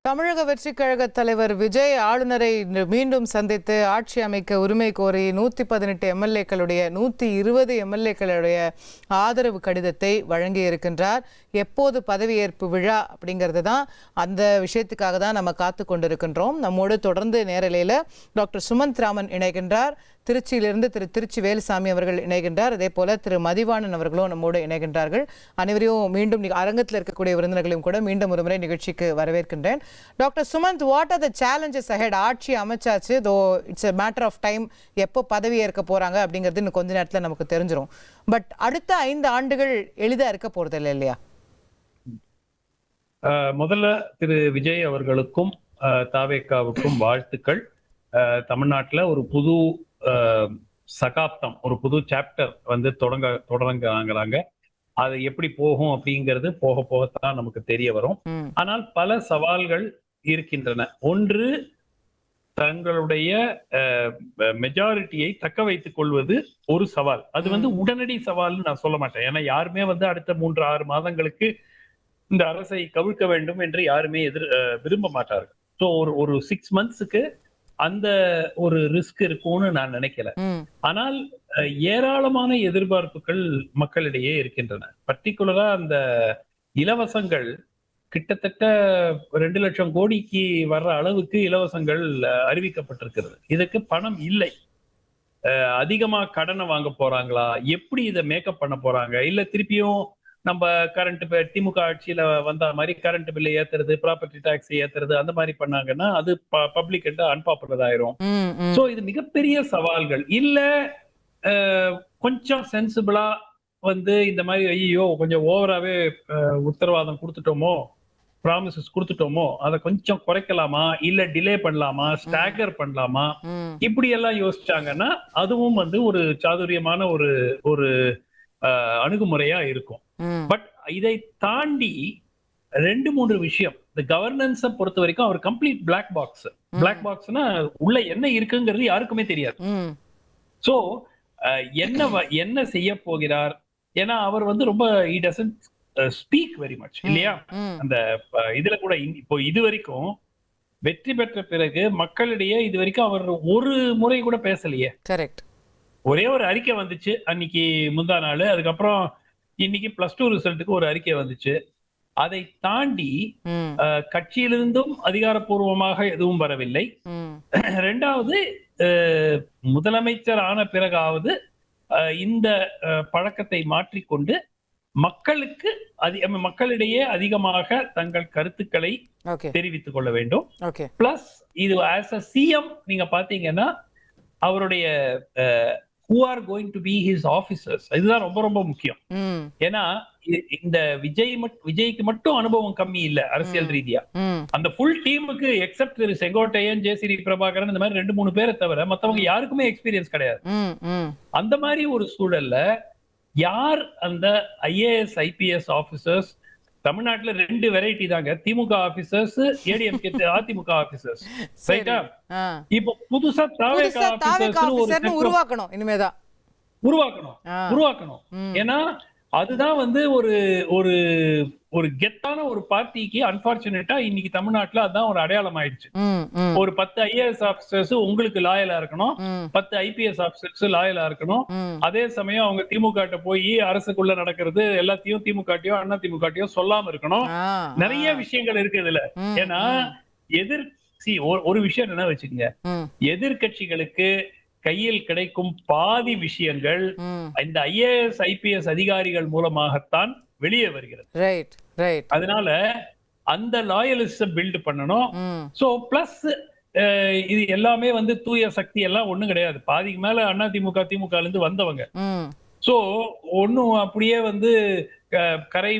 தமிழக வெற்றிக் கழக தலைவர் விஜய் ஆளுநரை மீண்டும் சந்தித்து ஆட்சி அமைக்க உரிமை கோரி 118 எம்எல்ஏக்களுடைய 120 எம்எல்ஏக்களுடைய ஆதரவு கடிதத்தை வழங்கியிருக்கின்றார். எப்போது பதவியேற்பு விழா அப்படிங்கிறது தான், அந்த விஷயத்துக்காக தான் நம்ம காத்து கொண்டிருக்கின்றோம். நம்மோடு தொடர்ந்து நேரலையில் டாக்டர் சுமந்த் ராமன் இணைகின்றார். திருச்சியிலிருந்து திருச்சி வேலுசாமி அவர்கள் இணைகின்றார். அதே போல திரு மதிவாணன் அவர்களும் நம்மோடு இணைகின்றார்கள். அனைவரையும் மீண்டும் அரங்கத்தில் இருக்கக்கூடிய விருந்தினர்களையும் கூட மீண்டும் ஒருமுறை நிகழ்ச்சிக்கு வரவேற்கின்றேன். Doctor Sumanth, what are the challenges ahead? ஆட்சி அமைச்சாச்சு, though it's a matter of time, எப்போ பதவி ஏற்க போறாங்க அப்படிங்கிறது இன்னும் கொஞ்ச நேரத்தில் நமக்கு தெரிஞ்சிடும். பட் அடுத்த 5 ஆண்டுகள் எளிதா இருக்க போறது இல்லை இல்லையா? முதல்ல திரு விஜய் அவர்களுக்கும் தாவேக்காவுக்கும் வாழ்த்துக்கள். தமிழ்நாட்டில் ஒரு புது சகாப்தம், ஒரு புது சாப்டர் வந்து தொடங்குறாங்க. அது எப்படி போகும் அப்படிங்கிறது போக போகத்தான் நமக்கு தெரிய வரும். ஆனால் பல சவால்கள் இருக்கின்றன. ஒன்று, தங்களுடைய மெஜாரிட்டியை தக்க வைத்துக் கொள்வது ஒரு சவால். அது வந்து உடனடி சவால்னு நான் சொல்ல மாட்டேன். ஏன்னா யாருமே வந்து அடுத்த 3-6 மாதங்களுக்கு இந்த அரசை கவிழ்க்க வேண்டும் என்று யாருமே விரும்ப மாட்டார்கள். ஸோ ஒரு 6 மந்த்ஸுக்கு அந்த ஒரு ரிஸ்க் இருக்கும்னு நான் நினைக்கல. ஆனால் ஏராளமான எதிர்பார்ப்புகள் மக்களிடையே இருக்கின்றன. பர்டிகுலரா அந்த இலவசங்கள் கிட்டத்தட்ட 2 லட்சம் கோடிக்கு வர்ற அளவுக்கு இலவசங்கள் அறிவிக்கப்பட்டிருக்கிறது. இதுக்கு பணம் இல்லை. அதிகமா கடனை வாங்க போறாங்களா, எப்படி இதை மேக்கப் பண்ண போறாங்க, இல்ல திருப்பியும் நம்ம கரண்ட் திமுக ஆட்சியில வந்த மாதிரி கரண்ட் பில்லை ஏத்துறது, ப்ராப்பர்ட்டி டாக்ஸ் ஏத்துறது, அந்த மாதிரி பண்ணாங்கன்னா அது பப்ளிக் கிட்ட அன்பாப்புலர் ஆயிரும். சோ இது மிகப்பெரிய சவால்கள். இல்ல கொஞ்சம் சென்சிபிளா வந்து இந்த மாதிரி ஐயோ கொஞ்சம் ஓவராவே உத்தரவாதம் கொடுத்துட்டோமோ, ப்ராமிசஸ் கொடுத்துட்டோமோ, அதை கொஞ்சம் குறைக்கலாமா, இல்ல டிலே பண்ணலாமா, ஸ்டாகர் பண்ணலாமா, இப்படி எல்லாம் யோசிச்சாங்கன்னா அதுவும் வந்து ஒரு சாதுரியமான ஒரு அணுகுமுறையா இருக்கும். பட் இதை தாண்டி 2-3 விஷயம். இந்த கவர்னன்ஸை பொறுத்த வரைக்கும் அவர் கம்ப்ளீட் பிளாக் பாக்ஸ். பிளாக் பாக்ஸ்னா உள்ள என்ன இருக்குங்கிறது யாருக்குமே தெரியாது. சோ என்ன செய்ய போகிறார்? ஏன்னா அவர் வந்து ரொம்ப he doesn't speak very much இல்லையா? அந்த இதுல கூட இப்போ இது வரைக்கும் வெற்றி பெற்ற பிறகு மக்களிடையே இது வரைக்கும் அவர் ஒரு முறை கூட பேசலையே. கரெக்ட். ஒரே ஒரு அறிக்கை வந்துச்சு அன்னைக்கு முந்தா நாள். அதுக்கப்புறம் இன்னைக்கு +2 ரிசல்ட்டுக்கு ஒரு அறிக்கை வந்துச்சு. அதை தாண்டி கட்சியிலிருந்தும் அதிகாரப்பூர்வமாக எதுவும் வரவில்லை. 2வது, முதலமைச்சர் ஆன பிறகாவது இந்த பழக்கத்தை மாற்றிக்கொண்டு மக்களிடையே அதிகமாக தங்கள் கருத்துக்களை தெரிவித்துக் கொள்ள வேண்டும். பிளஸ் இது ஆஸ் அ சிஎம் நீங்க பாத்தீங்கன்னா அவருடைய who are going to be his officers, இதுதான் ரொம்ப ரொம்ப முக்கியம். ஏன்னா இந்த விஜய்க்கு மட்டும் அனுபவம் கம்மி இல்ல அரசியல் ரீதியா. அந்த ஃபுல் டீமுக்கு எக்ஸப்ட் திரு செங்கோட்டையன், ஜெயசிறி பிரபாகரன், இந்த மாதிரி 2-3 பேரை தவிர மத்தவங்க யாருக்குமே எக்ஸ்பீரியன்ஸ் கிடையாது. அந்த மாதிரி ஒரு சூழல்ல யார் அந்த IAS IPS ஆபீசர்ஸ்? தமிழ்நாட்டுல 2 வெரைட்டி தாங்க. திமுக ஆபீசர்ஸ், ஏடிஎம்கே அதிமுக ஆபீசர்ஸ். ரைட்டா? இப்போ புதுசா தாவேகா ஆபீசர்ஸ் உருவாக்கணும். இனிமேதான் உருவாக்கணும். ஏன்னா அதுதான் வந்து ஒரு கெத்தான ஒரு பார்ட்டிக்கு அன்பார்ச்சுனேட்டா இன்னைக்கு தமிழ்நாட்டுல அதுதான் ஒரு அடையாளம் ஆயிடுச்சு. ஒரு 10 IAS ஆபீசர்ஸ் உங்களுக்கு லாயலா இருக்கணும், 10 IPS ஆபீசர்ஸ் லாயலா இருக்கணும். அதே சமயம் அவங்க திமுக போய் அரசுக்குள்ள நடக்கிறது எல்லாத்தையும் திமுகட்டையோ அண்ணா திமுகட்டையோ சொல்லாம இருக்கணும். நிறைய விஷயங்கள் இருக்கு இதுல. ஏன்னா ஒரு விஷயம் என்ன வச்சுக்கோங்க, எதிர்கட்சிகளுக்கு கையில் கிடைக்கும் பாதி விஷயங்கள் இந்த IAS IPS அதிகாரிகள் மூலமாகத்தான் வெளியே வருகிறது. அதனால அந்த லாயலிசம் பில்ட் பண்ணணும். சோ பிளஸ் இது எல்லாமே வந்து தூய சக்தி எல்லாம் ஒண்ணும் கிடையாது. பாதிக்கு மேல அண்ணா திமுக இருந்து வந்தவங்க. சோ ஒன்னும் அப்படியே வந்து கரை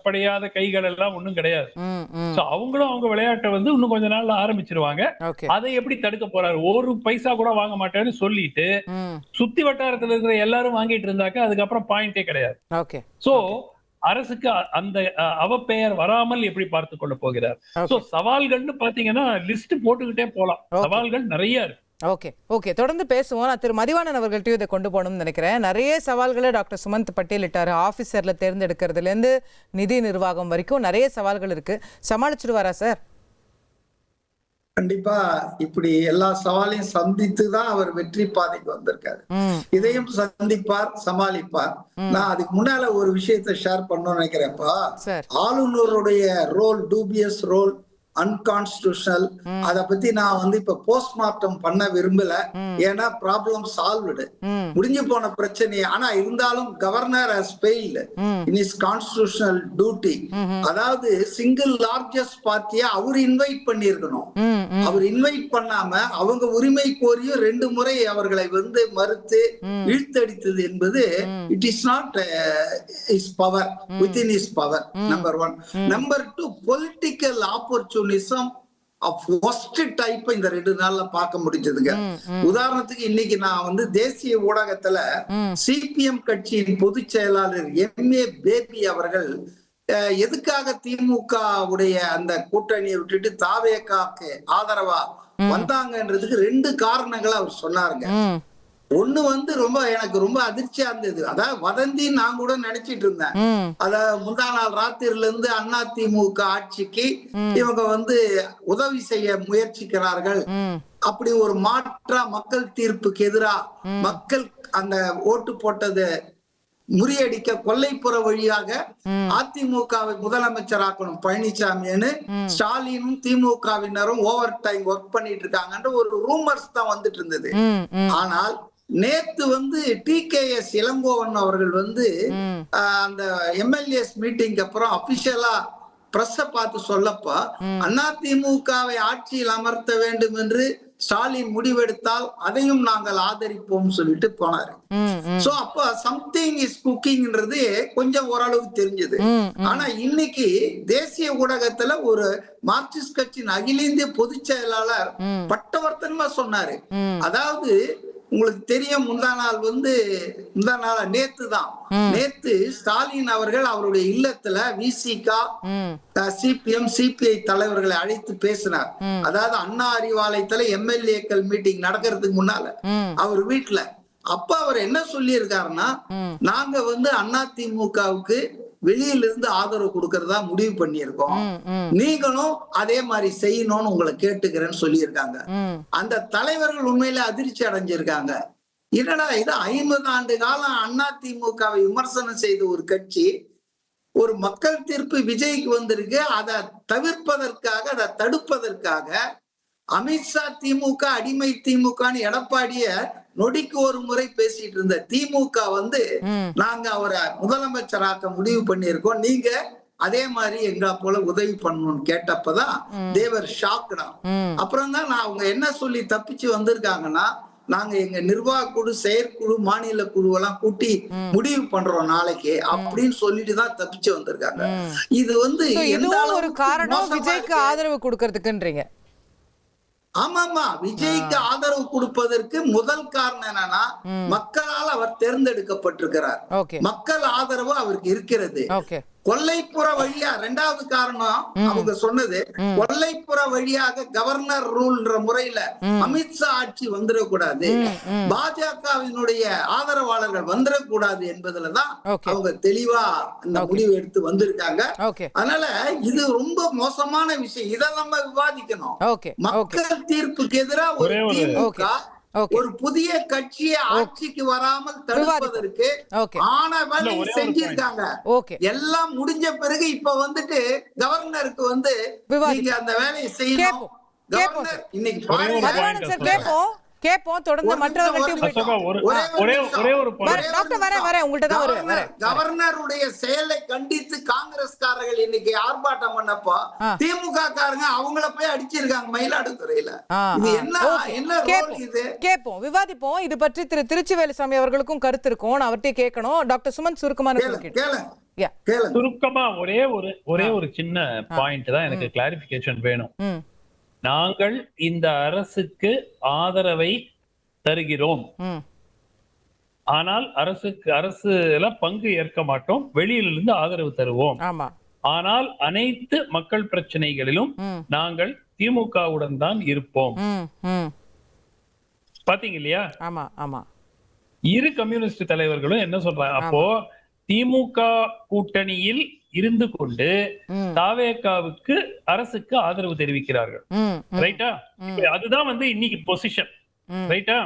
படையாத கைகள் எல்லாம் ஒண்ணும் கிடையாது. அவங்களும் அவங்க விளையாட்டை வந்து இன்னும் கொஞ்ச நாள்ல ஆரம்பிச்சிருவாங்க. அதை எப்படி தடுக்க போறாரு? ஒரு பைசா கூட வாங்க மாட்டேன்னு சொல்லிட்டு சுத்தி வட்டாரத்துல இருக்கிற எல்லாரும் வாங்கிட்டு இருந்தாக்க அதுக்கப்புறம் பாயிண்டே கிடையாது. சோ அரசுக்கு அந்த அவப்பெயர் வராமல் எப்படி பார்த்து கொள்ள போகிறார்? சோ சவால்கள்னு பாத்தீங்கன்னா லிஸ்ட் போட்டுக்கிட்டே போலாம். சவால்கள் நிறைய இருக்கு. ஓகே தொடர்ந்து பேசுவோம். நான் திரு மதிவாணன் அவர்கள்ட்டையும் இதை கொண்டு போகணும்னு நினைக்கிறேன். நிறைய சவால்களை டாக்டர் சுமந்த் பட்டியலிட்டாரு. ஆஃபீஸர்ல தேர்ந்தெடுக்கிறதுலேருந்து நிதி நிர்வாகம் வரைக்கும் நிறைய சவால்கள் இருக்கு. சமாளிச்சிடுவாரா சார்? கண்டிப்பா இப்படி எல்லா சவாலையும் சந்தித்து தான் அவர் வெற்றி பாதைக்கு வந்திருக்காரு. இதையும் சந்திப்பார், சமாளிப்பார். நான் அதுக்கு முன்னால ஒரு விஷயத்தை ஷேர் பண்ணணும்னு நினைக்கிறேன்ப்பா. ஆளுநருடைய ரோல் டூபியஸ் ரோல், அன்கான்ஸ்டிடியூஷனல், அத பத்தி நான் இப்ப போஸ்ட்மார்ட்டம் பண்ண விரும்பல. ஏன்னா ப்ராப்ளம் சால்வ்டு, முடிஞ்சு போன பிரச்சனை. ஆனா இருந்தாலும் governor has failed in his constitutional duty. அதாவது சிங்கிள் லார்ஜஸ்ட் பார்ட்டியா அவர் இன்வைட் பண்ணியிருக்கணும். அவர் இன்வைட் பண்ணாம அவங்க உரிமை கோரியும் 2 முறை அவர்களை மறுத்து இழுத்தடித்தது என்பது it is not is power, within is power. Number 1. Number 2, political opportunism of worst type இந்த 2 நாள்ல பார்க்க முடிஞ்சதுங்க. உதாரணத்துக்கு இன்னைக்கு நான் தேசிய ஊடகத்துல சிபிஎம் கட்சியின் பொதுச் செயலாளர் MA பேபி அவர்கள் எதுக்காக திமுக உடைய அந்த கூட்டணியை விட்டுட்டு தாவேகாக்கு ஆதரவா வந்தாங்கன்றதுக்கு 2 காரணங்களை அவர் சொன்னாருங்க. ஒண்ணு ரொம்ப எனக்கு ரொம்ப அதிர்ச்சியா இருந்தது. அதாவது வதந்தி நான் கூட நினைச்சிட்டு இருந்தேன். அத முந்தா நாள் ராத்திரில இருந்து அதிமுக ஆட்சிக்கு இவங்க உதவி செய்ய முயற்சிக்கிறார்கள், அப்படி ஒரு மாற்றா மக்கள் தீர்ப்புக்கு எதிரா மக்கள் அந்த ஓட்டு போட்டது முறியடிக்க கொல்லைப்புற வழியாக அதிமுகவை முதலமைச்சராக்கணும் பழனிசாமின்னு ஸ்டாலினும் திமுகவினரும் ஓவர் டைம் ஒர்க் பண்ணிட்டு இருக்காங்கன்ற ஒரு ரூமர்ஸ் தான் வந்துட்டு இருந்தது. ஆனால் நேத்து TKS இளங்கோவன் அவர்கள் அந்த எம்எல்ஏஸ் மீட்டிங் அப்புறம் அபிஷியலா பிரஸ் பார்த்து சொல்லப்ப அதிமுகவை ஆட்சியில் அமர்த்த வேண்டும் என்று ஸ்டாலின் முடிவெடுத்தால் அதையும் நாங்கள் ஆதரிப்போம் சொல்லிட்டு போனாரு. சோ அப்ப சம்திங் இஸ் குக்கிங்ன்றது கொஞ்சம் ஓரளவுக்கு தெரிஞ்சது. ஆனா இன்னைக்கு தேசிய ஊடகத்துல ஒரு மார்க்சிஸ்ட் கட்சியின் அகில இந்திய பொதுச் செயலாளர் பட்டவர்த்தனமா சொன்னாரு. அதாவது உங்களுக்கு தெரியும், நேத்து ஸ்டாலின் அவர்கள் அவருடைய இல்லத்துல விசிக, சிபிஎம், சிபிஐ தலைவர்களை அழைத்து பேசினார். அதாவது அண்ணா அறிவாலயத்துல எம்எல்ஏக்கள் மீட்டிங் நடக்கிறதுக்கு முன்னால அவர் வீட்டுல. அப்ப அவர் என்ன சொல்லி இருக்காருன்னா, நாங்க அதிமுகவுக்கு வெளியில இருந்து ஆதரவு கொடுக்கறதா முடிவு பண்ணியிருக்கோம், நீங்களும் அதே மாதிரி செய்யணும்னு உங்களை கேட்டுக்கிறேன்னு சொல்லியிருக்காங்க. அந்த தலைவர்கள் உண்மையில அதிர்ச்சி அடைஞ்சிருக்காங்க. என்னடா இது, 50 ஆண்டு காலம் அதிமுகவை விமர்சனம் செய்த ஒரு கட்சி ஒரு மக்கள் தீர்ப்பு விஜய்க்கு வந்திருக்கு. அதை தவிர்ப்பதற்காக, அதை தடுப்பதற்காக அமித்ஷா திமுக அடிமை திமுகன்னு எடப்பாடிய நொடிக்கு ஒரு முறை பேசிட்டு இருந்த திமுக நாங்க அவரை முதலமைச்சராக்க முடிவு பண்ணியிருக்கோம், நீங்க அதே மாதிரி எங்களை போல உதவி பண்ணணும்னு கேட்டப்பதான் தேவர் ஷாக்டா. அப்புறம் தான் அவங்க என்ன சொல்லி தப்பிச்சு வந்திருக்காங்கன்னா, நாங்க எங்க நிர்வாக குழு, செயற்குழு, மாநில குழுவெல்லாம் கூட்டி முடிவு பண்றோம் நாளைக்கு அப்படின்னு சொல்லிட்டு தான் தப்பிச்சு வந்திருக்காங்க. இது எந்த ஒரு காரணம் விஜய்க்கு ஆதரவு கொடுக்கறதுக்குன்றீங்க? ஆமாமா, விஜய்க்கு ஆதரவு கொடுப்பதற்கு முதல் காரணம் என்னன்னா, மக்களால் அவர் தேர்ந்தெடுக்கப்பட்டிருக்கிறார், மக்கள் ஆதரவு அவருக்கு இருக்கிறது. கொல்லைப்புற வழியா, 2வது காரணம் அவங்க சொன்னது, கொல்லைப்புற வழியாக கவர்னர் ரூல்ன்ற முறையில அமித்ஷா ஆட்சி வந்துடக்கூடாது, பாஜகவினுடைய ஆதரவாளர்கள் வந்துடக்கூடாது என்பதுலதான் அவங்க தெளிவா இந்த முடிவு எடுத்து வந்திருக்காங்க. அதனால இது ரொம்ப மோசமான விஷயம், இதை நம்ம விவாதிக்கணும். மக்கள் தீர்ப்புக்கு எதிராக ஒரு திமுக ஒரு புதிய கட்சியை ஆட்சிக்கு வராமல் தடுப்பதற்கு ஆன வேலை செஞ்சிருக்காங்க. எல்லாம் முடிஞ்ச பிறகு இப்ப கவர்னருக்கு நீங்க அந்த வேலையை செய்யணும். கவர்னர் இன்னைக்கு தொடர்ந்து கவர்னருடைய செயலை கண்டித்து காங்கிரஸ்காரர்கள் இன்னைக்கு ஆர்ப்பாட்டம் பண்ணப்போ திமுக காரங்க அவங்கள போய் அடிச்சிருக்காங்க மயிலாடுதுறையில. இது என்ன இது? கேட்போம், விவாதிப்போம். இது பற்றி திரு திருச்சிவேலுசாமி அவர்களுக்கும் கருத்து இருக்கும், நான் அவர்கிட்ட கேட்கணும். டாக்டர் சுமன் சுருக்கமா ஒரே ஒரு சின்ன பாயிண்ட் தான் எனக்கு கிளாரிபிகேஷன் வேணும். நாங்கள் இந்த அரசுக்கு ஆதரவை தருகிறோம், ஆனால் அரசுல பங்கு ஏற்க மாட்டோம், வெளியிலிருந்து ஆதரவு தருவோம். ஆனால் அனைத்து மக்கள் பிரச்சனைகளிலும் நாங்கள் திமுகவுடன் தான் இருப்போம். பாத்தீங்க இல்லையா? இரு கம்யூனிஸ்ட் தலைவர்களும் என்ன சொல்றாங்க, அப்போ திமுக கூட்டணியில் இருந்து கொண்டு தாவேகாவுக்கு அரசுக்கு ஆதரவு தெரிவிக்கிறார்கள். ரைட்டா? அதுதான் வந்து இன்னைக்கு பொசிஷன். ரைட்டா?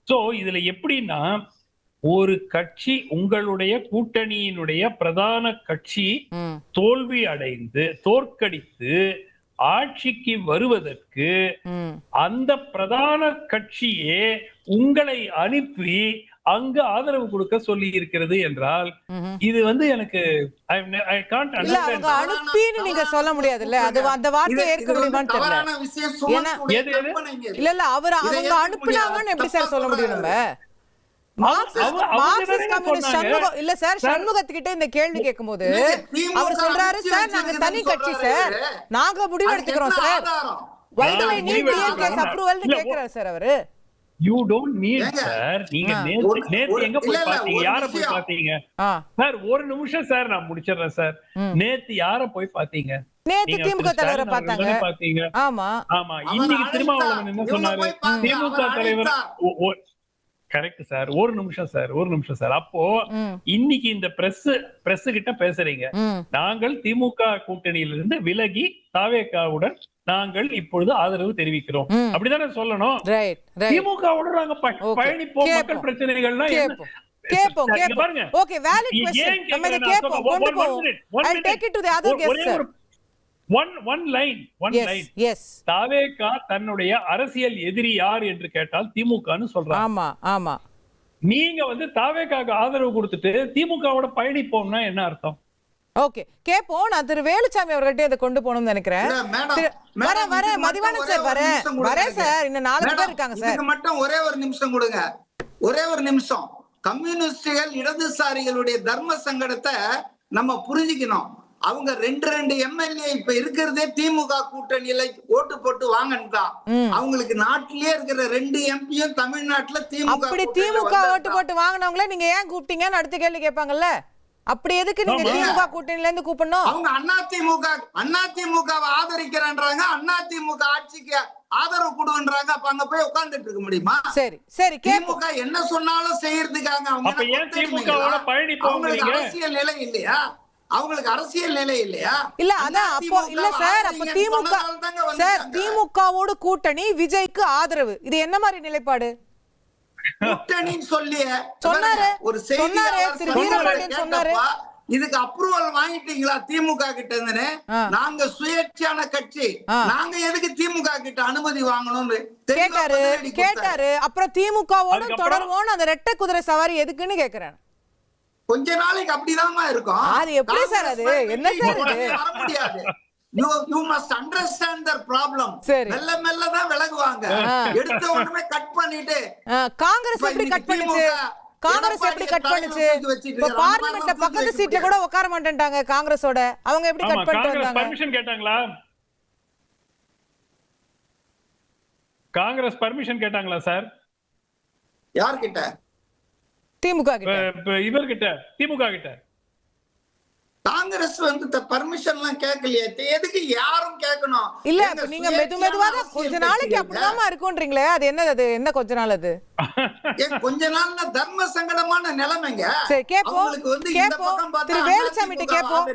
சோ இதுல எப்படின்னா, ஒரு கட்சி, உங்களுடைய கூட்டணியினுடைய பிரதான கட்சி தோல்வி அடைந்து தோற்கடித்து ஆட்சிக்கு வருவதற்கு அந்த பிரதான கட்சியே உங்களை அனுப்பி அங்க ஆதரவு கொடுக்க சொல்லி இருக்கிறது என்றால், இது வந்து எனக்கு அனுப்பின்னு நீங்க சொல்ல முடியாதுல்ல. அது அந்த வார்த்தை ஏற்க முடியுமான்னு தெரியல. இல்ல இல்ல அவர் அவங்க அனுப்புனாங்கன்னு எப்படி சார் சொல்ல முடியும் நம்ம? இல்ல சார், சண்முகத்துக்கிட்ட இந்த கேள்வி கேட்கும் போது அவர் சொல்றாரு, சார் நாங்க தனி கட்சி சார், நாங்க முடிவு எடுத்துக்கிறோம் சார், கேக்குறாரு சார் அவரு. You don't need sir. நீங்க நேத்து எங்க போய் பாத்தீங்க? யார போய் பாத்தீங்க சார்? ஒரு நிமிஷம் சார், நான் முடிச்சிடுறேன் சார். நேத்து யார போய் பாத்தீங்க? நேத்து திமுக தலைவரை பாத்தாங்க. ஆமா ஆமா. இன்னைக்கு திருமாவளவன் என்ன சொன்னாரு? திமுக தலைவர். Correct sir. ஒரு நிமிஷம் சார். அப்போ இன்னைக்கு இந்த பிரஸ் கிட்ட பேசுறீங்க, நாங்கள் திமுக கூட்டணியிலிருந்து விலகி தாவேகாவுடன் நாங்கள் இப்பொழுது ஆதரவு தெரிவிக்கிறோம், அப்படிதானே சொல்லணும்? திமுகவுடன் நாங்க பயணிப்போம், மக்கள் பிரச்சனைகள்னா பாருங்க. Okay, valid question. நம்ம இத கேப்போம், கொண்டு போவோம். I'll take it to the other guest sir. One line. தாவேகா தன்னுடைய அரசியல் எதிரி யார் என்று கேட்டால் திமுகன்னு சொல்றாங்க. ஆமா ஆமா. நீங்க வந்து தாவேகாக்கு ஆதரவு கொடுத்துட்டு திமுகவோட பயணிப்போம்னா என்ன அர்த்தம்? ஓகே, கேப்போம். நான் திரு வேலுச்சாமி அவர்கிட்ட இதை கொண்டு போகணும்னு நினைக்கிறேன். வர மதிவாணன் சார், வர சார். இன்னும் 4 பேர் இருக்காங்க சார். இதுக்கு மட்டும் ஒரே ஒரு நிமிஷம் கொடுங்க. ஒரே ஒரு நிமிஷம். கம்யூனிஸ்டுகள் இடதுசாரிகளுடைய தர்ம சங்கடத்தை நம்ம புரிஞ்சுக்கணும். அவங்க 2 எம்எல்ஏ இப்ப இருக்கிறதே திமுக கூட்டணியில ஓட்டு போட்டு வாங்கன்னுதான். அவங்களுக்கு நாட்டிலேயே இருக்கிற 2 எம்பியும் தமிழ்நாட்டுல திமுக. அப்படி திமுக ஓட்டு போட்டு வாங்கினவங்கள நீங்க ஏன் கூப்பிட்டீங்கன்னு அடுத்த கேள்வி கேட்பாங்கல்ல. அப்படி எதுக்கு நீங்க திமுக கூட்டணியில இருந்து கூப்பிடணும்? அவங்க அதிமுகவை ஆதரிக்கிறான்றாங்க, அதிமுக ஆட்சிக்கு ஆதரவு கொடுன்றாங்க. அப்ப அங்க போய் உட்கார்ந்துட்டு இருக்க முடியுமா? சரி சரி, திமுக என்ன சொன்னாலும் செய்யறதுக்காக அவங்களுக்கு அரசியல் நிலை இல்லையா? இல்ல அதான். அப்போ இல்ல சார், அப்ப திமுக சார், திமுகவோட கூட்டணி விஜய்க்கு ஆதரவு, இது என்ன மாதிரி நிலைப்பாடு? கூட்டணின்னு சொல்லி சொன்னாரு ஒரு திரு வீரபாண்டியன் சொன்னாரு. இதுக்கு அப்ரூவல் வாங்கிட்டீங்களா திமுக கிட்ட இருந்து? நாங்க சுயேட்சையான கட்சி, நாங்க எதுக்கு திமுக கிட்ட அனுமதி வாங்கணும்னு கேட்டாரு. அப்புறம் திமுகவோட தொடர்வோம், அந்த ரெட்டை குதிரை சவாரி எதுக்குன்னு கேக்குறேன். கொஞ்ச நாளைக்கு அப்படிதான் இருக்கும். அது எப்படி சார்? அது என்ன சார்? வர முடியாது. You must understand their problem. மெல்ல மெல்ல தான் விலகுவாங்க. எடுத்த உடனே கட் பண்ணிட்டு காங்கிரஸ் எப்படி கட் பண்ணுச்சு? இப்ப பார்லிமென்ட்ல பக்கத்து சீட்ல கூட உட்கார மாட்டேன்ட்டாங்க காங்கிரஸோட. அவங்க எப்படி கட் பண்ணிட்டு வந்தாங்க? பர்மிஷன் கேட்டாங்களா? காங்கிரஸ் பர்மிஷன் கேட்டாங்களா சார்? யார் கிட்ட? திமுக கிட்ட. இவர்கிட்ட, திமுக கிட்ட. காங்கிரஸ் வந்து பர்மிஷன் எல்லாம் கேட்கலையே. எதுக்கு யாரும் கேட்கணும்? இல்ல நீங்க மெதுவா கொஞ்ச நாளைக்கு அப்படிதான் இருக்கும்ன்றீங்களே, அது என்னது? அது என்ன கொஞ்ச நாள்? அது கொஞ்ச நாள்னா தர்ம சங்கடமான நிலைமைங்க. சரி, கேப்போம். திரு வேலுச்சாமி கிட்ட கேப்போம்.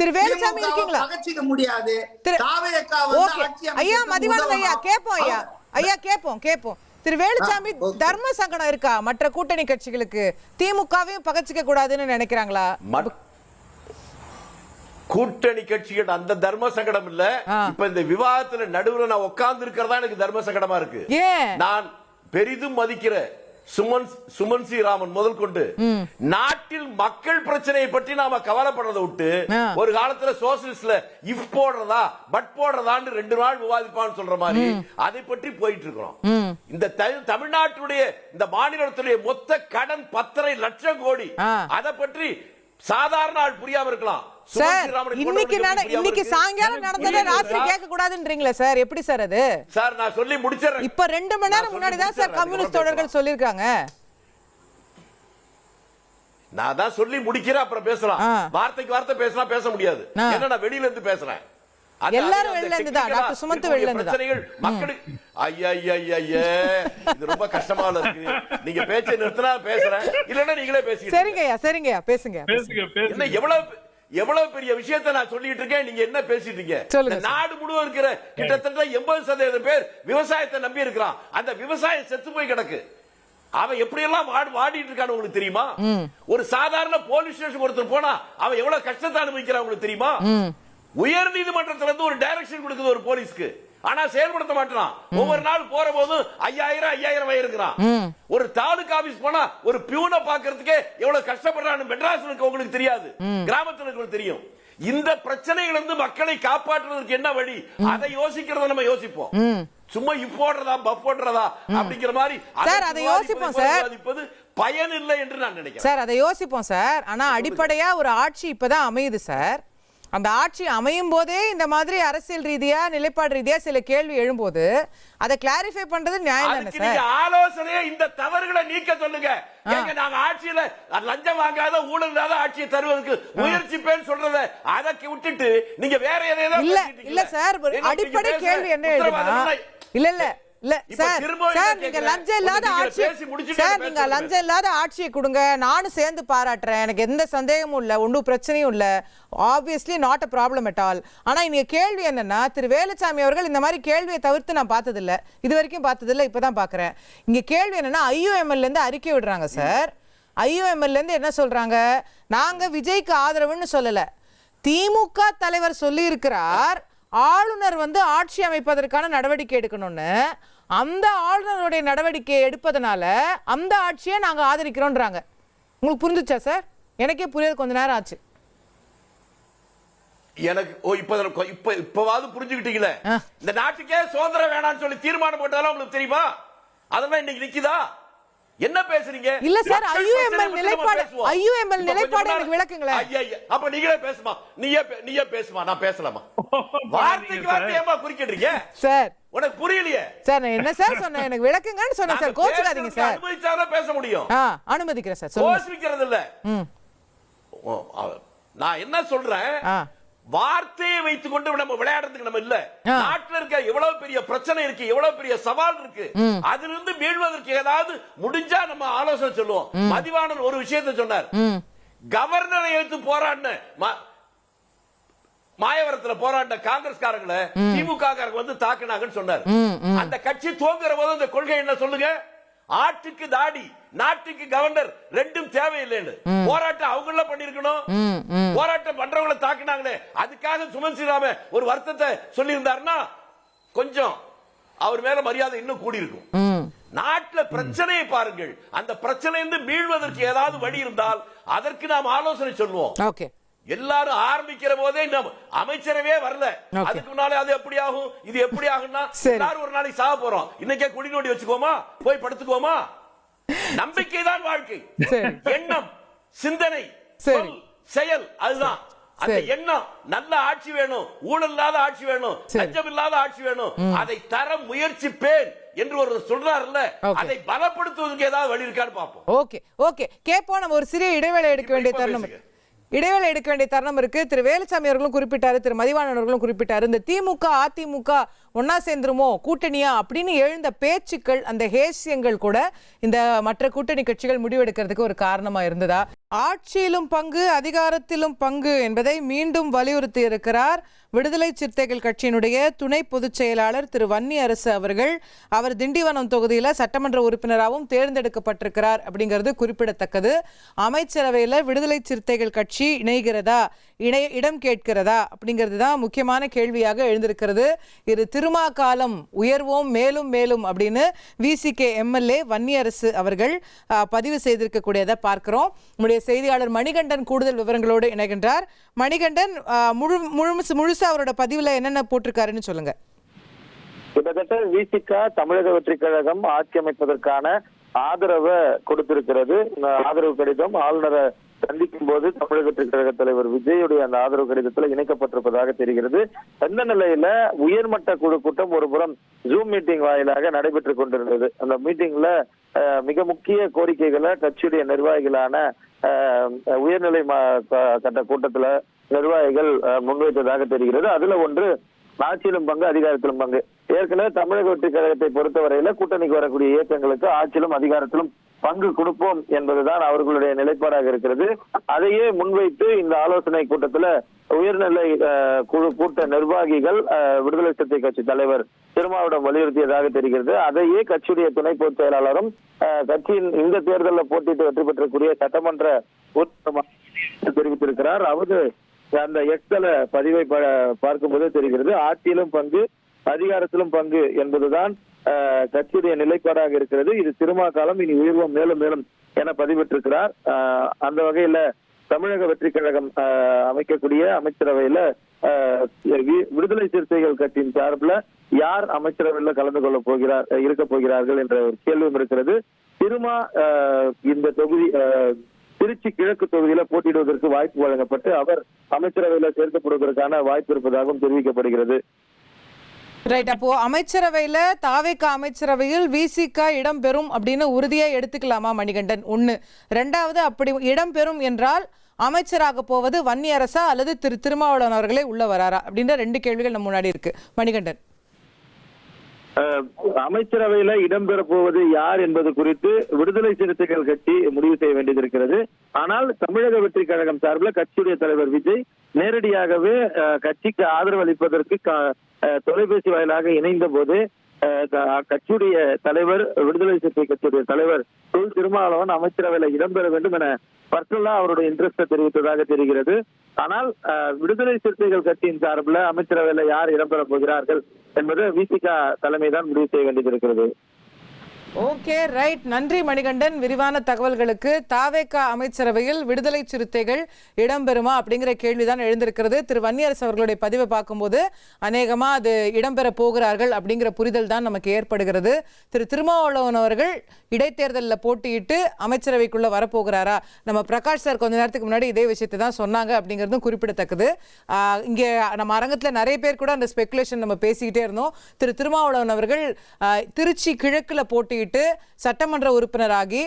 திரு வேலுச்சாமி இருக்கீங்களா? பகச்சிக்க முடியாது. தாவேகா வந்து ஆட்சி. ஐயா மதிவாணன் ஐயா கேப்போம். ஐயா கேப்போம். திரு வேலுச்சாமி, தர்ம சங்கடம் இருக்கா மற்ற கூட்டணி கட்சிகளுக்கு? திமுகவையும் பகச்சிக்க கூடாதுன்னு நினைக்கிறாங்களா? கூட்டணி கட்சிகள் அந்த தர்ம சங்கடம் இல்ல. இப்ப இந்த விவாதத்துல நடுவுல நான் உட்கார்ந்து இருக்கிறதா எனக்கு தர்ம சங்கடமா இருக்கு. நான் பெரிதும் மதிக்கிற சுமன் சி ராமன் முதல் கொண்டு நாட்டில் மக்கள் பிரச்சனையை பற்றி நாம கவலைப்படுறதை விட்டு ஒரு காலத்துல சோசியலிஸ்ட்ல இஃப் போடுறதா பட் போடுறதான்னு 2 நாள் விவாதிப்பான்னு சொல்ற மாதிரி அதை பற்றி போயிட்டு இருக்கிறோம். இந்த தமிழ்நாட்டுடைய இந்த மாநிலத்துடைய மொத்த கடன் 10.5 லட்சம் கோடி, அதை பற்றி சாதாரண ஆள் புரியாம இருக்கலாம். சார், இன்னைக்கு சாயங்காலம் நடந்ததை ராத்திரி கேட்க கூடாதுன்றீங்களா சார்? எப்படி சார் அது? சார் நான் சொல்லி முடிச்சறேன். இப்ப 2 மணி நேரம் முன்னாடி தான் சார் கம்யூனிஸ்ட் தோழர்கள் சொல்லிருக்காங்க. நான் தான் சொல்லி முடிக்கிறேன், அப்புறம் பேசலாம். வார்த்தைக்கு வார்த்தை பேசலாம், பேச முடியாது. ஏன்னா நான் வெளியில இருந்து பேசுறேன். எல்லாரும் வெளியில இருந்து தான். டாக்டர் சுமந்த் வெளியில இருந்து தான். மக்களுக்கு இது ரொம்ப கஷ்டமா இருக்கு. நீங்க பேச்சை நிறுத்தினா பேசுறேன், இல்லன்னா நீங்களே பேசுங்க. சரிங்கய்யா பேசுங்க. என்ன எவ்வளவு எவ்வளவு பெரிய விஷயத்தை நான் சொல்லிட்டு இருக்கேன், நீங்க என்ன பேசிட்டு இருக்கீங்க? நாடு முழுவதும் இருக்கிற கிட்டத்தட்ட 80% பேர் விவசாயத்தை நம்பி இருக்கிறான். அந்த விவசாயம் செத்து போய் கிடக்கு. அவன் எப்படி எல்லாம் வாடிட்டு இருக்கான்னு உங்களுக்கு தெரியுமா? ஒரு சாதாரண போலீஸ் ஸ்டேஷன் ஒருத்தர் போனா அவன் எவ்வளவு கஷ்டத்தை அனுபவிக்கிறான் உங்களுக்கு தெரியுமா? உயர் நீதிமன்றத்துல இருந்து ஒரு டைரக்ஷன் கொடுக்குது ஒரு போலீஸ்க்கு, ஆனா செயல்படுத்த மாட்டான். ஒவ்வொரு நாள் போற போதும் 5000 இருக்கிறான். ஒரு தாலுகா ஆபீஸ் போனா ஒரு பியூனை பாக்குறதுக்கே எவ்வளவு கஷ்டப்படுறான்னு மெட்ராஸ் உங்களுக்கு தெரியாது, கிராமத்துல தெரியும். இந்த பிரச்சனைகள் வந்து மக்களை காப்பாற்றுவதற்கு என்ன வழி, அதை யோசிக்கிறத நம்ம யோசிப்போம். சும்மா போடுறதா பஃப் போடுறதா அப்படிங்கிற மாதிரி சார் அதை யோசிப்போம் சார், பயன் இல்லை என்று நான் நினைக்கிறேன் சார். அதை யோசிப்போம் சார். ஆனா அடிப்படையா ஒரு ஆட்சி இப்பதான் அமையுது சார். அந்த ஆட்சி அமையும் போதே இந்த மாதிரி அரசியல் ரீதியா நிலைப்பாடு ரீதியா சில கேள்வி எழும்போது அதை கிளாரிஃபை பண்றது நியாயம் தானே சார்? ஆலோசனையே இந்த தவறுகளை நீக்க சொல்லுங்க. நாங்க ஆட்சியில லஞ்சம் வாங்காத ஊழல் இல்லாத ஆட்சியை தருவதற்கு முயற்சிப்பேன்னு சொல்றத அதை விட்டுட்டு நீங்க வேற எதையோ இல்ல சார். அடிப்படை கேள்வி என்ன எழுதுனா இல்ல சார், நீங்க லஞ்சம் இல்லாத ஆட்சி சார், நீங்க லஞ்சம் இல்லாத ஆட்சியை கொடுங்க, நானும் சேர்ந்து பாராட்டுறேன், எனக்கு எந்த சந்தேகமும் இல்ல, ஒன்றும் பிரச்சனையும் இல்ல, obviously not a problem at all. ஆனா இங்க கேள்வி என்னன்னா, திரு வேலுச்சாமி அவர்கள் இந்த மாதிரி கேள்வியை தவிர்த்து நான் பார்த்ததில்ல, இது வரைக்கும் பார்த்ததில்ல, இப்பதான் பாக்குறேன். இங்க கேள்வி என்னன்னா, IUML இருந்து அறிக்கை விடுறாங்க சார். IUML இருந்து என்ன சொல்றாங்க, நாங்க விஜய்க்கு ஆதரவுன்னு சொல்லல, திமுக தலைவர் சொல்லி இருக்கிறார் ஆளுநர் வந்து ஆட்சி அமைப்பதற்கான நடவடிக்கை எடுக்கணும்னு. அந்த ஆளுநருடைய நடவடிக்கையை எடுப்பதனால அந்த ஆட்சியை நாங்க ஆதரிக்கிறோம்ன்றாங்க. உங்களுக்கு புரிஞ்சுச்சா சார்? எனக்கே புரியாது, கொஞ்ச நேரம் ஆச்சு எனக்கு. இப்பவாது புரிஞ்சுக்கிட்டீங்களே. இந்த நாட்டுக்கே சுதந்திரம் வேணாம்னு சொல்லி தீர்மானம் போட்டாலும் உங்களுக்கு தெரியுமா? அதெல்லாம் இன்னைக்கு நிக்குதா? என்ன பேசுறீங்க? இல்ல சார், IUML நிலைப்பாடு எனக்கு விளக்குங்களேன். அப்ப நீங்களே பேசுமா, நீயே பேசுமா, நான் பேசலாமா? வார்த்தைக்கு வார்த்தையமா குறுக்கிடுறீங்க சார். உனக்கு புரியலையே சார். நான் என்ன சார் சொன்னேன், எனக்கு விளக்குங்கன்னு சொன்னேன் சார். கோச்சுக்காதீங்க சார். அனுமதிச்சாதான் பேச முடியும். அனுமதிக்கிறேன் சார். கோச்சுக்கிறது இல்ல. நான் என்ன சொல்றேன், வார்த்தையை வைத்துக் கொண்டு நம்ம விளையாடுறதுக்கு நம்ம இல்ல. நாட்டில் இருக்க எவ்வளவு பெரிய பிரச்சனை இருக்கு, எவ்வளவு பெரிய சவால் இருக்கு, அதிலிருந்து மீள்வதற்கு ஏதாவது முடிஞ்சா நம்ம ஆலோசனை சொல்லுவோம். மதிவாணன் ஒரு விஷயத்தை சொன்னார், கவர்னரை எடுத்து போராடின மாயவரத்துல போராடின காங்கிரஸ்காரங்களை திமுக காரங்க வந்து தாக்குனாங்கன்னு சொன்னார். அந்த கட்சி தோங்குற போது அந்த கொள்கை என்ன சொல்லுங்க, ஆட்டுக்கு தாடி நாட்டுக்கு கவர்னர் ரெண்டும் தேவையில்லைன்னு போராட்டம் அவங்கள பண்ணிருக்கணும். போராட்டம் பண்றவங்களை தாக்குனாங்களே, அதுக்காக சுமன் ஸ்ரீராம ஒரு வருத்தத்தை சொல்லி இருந்தாருன்னா கொஞ்சம் அவர் மேல மரியாதை இன்னும் கூடி இருக்கும். நாட்டுல பிரச்சனையை பாருங்கள், அந்த பிரச்சனையிலிருந்து மீள்வதற்கு ஏதாவது வழி இருந்தால் அதற்கு நாம் ஆலோசனை சொல்லுவோம். எல்லாரும் ஆரம்பிக்கிற போதே அமைச்சரவே வரல, அதுக்கு முன்னாலே அது எப்படி ஆகும் இது எப்படி ஆகும்னா எல்லாரும் ஒரு நாளைக்கு சாக போறோம். இன்னைக்கே குடி நோண்டி வச்சுக்கோமா, போய் படுத்துக்கோமா. நம்பிக்கை தான் வாழ்க்கை, எண்ணம், சிந்தனை, செயல், அதுதான் அந்த எண்ணம். நல்ல ஆட்சி வேணும், ஊழல் இல்லாத ஆட்சி வேணும், லஞ்சம் இல்லாத ஆட்சி வேணும், அதை தர முயற்சிப்பேன் என்று ஒரு சொல்றாருல்ல, அதை பலப்படுத்துவதற்கு ஏதாவது வழி இருக்கான்னு பார்ப்போம். ஓகே கேப்போம். நம்ம ஒரு சிறிய இடைவேளை எடுக்க வேண்டிய தருணம் இருக்கு. திரு வேலுச்சாமி அவர்களும் குறிப்பிட்டாரு, திரு மதிவாணன் அவர்களும் குறிப்பிட்டாரு, இந்த திமுக அதிமுக ஒன்னா சேர்ந்துருமோ கூட்டணியா அப்படின்னு எழுந்த பேச்சுக்கள், அந்த ஹேசியங்கள் கூட இந்த மற்ற கூட்டணி கட்சிகள் முடிவெடுக்கிறதுக்கு ஒரு காரணமா இருந்ததா? ஆட்சியிலும் பங்கு அதிகாரத்திலும் பங்கு என்பதை மீண்டும் வலியுறுத்தி இருக்கிறார் விடுதலை சிறுத்தைகள் கட்சியினுடைய துணை பொதுச் செயலாளர் திரு வன்னியரசு அவர்கள். அவர் திண்டிவனம் தொகுதியில சட்டமன்ற உறுப்பினராகவும் தேர்ந்தெடுக்கப்பட்டிருக்கிறார் அப்படிங்கிறது குறிப்பிடத்தக்கது. அமைச்சரவையில் விடுதலை சிறுத்தைகள் கட்சி இணைகிறதா, இடம் கேட்கிறதா அப்படிங்கிறது தான் முக்கியமான கேள்வியாக எழுந்திருக்கிறது. இது திருமாகாலம் உயர்வோம் மேலும் மேலும் அப்படின்னு VCK MLA வன்னியரசு அவர்கள் பதிவு செய்திருக்கக்கூடியதை பார்க்கிறோம். நம்முடைய செய்தியாளர் மணிகண்டன் கூடுதல் விவரங்களோடு இணைகின்றார். மணிகண்டன், முழுசா அவரோட பதிவுல என்னென்ன போட்டிருக்காருன்னு சொல்லுங்க. கிட்டத்தட்ட VCK தமிழக வெற்றி கழகம் ஆட்சி அமைப்பதற்கான ஆதரவை கொடுத்திருக்கிறது. ஆதரவு கடிதம் ஆளுநரை சந்திக்கும் போது தமிழக வெற்றி கழக தலைவர் விஜயுடைய அந்த ஆதரவு கடிதத்தில் இணைக்கப்பட்டிருப்பதாக தெரிகிறது. இந்த நிலையில உயர்மட்ட குழு கூட்டம் ஒரு புறம் ஜூம் மீட்டிங் வாயிலாக நடைபெற்றுக் கொண்டிருந்தது. அந்த மீட்டிங்ல மிக முக்கிய கோரிக்கைகளை கட்சியுடைய நிர்வாகிகளான உயர்நிலை கட்ட கூட்டத்துல நிர்வாகிகள் முன்வைத்ததாக தெரிகிறது. அதுல ஒன்று ஆட்சியிலும் பங்கு, அதிகாரத்திலும் பங்கு. ஏற்கனவே தமிழக வெற்றி கழகத்தை பொறுத்தவரையில கூட்டணிக்கு வரக்கூடிய இயக்கங்களுக்கு ஆட்சியிலும் அதிகாரத்திலும் பங்கு கொடுப்போம் என்பதுதான் அவர்களுடைய நிலைப்பாடாக இருக்கிறது. அதையே முன்வைத்து இந்த ஆலோசனை கூட்டத்துல உயர்நிலை குழு கூட்ட நிர்வாகிகள் விடுதலை சிறுத்தை கட்சி தலைவர் திருமாவளவன் வலியுறுத்தியதாக தெரிகிறது. அதையே கட்சியுடைய துணை பொதுச் செயலாளரும் கட்சியின் இந்த தேர்தலில் போட்டியிட்டு வெற்றி பெற்றக்கூடிய சட்டமன்ற தெரிவித்திருக்கிறார். அவரு அந்த எக்ஸல பதிவை பார்க்கும்போது தெரிகிறது, ஆட்சியிலும் பங்கு அதிகாரத்திலும் பங்கு என்பதுதான் கட்சியுடைய நிலைப்பாடாக இருக்கிறது. இது திருமா காலம், இனி உயர்வோம் மேலும் மேலும் என பதிவிட்டிருக்கிறார். அந்த வகையில தமிழக வெற்றி கழகம் அமைக்கக்கூடிய அமைச்சரவையில விடுதலை சிறுத்தைகள் கட்சியின் சார்பில் யார் அமைச்சரவையில கலந்து கொள்ள இருக்க போகிறார்கள் என்ற ஒரு கேள்வியும் இருக்கிறது. திருமா இந்த தொகுதி திருச்சி கிழக்கு தொகுதியில போட்டியிடுவதற்கு வாய்ப்பு வழங்கப்பட்டு அவர் அமைச்சரவையில சேர்க்கப்படுவதற்கான வாய்ப்பு இருப்பதாகவும் தெரிவிக்கப்படுகிறது. ரைட். அப்போ அமைச்சரவையில தாவேக அமைச்சரவையில் விசிக இடம்பெறும் அப்படின்னு உறுதியா எடுத்துக்கலாமா மணிகண்டன்? ஒண்ணு. ரெண்டாவது, அப்படி இடம்பெறும் என்றால் அமைச்சராக போவது வன்னியரசா அல்லது திருமாவளவன் அவர்களே உள்ள வராரா அப்படின்ற 2 கேள்விகள் நம்ம முன்னாடி இருக்கு. மணிகண்டன், அமைச்சரவையில இடம்பெற போவது யார் என்பது குறித்து விடுதலை சிறுத்தைகள் கட்சி முடிவு செய்ய வேண்டியது இருக்கிறது. ஆனால் தமிழக வெற்றி கழகம் சார்பில் கட்சியுடைய தலைவர் விஜய் நேரடியாகவே கட்சிக்கு ஆதரவு அளிப்பதற்கு தொலைபேசி வாயிலாக இணைந்த போது கட்சியுடைய தலைவர் விடுதலை சிறுத்தை கட்சியுடைய தலைவர் தொல் திருமாவளவன் அமைச்சரவையில இடம்பெற வேண்டும் என பர்சனலா அவருடைய இன்ட்ரெஸ்ட தெரிவித்ததாக தெரிகிறது. ஆனால் விடுதலை சிறுத்தைகள் கட்சியின் சார்பில் அமைச்சரவையில யார் இடம்பெற போகிறார்கள் என்பது விசிக தலைமைதான் முடிவு செய்ய வேண்டியது இருக்கிறது. Okay, right. நன்றி மணிகண்டன், விரிவான தகவல்களுக்கு. தாவேக அமைச்சரவையில் விடுதலை சிறுத்தைகள் இடம்பெறுமா அப்படிங்கிற கேள்விதான் எழுந்திருக்கிறது. திரு வன்னியரசு அவர்களுடைய பதிவை பார்க்கும்போது அநேகமா அது இடம்பெற போகிறார்கள் அப்படிங்கிற புரிதல் தான் நமக்கு ஏற்படுகிறது. திரு திருமாவளவன் அவர்கள் இடைத்தேர்தலில் போட்டியிட்டு அமைச்சரவைக்குள்ள வரப்போகிறாரா? நம்ம பிரகாஷ் சார் கொஞ்ச நேரத்துக்கு முன்னாடி இதே விஷயத்தை தான் சொன்னாங்க அப்படிங்கிறதும் குறிப்பிடத்தக்கது. இங்கே நம்ம அரங்கத்தில் நிறைய பேர் கூட அந்த ஸ்பெகுலேஷன் நம்ம பேசிக்கிட்டே இருந்தோம். திரு திருமாவளவன் அவர்கள் திருச்சி கிழக்குல போட்டியிட்டு சட்டமன்ற உறுப்பினராகி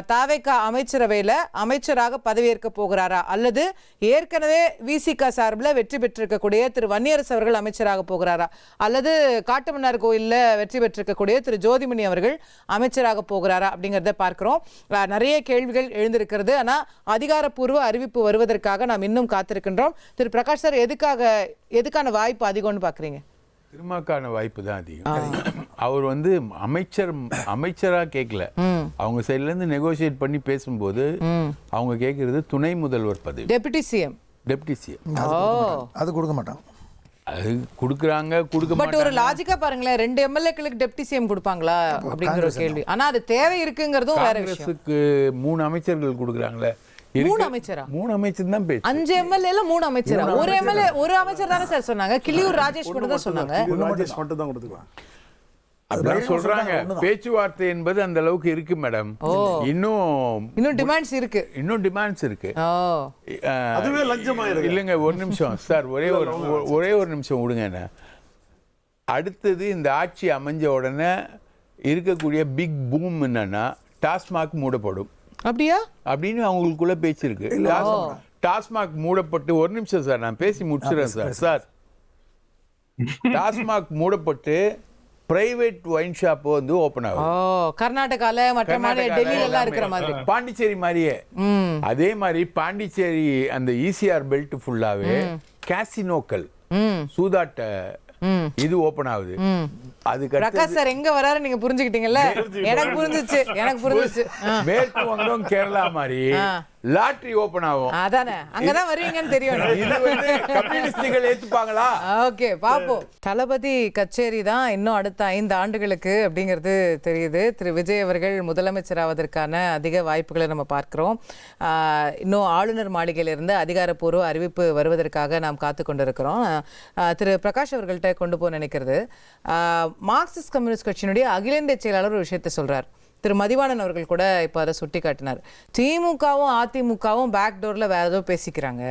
தாவேக அமைச்சரவையில அமைச்சராக பதவியேற்க போகிறாரா, அல்லது ஏற்கனவே விசிக சார்பில் வெற்றி பெற்றிருக்கக்கூடிய திரு வன்னியரசு அவர்கள் அமைச்சராக போகிறாரா, அல்லது காட்டுமன்னார் கோயிலில் வெற்றி பெற்றிருக்கக்கூடிய திரு ஜோதிமணி அவர்கள் அமைச்சராக போகிறாரா அப்படிங்கிறத பார்க்கிறோம். நிறைய கேள்விகள் எழுந்திருக்கிறது. ஆனா அதிகாரப்பூர்வ அறிவிப்பு வருவதற்காக நாம் இன்னும் காத்திருக்கின்றோம். திரு பிரகாஷ் சார், எதுக்கான வாய்ப்பு அதிகம்னு பாக்குறீங்க? திருமாக்கான வாய்ப்பு தான் அதிகம். அவர் அமைச்சரா கேட்கல, அவங்க சைட்ல இருந்து நெகோசியேட் பண்ணி பேசும்போது அவங்க கேட்கறது துணை முதல்வர் பதவி, டெபுட்டி சிஎம். அது கொடுக்க மாட்டாங்க. அது கொடுக்குறாங்க, கொடுக்க மாட்டாங்க. பட் ஒரு லாஜிக்கா பாருங்களேன், 2 எம்எல்ஏக்களுக்கு டெபுட்டி சிஎம் கொடுப்பாங்களா அப்படிங்கிற ஒரு கேள்வி. ஆனா அது தேவை இருக்குங்கிறதும் வேற விஷயம். காங்கிரஸுக்கு 3 அமைச்சர்கள் கொடுக்குறாங்களே. 3 அமைச்சரா? 3 அமைச்சர் தான் பேச்சு. 5 எம்எல்ஏல 3 அமைச்சரா? ஒரு அமைச்சர் தானே சார் சொன்னாங்க. கிளியூர் ராஜேஷ் மட்டும் தான் சொன்னாங்க. ராஜேஷ் மட்டும் தான் கொடுத்துக்குவாங்க. அதான் சொல்றாங்க, பேச்சுவார்த்தை என்பது அந்த அளவுக்கு இருக்கு மேடம். இன்னும் டிமாண்ட்ஸ் இருக்கு. அதுவே லஞ்சமா இருக்கு. இல்லைங்க, ஒரு நிமிஷம் சார், ஒரே ஒரு நிமிஷம் விடுங்க. அடுத்தது இந்த ஆட்சி அமைஞ்ச உடனே இருக்கக்கூடிய பிக் பூம் என்னன்னா டாஸ்மாக் மூடப்படும் அப்படியா அப்படின்னு அவங்களுக்குள்ள பேச்சு இருக்கு. டாஸ்மாக் மூடப்பட்டு, ஒரு நிமிஷம் சார், நான் பேசி முடிச்சிடறேன் சார். டாஸ்மாக் மூடப்பட்டு பிரைவேட் ஒயின் ஷாப் வந்து ஓபன் ஆகும். கர்நாடகால மற்ற டெல்லியில எல்லாம் இருக்கிற மாதிரி, பாண்டிச்சேரி மாதிரியே. அதே மாதிரி பாண்டிச்சேரி அந்த ஈசிஆர் பெல்ட் ஃபுல்லாவே கேசினோக்கள், சூதாட்ட இது ஓபன் ஆகுது. பிரகாஷ் சார் எங்க வராரு நீங்க புரிஞ்சுக்கிட்டீங்கல்ல? எனக்கு புரிஞ்சுச்சு. மேற்கு வங்கம் கேரளா மாதிரி லாட்டரி ஓபன் ஆகும். அதானே, அங்கதான் வருவீங்கன்னு தெரியும். இது வந்து கம்யூனிஸ்டுகள் ஏத்துப்பாங்களா? ஓகே, பாப்போம். தளபதி கச்சேரி தான் இன்னும் அடுத்த 5 ஆண்டுகளுக்கு அப்படிங்கிறது தெரியுது. திரு விஜய் அவர்கள் முதலமைச்சர் ஆவதற்கான அதிக வாய்ப்புகளை நம்ம பார்க்கிறோம். இன்னும் ஆளுநர் மாளிகையிலிருந்து அதிகாரப்பூர்வ அறிவிப்பு வருவதற்காக நாம் காத்து கொண்டிருக்கிறோம். திரு பிரகாஷ் அவர்கள்ட்ட கொண்டு போக நினைக்கிறது, மார்க்சிஸ்ட் கம்யூனிஸ்ட் கட்சியினுடைய அகில இந்திய செயலாளர் ஒரு விஷயத்தை சொல்றார். திரு மதிவாணன் அவர்கள் கூட இப்போ அதை சுட்டி காட்டினார். திமுகவும் அதிமுகவும் பேக் டோரில் வேற ஏதோ பேசிக்கிறாங்க,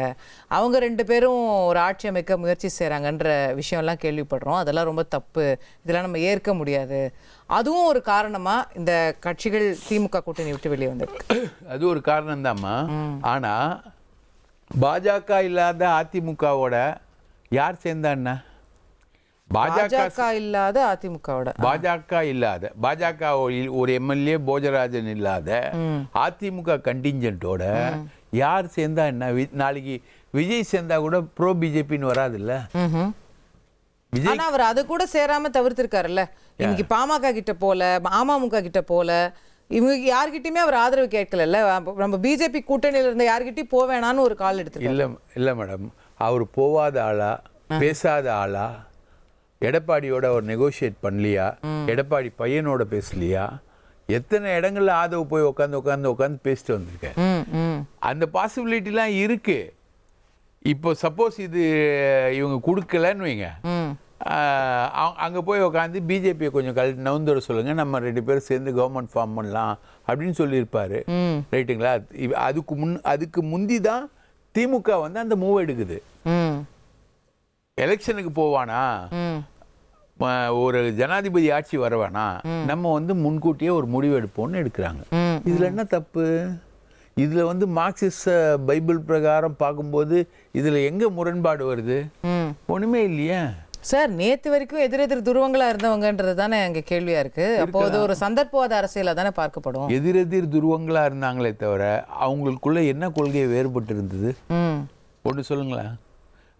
அவங்க 2 பேரும் ஒரு ஆட்சி அமைக்க முயற்சி செய்கிறாங்கன்ற விஷயம்லாம் கேள்விப்படுறோம். அதெல்லாம் ரொம்ப தப்பு, இதெல்லாம் நம்ம ஏற்க முடியாது. அதுவும் ஒரு காரணமா இந்த கட்சிகள் திமுக கூட்டணி விட்டு வெளியே வந்திருக்கு. அது ஒரு காரணம் தான்மா. ஆனா பாஜக இல்லாத அதிமுகவோட யார் சேர்ந்தான்னா? பாஜக இல்லாத அதிமுகவோட பாஜக ஒரு எம்எல்ஏ போஜராஜன் இல்லாத அதிமுக கண்டிஞ்சென்ட்டோட யார் சேர்ந்தா என்ன? நாளைக்கு விஜய் சேர்ந்தா கூட ப்ரோ பிஜேபின்னு வராது இல்ல? ஆனா அவர் அது கூட சேராம தவிர்த்திருக்காருல்ல. இன்னைக்கு பாமக கிட்ட போல, அமமுக கிட்ட போல, இவங்க யார்கிட்டயுமே அவர் ஆதரவு கேட்கல. நம்ம பிஜேபி கூட்டணியில இருந்த யார்கிட்டயும் போவேணான்னு ஒரு கால் எடுத்து இல்ல மேடம். அவர் போவாத ஆளா, பேசாத ஆளா, எடப்பாடியோட அவர் நெகோசியேட் பண்ணலையா, எடப்பாடி பையனோட பேசலையா, எத்தனை இடங்கள்ல ஆதரவு போய் உட்காந்து பேசிட்டு வந்திருக்கேன். அந்த பாசிபிலிட்டிலாம் இருக்கு. இப்போ சப்போஸ் இது இவங்க கொடுக்கலன்னு வைங்க, அங்கே போய் உட்காந்து பிஜேபியை கொஞ்சம் நவுந்துட சொல்லுங்க, நம்ம 2 பேரும் சேர்ந்து கவர்மெண்ட் ஃபார்ம் பண்ணலாம் அப்படின்னு சொல்லியிருப்பாரு. ரைட்டுங்களா? அதுக்கு முந்தி தான் திமுக வந்து அந்த மூவ் எடுக்குது. எலெக்ஷனுக்கு போவானா, ஒரு ஜனாதிபதி ஆட்சி வரவானா, நம்ம வந்து முன்கூட்டியே ஒரு முடிவு எடுப்போம்னு எடுக்கிறாங்க. இதுல என்ன தப்பு? இதுல வந்து மார்க்சிஸ்ட் பைபிள் பிரகாரம் பார்க்கும்போது இதுல எங்க முரண்பாடு வருது? ஒண்ணுமே இல்லையே சார். நேத்து வரைக்கும் எதிரெதிர் துருவங்களா இருந்தவங்கன்றது தானே அங்க கேள்வியா இருக்கு. அப்போ அது ஒரு சந்தர்ப்பவாத அரசியலா தானே பார்க்கப்படும். எதிரெதிர் துருவங்களா இருந்தாங்களே தவிர அவங்களுக்குள்ள என்ன கொள்கை வேறுபட்டு இருந்தது? ஒன்று சொல்லுங்களேன்.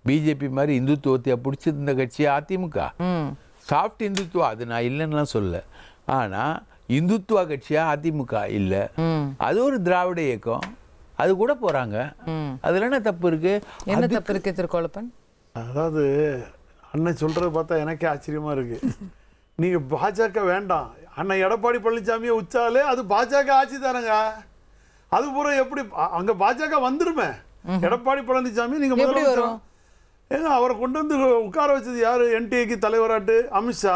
பிஜேபி மாதிரி இந்துத்துவத்தை பிடிச்சிருந்த கட்சி அதிமுக. சாஃப்ட் இந்துத்துவா, அது நான் இல்லைன்னுலாம் சொல்ல. ஆனா இந்துத்துவா கட்சியா அதிமுக இல்ல. அது ஒரு திராவிட இயக்கம், அது கூட போறாங்க. அதுல என்ன தப்பு இருக்கு? என்ன தப்பு இருக்கு திருக்கோலப்பன்? அதாவது அண்ணன் சொல்றது பார்த்தா எனக்கே ஆச்சரியமா இருக்கு. நீங்க பாஜக வேண்டாம், அண்ணன் எடப்பாடி பழனிசாமியை உச்சாலே அது பாஜக ஆட்சி தானங்க. அது பூரா எப்படி அங்க பாஜக வந்துருமே? எடப்பாடி பழனிசாமி நீங்க முதல்ல ஏங்க அவரை கொண்டு வந்து உட்கார வச்சது யாரு? என்டிஏக்கு தலைவராட்டு அமித்ஷா.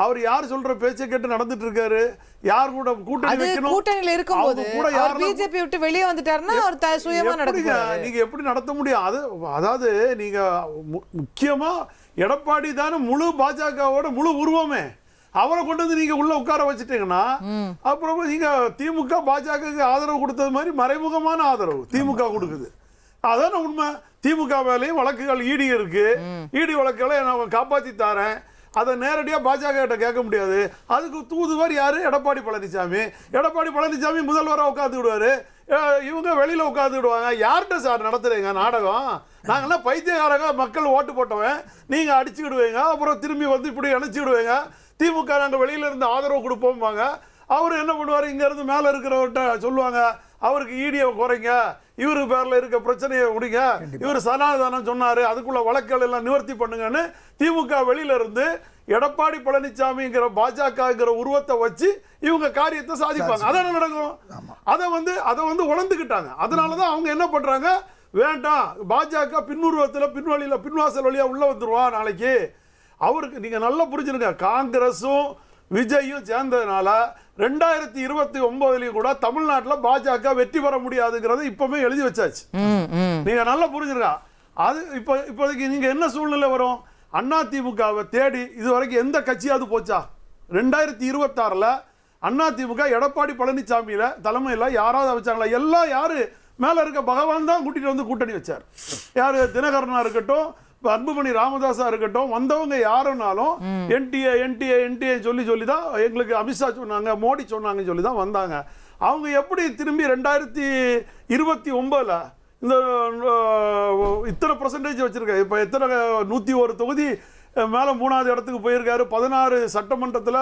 அவர் யார் சொல்ற பேச்சை கேட்டு நடந்துட்டு இருக்காரு. யார் கூட கூட்டணி வைக்கணும்? கூட்டணியில இருக்கும்போது அவர் பிஜேபி விட்டு வெளியே வந்துட்டாருன்னா அவர் சுயமா நடந்துங்க. நீங்க எப்படி நடத்த முடியும்? அதாவது நீங்க முக்கியமா எடப்பாடி தானே முழு பாஜகவோட முழு உருவமே. அவரை கொண்டு வந்து நீங்க உள்ள உட்கார வச்சுட்டீங்கன்னா அப்புறம் நீங்க திமுக பாஜக ஆதரவு கொடுத்தது மாதிரி மறைமுகமான ஆதரவு திமுக கொடுக்குது. அதான உண்மை. திமுக மேலேயும் வழக்குகள் இடி இருக்கு. இடி வழக்குகளை நான் காப்பாத்தி தரேன். அதை நேரடியாக பாஜக கிட்ட கேட்க முடியாது. அதுக்கு தூதுவர் யாரு? எடப்பாடி பழனிசாமி. எடப்பாடி பழனிசாமி முதல்வராக உட்காந்து விடுவாரு, இவங்க வெளியில உட்காந்து விடுவாங்க. யார்கிட்ட சார் நடத்துறீங்க நாடகம்? நாங்கெல்லாம் பைத்தியக்காரங்க, மக்கள் ஓட்டு போட்டவன். நீங்க அடிச்சுக்கிடுவீங்க, அப்புறம் திரும்பி வந்து இப்படி அணைச்சி விடுவீங்க. திமுக நாங்கள் வெளியில இருந்து ஆதரவு கொடுப்போம்பாங்க. அவரு என்ன பண்ணுவாரு? இங்க இருந்து மேல இருக்கிறவர்கிட்ட சொல்லுவாங்க, அவருக்கு ஈடியை குறைங்க, இவரு பேர்ல இருக்க பிரச்சனையை முடிங்க, இவர் சனாதானம் சொன்னாரு, அதுக்குள்ள வழக்குகள் எல்லாம் நிவர்த்தி பண்ணுங்கன்னு திமுக வெளியில இருந்து எடப்பாடி பழனிசாமிங்கிற பாஜகங்கிற உருவத்தை வச்சு இவங்க காரியத்தை சாதிப்பாங்க. அதான நடக்கும். அதை வந்து உணர்ந்துக்கிட்டாங்க. அதனாலதான் அவங்க என்ன பண்றாங்க? வேண்டாம், பாஜக பின்னுருவத்தில் பின்வழியில பின்வாசல் வழியா உள்ள வந்துருவா நாளைக்கு. அவருக்கு நீங்க நல்லா புரிஞ்சுருங்க, காங்கிரஸும் விஜயும் சேர்ந்ததுனால 2029 கூட தமிழ்நாட்டில் பாஜக வெற்றி பெற முடியாதுங்கிறத இப்பவுமே எழுதி வச்சாச்சு. நீங்க நல்லா புரிஞ்சுருங்க. அது இப்போதைக்கு நீங்க என்ன சூழ்நிலை வரும்? அதிமுகவை தேடி இதுவரைக்கும் எந்த கட்சியாவது போச்சா? 2026 அதிமுக எடப்பாடி பழனிசாமியில தலைமையில யாராவது வச்சாங்களா? எல்லாம் யாரு மேல இருக்க பகவான் தான் கூட்டிட்டு வந்து கூட்டணி வச்சார். யாரு? தினகரனா இருக்கட்டும், அன்புமணி ராமதாஸா இருக்கட்டும், வந்தவங்க யாருன்னாலும் என்டிஏ சொல்லி தான் எங்களுக்கு அமித்ஷா சொன்னாங்க, மோடி சொன்னாங்கன்னு சொல்லி தான் வந்தாங்க. அவங்க எப்படி திரும்பி 2029 இந்த இத்தனை % வச்சிருக்காரு? இப்ப எத்தனை 101 தொகுதி மேல 3வது இடத்துக்கு போயிருக்காரு. 16 சட்டமன்றத்துல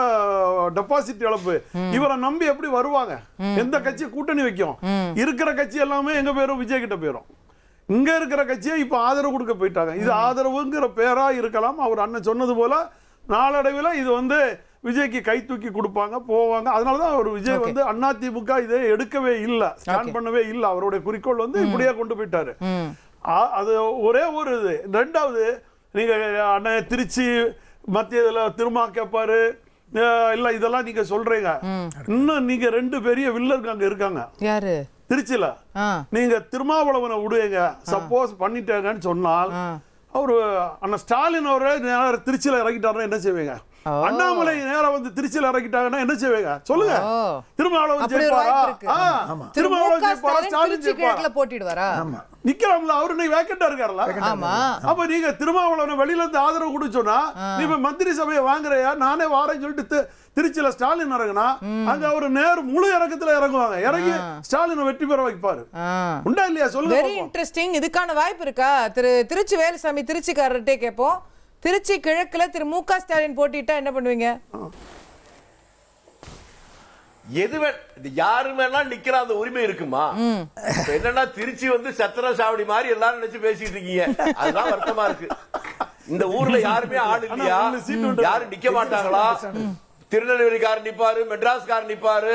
டெபாசிட் இழப்பு. இவரை நம்பி எப்படி வருவாங்க? எந்த கட்சி கூட்டணி வைக்கும்? இருக்கிற கட்சி எல்லாமே எங்க பேரும் விஜய் கிட்ட போயிரும். இங்க இருக்கிற கட்சியை இப்ப ஆதரவு கொடுக்க போயிட்டாங்க. இது ஆதரவுங்கிற பேரா இருக்கலாம். அவர் அண்ணன் சொன்னது போல நாளடைவில் இது வந்து விஜய்க்கு கை தூக்கி கொடுப்பாங்க, போவாங்க. அதனாலதான் அவர் விஜய் வந்து அதிமுக இதை எடுக்கவே இல்லை, ஸ்டாண்ட் பண்ணவே இல்லை. அவருடைய குறிக்கோள் வந்து இப்படியே கொண்டு போயிட்டாரு. அது ஒரே ஒரு இது. ரெண்டாவது, நீங்க அண்ணன் திருச்சி மத்தியதுல திரும்ப கேட்பாரு இல்ல, இதெல்லாம் நீங்க சொல்றீங்க. இன்னும் நீங்க 2 பெரிய வில்லர்கள் அங்க இருக்காங்க. யாரு? திருச்சியில நீங்க திருமாவளவனை விடுவீங்க, சப்போஸ் பண்ணிட்டாங்கன்னு சொன்னால் அவரு அண்ணன் ஸ்டாலின் அவரை திருச்சியில இறங்கிட்டாருன்னா என்ன செய்வீங்க? அண்ணாமலை நேரம் வந்து திருச்சியில் இறக்கிட்டாங்கன்னா என்ன செய்வாங்க சொல்லுங்க? திருமாவளவன் ஜெயிப்பாரா? திருமாவளவன் ஜெயிப்பாரா? ஸ்டாலின் ஜெயிப்பாரா? போட்டிடுவாரா? நிக்கலாம்ல, அவரு இன்னைக்கு வேக்கண்டா இருக்காருல்ல. அப்ப நீங்க திருமாவளவன் வெளியில இருந்து ஆதரவு கொடுத்து சொன்னா நீங்க மந்திரி சபையை வாங்குறையா, நானே வாரேன்னு சொல்லிட்டு திருச்சியில ஸ்டாலின் இறங்குனா அங்க அவரு முழு இறக்கத்துல இறங்குவாங்க, இறங்கி ஸ்டாலின் வெற்றி பெற வைப்பாரு. உண்டா இல்லையா சொல்லுங்க. Very interesting. இதுக்கான வாய்ப்பு இருக்கா? திருச்சி வேலுசாமி திருச்சிக்காரர்கிட்டே கேட்போம். திருச்சி கிழக்குல திரு மு.க. ஸ்டாலின் போட்டிட்டா என்ன பண்ணுவீங்க? யாரு வேணா நிக்கிற அந்த உரிமை இருக்குமா? என்னன்னா திருச்சி வந்து சத்திர சாவடி மாதிரி எல்லாரும் நினைச்சு பேசிட்டு இருக்கீங்க, அதுதான் வருத்தமா இருக்கு. இந்த ஊர்ல யாருமே ஆள் இல்லையா? யாரும் நிக்க மாட்டாங்களா? திருநெல்வேலிக்காரர் நிப்பாரு, மெட்ராஸ்காரர் நிப்பாரு,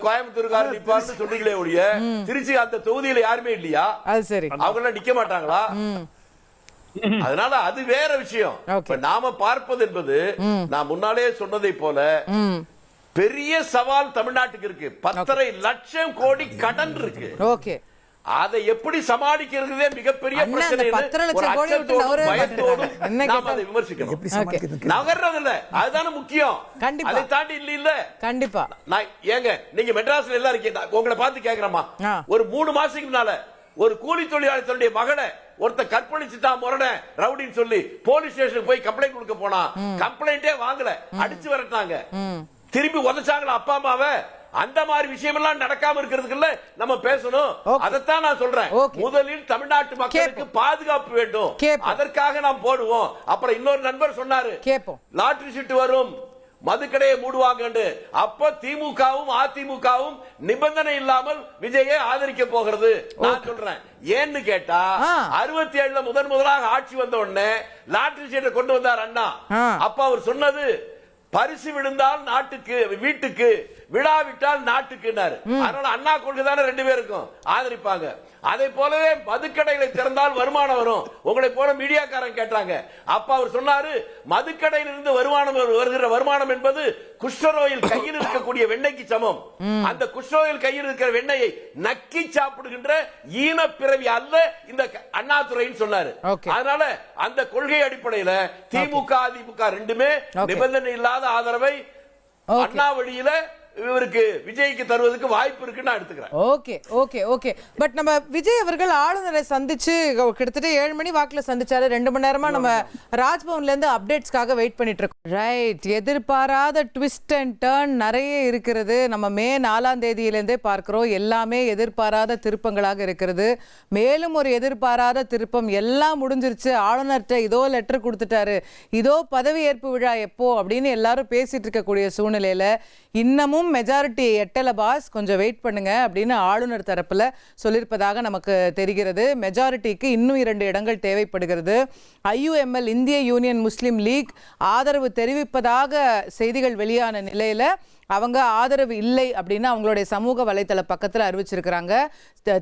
கோயம்புத்தூர்காரர் நிப்பாருன்னு சொல்றீங்களே ஒழிய திருச்சி அந்த தொகுதியில யாருமே இல்லையா? அவங்க எல்லாம் நிக்க மாட்டாங்களா? அதனால அது வேற விஷயம். நாம பார்ப்பது என்பது நான் முன்னாலே சொன்னதை போல பெரிய சவால் தமிழ்நாட்டுக்கு இருக்கு. 10.5 லட்சம் கோடி கடன் இருக்கு. அதை எப்படி சமாளிக்கிறதே மிகப்பெரிய பிரச்சனை. நகர்றது இல்ல, அதுதானே முக்கியம். அதை தாண்டி இல்ல. கண்டிப்பா ஏங்க நீங்க மெட்ராஸ்ல எல்லாம் இருக்கீங்க, உங்களை பார்த்து கேக்குறமா, ஒரு 3 மாசத்துக்கு முன்னால ஒரு கூலி தொழிலாளி தன்னுடைய மகனை ஒருத்த கற்பழிச்சுட்டா முரண ரவுடின்னு சொல்லி போலீஸ் ஸ்டேஷனுக்கு போய் கம்ப்ளைண்ட் கொடுக்க போனா, கம்ப்ளைண்டே வாங்கல, அடிச்சு வரட்டாங்க, திரும்பி உதச்சாங்களா அப்பா அம்மாவை. அந்த மாதிரி விஷயம் எல்லாம் நடக்காம இருக்கிறதுக்குள்ள நம்ம பேசணும். அதைத்தான் நான் சொல்றேன். முதலில் தமிழ்நாட்டு மக்களுக்கு பாதுகாப்பு வேண்டும், அதற்காக நாம் போடுவோம். அப்புறம் இன்னொரு நண்பர் சொன்னாரு லாட்டரி சீட்டு வரும், மதுக்கடையை மூடுவாங்க. அப்ப திமுகவும் அதிமுகவும் நிபந்தனை இல்லாமல் விஜயை ஆதரிக்க போகிறது. நான் சொல்றேன் ஏன்னு கேட்டா 67 முதலாக ஆட்சி வந்த உடனே லாட்டரி சீட்டை கொண்டு வந்தார் அண்ணா. அப்ப அவர் சொன்னது பரிசு விழுந்தால் நாட்டுக்கு வீட்டுக்கு, விழாவிட்டால் நாட்டுக்குன்னாரு. அதனால அண்ணா கொள்கை தானே 2 பேருக்கும் ஆதரிப்பாங்க. அதை போலவே மதுக்கடைகளை திறந்தால் வருமானம் வரும். உங்களை போல மீடியாக்காரன் கேட்டாங்க. அப்ப அவர் சொன்னாரு மதுக்கடையில் இருந்து வருமானம் வருகிற வருமானம் என்பது குஷ்டரோயில் கையில் இருக்கக்கூடிய வெண்ணெய்க்கு சமம். அந்த குஷ்டரோயில் கையில் இருக்கிற வெண்ணெயை நக்கி சாப்பிடுகின்ற ஈன பிறவி அல்ல இந்த அண்ணாதுரைன்னு சொன்னாரு. அதனால அந்த கொள்கை அடிப்படையில் திமுக அதிமுக 2மே நிபந்தனை இல்லாத ஆதரவை அண்ணா வழியில இவருக்கு விஜய்க்கு தருவதற்கு வாய்ப்பு இருக்குன்னு நான் எடுத்துக்கிறேன். Okay okay okay. பட் நம்ம விஜய் அவர்கள் ஆளுநரை சந்திச்சு கிட்டத்தட்ட 7 மணி வாக்குல சந்திச்சாரு. 2 மணி நேரமா நம்ம ராஜ்பவன்ல இருந்து அப்டேட்ஸ்க்காக வெயிட் பண்ணிட்டு இருக்கோம். ரைட், எதிர்பாராத ட்விஸ்ட் அண்ட் டர்ன் நிறைய இருக்கிறது. நம்ம மே 4ஆம் தேதியிலிருந்தே பார்க்கிறோம். எல்லாமே எதிர்பாராத திருப்பங்களாக இருக்கிறது. மேலும் ஒரு எதிர்பாராத திருப்பம், எல்லாம் முடிஞ்சிருச்சு, ஆளுநர்கிட்ட இதோ லெட்டர் கொடுத்துட்டாரு, இதோ பதவியேற்பு விழா எப்போ அப்படின்னு எல்லாரும் பேசிட்டு இருக்கக்கூடிய சூழ்நிலையில இன்னமும் மெஜாரிட்டி எட்டல பாஸ், கொஞ்சம் வெயிட் பண்ணுங்க அப்படின்னு ஆளுநர் தரப்புல சொல்லியிருப்பதாக நமக்கு தெரிகிறது. மெஜாரிட்டிக்கு இன்னும் 2 இடங்கள் தேவைப்படுகிறது. IUML இந்திய யூனியன் முஸ்லீம் லீக் ஆதரவு தெரிவிப்பதாக செய்திகள் வெளியான நிலையில அவங்க ஆதரவு இல்லை அப்படின்னு அவங்களுடைய சமூக வலைத்தள பக்கத்தில் அறிவிச்சிருக்கிறாங்க.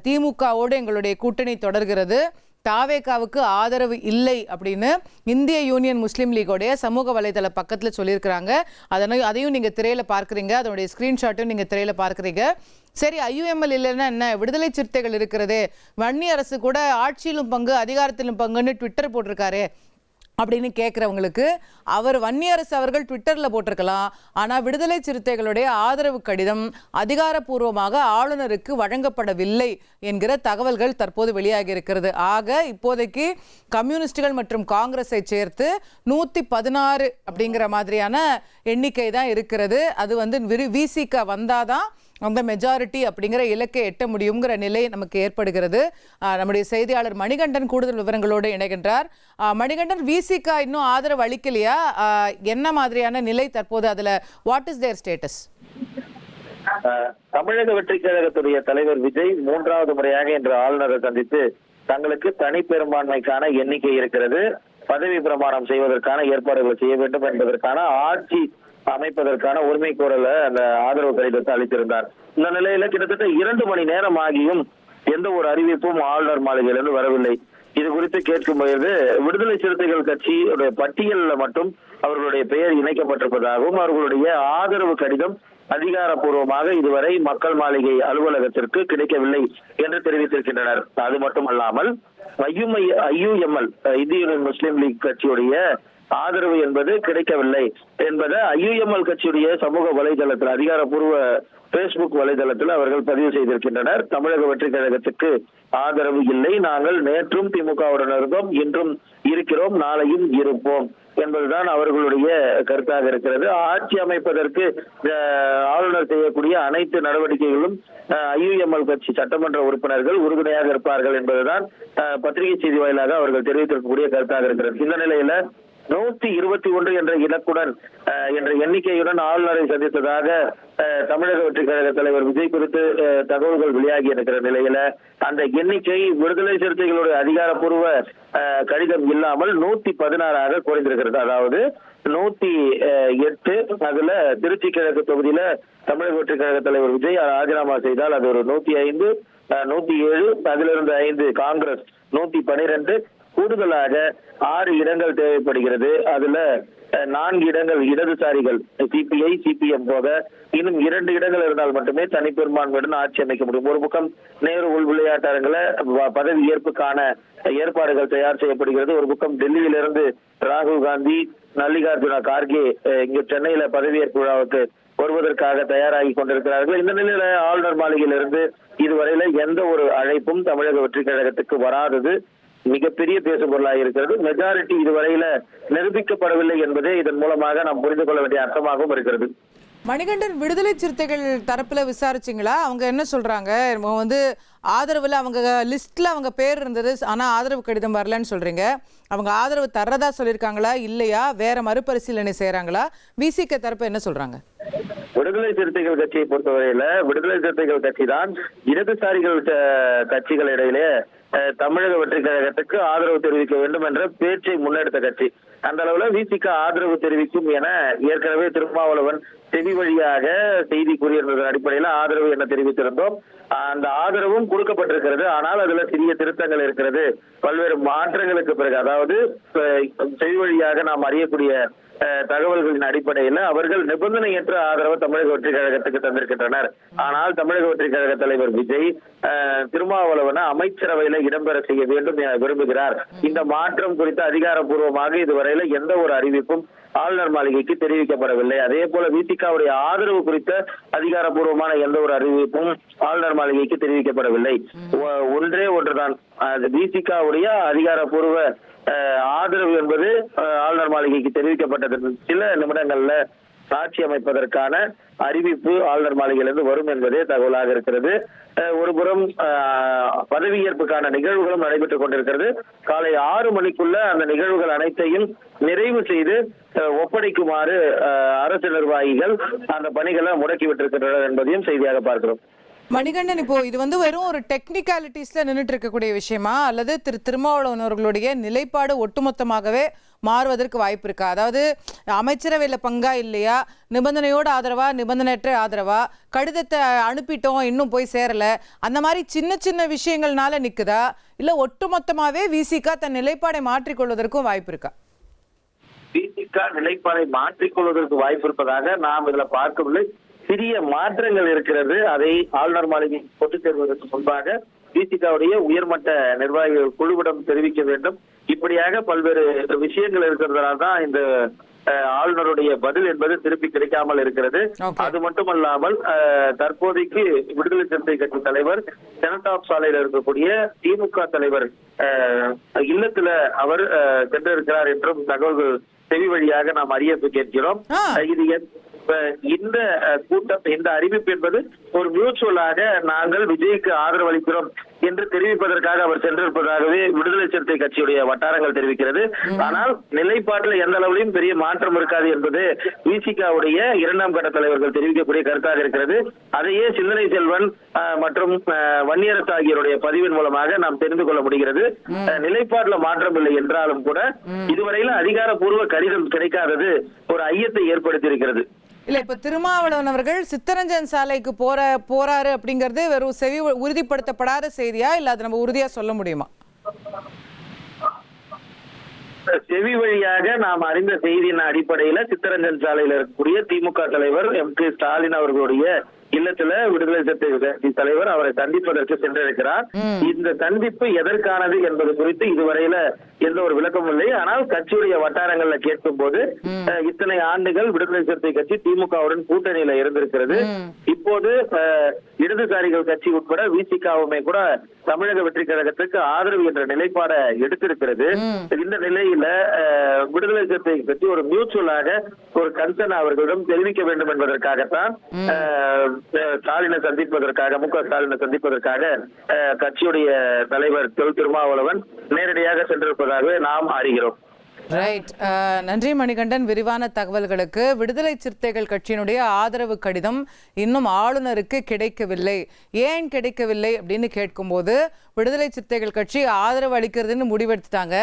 திமுகவோடு எங்களுடைய கூட்டணி தொடர்கிறது, தாவேகாவுக்கு ஆதரவு இல்லை அப்படின்னு இந்திய யூனியன் முஸ்லீம் லீகோடைய சமூக வலைதள பக்கத்தில் சொல்லியிருக்கிறாங்க. அதையும் நீங்கள் திரையில் பார்க்குறீங்க, அதனுடைய ஸ்க்ரீன்ஷாட்டும் நீங்கள் திரையில் பார்க்குறீங்க. சரி, IUML இல்லைன்னா என்ன, விடுதலை சிறுத்தைகள் இருக்கிறதே, வன்னி அரசு கூட ஆட்சியிலும் பங்கு அதிகாரத்திலும் பங்குன்னு ட்விட்டர் போட்டிருக்காரு அப்படின்னு கேட்குறவங்களுக்கு அவர் வன்னியரசு அவர்கள் ட்விட்டரில் போட்டிருக்கலாம். ஆனால் விடுதலை சிறுத்தைகளுடைய ஆதரவு கடிதம் அதிகாரப்பூர்வமாக ஆளுநருக்கு வழங்கப்படவில்லை என்கிற தகவல்கள் தற்போது வெளியாகி இருக்கிறது. ஆக இப்போதைக்கு கம்யூனிஸ்டுகள் மற்றும் காங்கிரஸை சேர்த்து 116 அப்படிங்கிற மாதிரியான எண்ணிக்கை தான் இருக்கிறது. அது வந்து விசிக வந்தாதான் அந்த மெஜாரிட்டி அப்படிங்கிற இலக்கை எட்ட முடியுங்கிற நிலை நமக்கு ஏற்படுகிறது. நம்முடைய செய்தியாளர் மணிகண்டன் கூடுதல் விவரங்களோடு இணைகின்றார். மணிகண்டன், விசிக இன்னும் ஆதரவு அளிக்கலையா? என்ன மாதிரியான நிலை தற்போது? அதுல வாட் இஸ் தேர் ஸ்டேட்டஸ்? தமிழக வெற்றி கழகத்துடைய தலைவர் விஜய் 3வது முறையாக இன்று ஆளுநரை சந்தித்து தங்களுக்கு தனி பெரும்பான்மைக்கான எண்ணிக்கை இருக்கிறது, பதவி பிரமாணம் செய்வதற்கான ஏற்பாடுகள் செய்ய வேண்டும் என்பதற்கான ஆட்சி அமைப்பதற்கான உரிமை கோரலை அந்த ஆதரவு கடிதத்தை அளித்திருந்தார். இந்த நிலையில கிட்டத்தட்ட 2 மணி நேரம் ஆகியும் எந்த ஒரு அறிவிப்பும் ஆளுநர் மாளிகையிலிருந்து வரவில்லை. இது குறித்து கேட்கும் பொழுது விடுதலை சிறுத்தைகள் கட்சியுடைய பட்டியலில் மட்டும் அவர்களுடைய பெயர் இணைக்கப்பட்டிருப்பதாகவும் அவர்களுடைய ஆதரவு கடிதம் அதிகாரப்பூர்வமாக இதுவரை மக்கள் மாளிகை அலுவலகத்திற்கு கிடைக்கவில்லை என்று தெரிவித்திருக்கின்றனர். அது மட்டுமல்லாமல் IUML இந்திய யூனியன் முஸ்லீம் லீக் கட்சியுடைய ஆதரவு என்பது கிடைக்கவில்லை என்பதை IUML கட்சியுடைய சமூக வலைதளத்தில், அதிகாரப்பூர்வ பேஸ்புக் வலைதளத்தில் அவர்கள் பதிவு செய்திருக்கின்றனர். தமிழக வெற்றி கழகத்துக்கு ஆதரவு இல்லை, நாங்கள் நேற்றும் திமுகவுடன் இருந்தோம், இன்றும் இருக்கிறோம், நாளையும் இருப்போம் என்பதுதான் அவர்களுடைய கருத்தாக இருக்கிறது. ஆட்சி அமைப்பதற்கு ஆளுநர் செய்யக்கூடிய அனைத்து நடவடிக்கைகளும் IUML கட்சி சட்டமன்ற உறுப்பினர்கள் உறுதுணையாக இருப்பார்கள் என்பதுதான் பத்திரிகை செய்தி வாயிலாக அவர்கள் தெரிவித்திருக்கக்கூடிய கருத்தாக இருக்கிறது. இந்த நிலையில 121 என்ற இலக்குடன் என்ற எண்ணிக்கையுடன் ஆளுநரை சந்தித்ததாக தமிழக வெற்றி கழக தலைவர் விஜய் குறித்து தகவல்கள் வெளியாகி இருக்கிற நிலையில அந்த எண்ணிக்கை விடுதலை சிறுத்தைகளுடைய அதிகாரப்பூர்வ கடிதம் இல்லாமல் 116 குறைந்திருக்கிறது. அதாவது 108, அதுல திருச்சி கிழக்கு தொகுதியில தமிழக வெற்றி கழக தலைவர் விஜய் ராஜினாமா செய்தால் அது ஒரு 105, 107, அதிலிருந்து 5 காங்கிரஸ், 112, கூடுதலாக 6 இடங்கள் தேவைப்படுகிறது. அதுல 4 இடங்கள் இடதுசாரிகள் CPI, CPM போக இன்னும் 2 இடங்கள் இருந்தால் மட்டுமே தனிப்பெரும்பான்மையுடன் ஆட்சி அமைக்க முடியும். ஒரு பக்கம் நேரு உள் விளையாட்டரங்களை பதவி ஏற்புக்கான ஏற்பாடுகள் தயார் செய்யப்படுகிறது. ஒரு பக்கம் டெல்லியிலிருந்து ராகுல் காந்தி, மல்லிகார்ஜுன கார்கே இங்கு சென்னையில பதவியேற்பு விழாவுக்கு வருவதற்காக தயாராகி கொண்டிருக்கிறார்கள். இந்த நிலையில ஆளுநர் மாளிகையிலிருந்து இதுவரையில எந்த ஒரு அழைப்பும் தமிழக வெற்றி கழகத்துக்கு வராதது மிகப்பெரிய பேசுபொருளாக இருக்கிறது. மெஜாரிட்டி இதுவரையில நிரூபிக்கப்படவில்லை என்பதே இதன் மூலமாக நாம் புரிந்து கொள்ள வேண்டிய அர்த்தமாகவும் இருக்கிறது. மணிகண்டன், விடுதலை சிறுத்தைகள் தரப்புல விசாரிச்சிங்களா? அவங்க என்ன சொல்றாங்க? வந்து ஆதரவுல அவங்க லிஸ்ட்ல அவங்க பேர் இருந்தது, ஆனா ஆதரவு கடிதம் வரலன்னு சொல்றீங்க. அவங்க ஆதரவு தர்றதா சொல்லியிருக்காங்களா, இல்லையா வேற மறுபரிசீலனை செய்யறாங்களா? விசிக தரப்பு என்ன சொல்றாங்க? விடுதலை சிறுத்தைகள் கட்சியை பொறுத்தவரையில விடுதலை சிறுத்தைகள் கட்சி தான் இடதுசாரிகள் கட்சிகள் இடையிலே தமிழக வெற்றி கழகத்துக்கு ஆதரவு தெரிவிக்க வேண்டும் என்ற பேச்சை முன்னெடுத்த கட்சி. அந்த அளவுல விசிக ஆதரவு தெரிவிக்கும் என ஏற்கனவே திருமாவளவன் செவி வழியாக செய்தி கூறியிருந்ததன் அடிப்படையில் ஆதரவு என தெரிவித்திருந்தோம். அந்த ஆதரவும் கொடுக்கப்பட்டிருக்கிறது. ஆனால் அதுல சிறிய திருத்தங்கள் இருக்கிறது. பல்வேறு மாற்றங்களுக்கு பிறகு, அதாவது செவி வழியாக நாம் அறியக்கூடிய தகவல்களின் அடிப்படையில் அவர்கள் நிபந்தனையற்ற ஆதரவு தமிழக வெற்றி கழகத்துக்கு தந்திருக்கின்றனர். ஆனால் தமிழக வெற்றி கழக தலைவர் விஜய் திருமாவளவன அமைச்சரவையில இடம்பெற செய்ய வேண்டும் என விரும்புகிறார். இந்த மாற்றம் குறித்து அதிகாரப்பூர்வமாக இதுவரையில எந்த ஒரு அறிவிப்பும் ஆளுநர் மாளிகைக்கு தெரிவிக்கப்படவில்லை. அதே போல விசிகாவுடைய ஆதரவு குறித்த அதிகாரப்பூர்வமான எந்த ஒரு அறிவிப்பும் ஆளுநர் மாளிகைக்கு தெரிவிக்கப்படவில்லை. ஒன்றே ஒன்றுதான், விசிகாவுடைய அதிகாரப்பூர்வ ஆதரவு என்பது ஆளுநர் மாளிகைக்கு தெரிவிக்கப்பட்டது. சில நிமிடங்கள்ல ஆட்சி அமைப்பதற்கான அறிவிப்பு ஆளுநர் மாளிகையிலிருந்து வரும் என்பதே தகவலாக இருக்கிறது. ஒருபுறம் பதவியேற்புக்கான நிகழ்வுகளும் நடைபெற்றுக் கொண்டிருக்கிறது. காலை 6 மணிக்குள்ள அந்த நிகழ்வுகள் அனைத்தையும் நிறைவு செய்து ஒப்படைக்குமாறு அரசு நிர்வாகிகள் அந்த பணிகளை முடக்கிவிட்டிருக்கின்றனர் என்பதையும் செய்தியாக பார்க்கிறோம். மணிகண்டன், இப்போ இது வந்து வெறும் ஒரு டெக்னிக்காலிட்டிஸ்ல நின்றுட்டு இருக்கக்கூடிய விஷயமா, அல்லது திருமாவளவன் அவர்களுடைய நிலைப்பாடு ஒட்டுமொத்தமாகவே மாறுவதற்கு வாய்ப்பு இருக்கா? அதாவது அமைச்சரவையில பங்கா இல்லையா, நிபந்தனையோட ஆதரவா, நிபந்தனையற்ற ஆதரவா, கடிதத்தை அனுப்பிட்டோம் இன்னும் போய் சேரல, அந்த மாதிரி சின்ன சின்ன விஷயங்கள்னால நிக்குதா, இல்ல ஒட்டுமொத்தமாவே விசிக தன் நிலைப்பாடை மாற்றிக்கொள்வதற்கும் வாய்ப்பு இருக்கா? விசிக நிலைப்பாடை மாற்றிக்கொள்வதற்கு வாய்ப்பு இருப்பதாக நாம் இதுல பார்க்கவில்லை. சிறிய மாற்றங்கள் இருக்கிறது. அதை ஆளுநர் மாளிகை கொண்டு சேர்வதற்கு முன்பாக விசிகாவுடைய உயர்மட்ட நிர்வாகிகள் குழுவிடம் தெரிவிக்க வேண்டும். இப்படியாக பல்வேறு விஷயங்கள் இருக்கிறதுனால தான் இந்த ஆளுநருடைய பதில் என்பது திருப்பி கிடைக்காமல் இருக்கிறது. அது மட்டுமல்லாமல் தற்போதைக்கு விடுதலை சிறுத்தை கட்சி தலைவர் செனடாப் சாலையில் இருக்கக்கூடிய திமுக தலைவர் இல்லத்துல அவர் சென்றிருக்கிறார் என்றும் தகவல்கள் செவி வழியாக நாம் அறிய கேட்கிறோம். இது இந்த கூட்டம், இந்த அறிவிப்பு என்பது ஒரு மியூச்சுவலாக நாங்கள் விஜய்க்கு ஆதரவு அளிக்கிறோம் என்று தெரிவிப்பதற்காக அவர் சென்றிருப்பதாகவே விடுதலை சிறுத்தை கட்சியுடைய வட்டாரங்கள் தெரிவிக்கிறது. ஆனால் நிலைப்பாட்டில் எந்த அளவிலும் பெரிய மாற்றம் இருக்காது என்பது விசிகாவுடைய 2ஆம் கட்ட தலைவர்கள் தெரிவிக்கக்கூடிய கருத்தாக இருக்கிறது. அதையே சிந்தனை செல்வன் மற்றும் வன்னியரசு ஆகியோருடைய பதிவின் மூலமாக நாம் தெரிந்து கொள்ள முடிகிறது. நிலைப்பாட்டில் மாற்றம் இல்லை என்றாலும் கூட இதுவரையில அதிகாரப்பூர்வ கடிதம் கிடைக்காதது ஒரு ஐயத்தை ஏற்படுத்தி இருக்கிறது. இல்ல, இப்ப திருமாவளவன் அவர்கள் சித்தரஞ்சன் சாலைக்கு போறாரு அப்படிங்கறது வெறும் செவி உறுதிப்படுத்தப்படாத செய்தியா, இல்ல அது நம்ம உறுதியா சொல்ல முடியுமா? செவி வழியாக நாம் அறிந்த செய்தியின் அடிப்படையில சித்தரஞ்சன் சாலையில் இருக்கக்கூடிய திமுக தலைவர் M.K. ஸ்டாலின் அவர்களுடைய இல்லத்துல விடுதலை சிறுத்தைகள் கட்சி தலைவர் அவரை சந்திப்பதற்கு சென்றிருக்கிறார். இந்த சந்திப்பு எதற்கானது என்பது குறித்து இதுவரையில எந்த ஒரு விளக்கமும் இல்லை. ஆனால் கட்சியுடைய வட்டாரங்கள்ல கேட்கும் போது இத்தனை ஆண்டுகள் விடுதலை சிறுத்தை கட்சி திமுகவுடன் கூட்டணியில இருந்திருக்கிறது. இப்போது இடதுசாரிகள் கட்சி உட்பட விசிகாவுமே கூட தமிழக வெற்றி கழகத்துக்கு ஆதரவு என்ற நிலைப்பாட எடுத்திருக்கிறது. இந்த நிலையில விடுதலை சிறுத்தை கட்சி ஒரு மியூச்சுவலாக ஒரு கன்சர்ன் அவர்களிடம் தெரிவிக்க வேண்டும் என்பதற்காகத்தான் ஸ்டாலினை சந்திப்பதற்காக முக ஸ்டாலினை சந்திப்பதற்காக கட்சியுடைய தலைவர் தொல் திருமாவளவன் நேரடியாக சென்றிருப்பதாக நாம் அறிகிறோம். ரைட், நன்றி மணிகண்டன் விரிவான தகவல்களுக்கு. விடுதலை சிறுத்தைகள் கட்சியினுடைய ஆதரவு கடிதம் இன்னும் ஆளுநருக்கு கிடைக்கவில்லை. ஏன் கிடைக்கவில்லை அப்படின்னு கேட்கும்போது விடுதலை சிறுத்தைகள் கட்சி ஆதரவு அளிக்கிறதுன்னு முடிவெடுத்துட்டாங்க.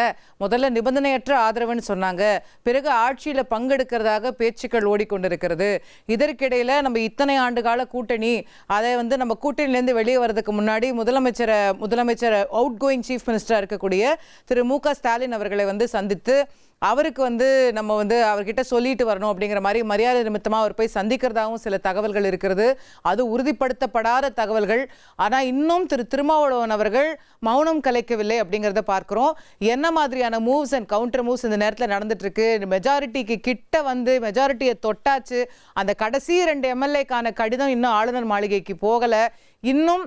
முதல்ல நிபந்தனையற்ற ஆதரவுன்னு சொன்னாங்க, பிறகு ஆட்சியில பங்கெடுக்கிறதாக பேச்சுக்கள் ஓடிக்கொண்டிருக்கிறது. இதற்கிடையில நம்ம இத்தனை ஆண்டு கால கூட்டணி, அதை நம்ம கூட்டணியிலேருந்து வெளியே வர்றதுக்கு முன்னாடி முதலமைச்சர் அவுட் கோயிங் சீஃப் மினிஸ்டரா இருக்கக்கூடிய திரு மு.க. ஸ்டாலின் அவர்களை சந்தித்து அவருக்கு நம்ம அவர்கிட்ட சொல்லிட்டு வரணும் அப்படிங்கிற மாதிரி மரியாதை நிமித்தமாக அவர் போய் சந்திக்கிறதாகவும் சில தகவல்கள் இருக்கிறது. அது உறுதிப்படுத்தப்படாத தகவல்கள். ஆனால் இன்னும் திரு திருமாவளவன் அவர்கள் மௌனம் கலைக்கவில்லை அப்படிங்கிறத பார்க்கிறோம். என்ன மாதிரியான மூவ்ஸ் அண்ட் கவுண்டர் மூவ்ஸ் இந்த நேரத்தில் நடந்துட்டு இருக்கு? மெஜாரிட்டிக்கு கிட்ட மெஜாரிட்டியை தொட்டாச்சு. அந்த கடைசி 2 எம்எல்ஏக்கான கடிதம் இன்னும் ஆளுநர் மாளிகைக்கு போகலை. இன்னும்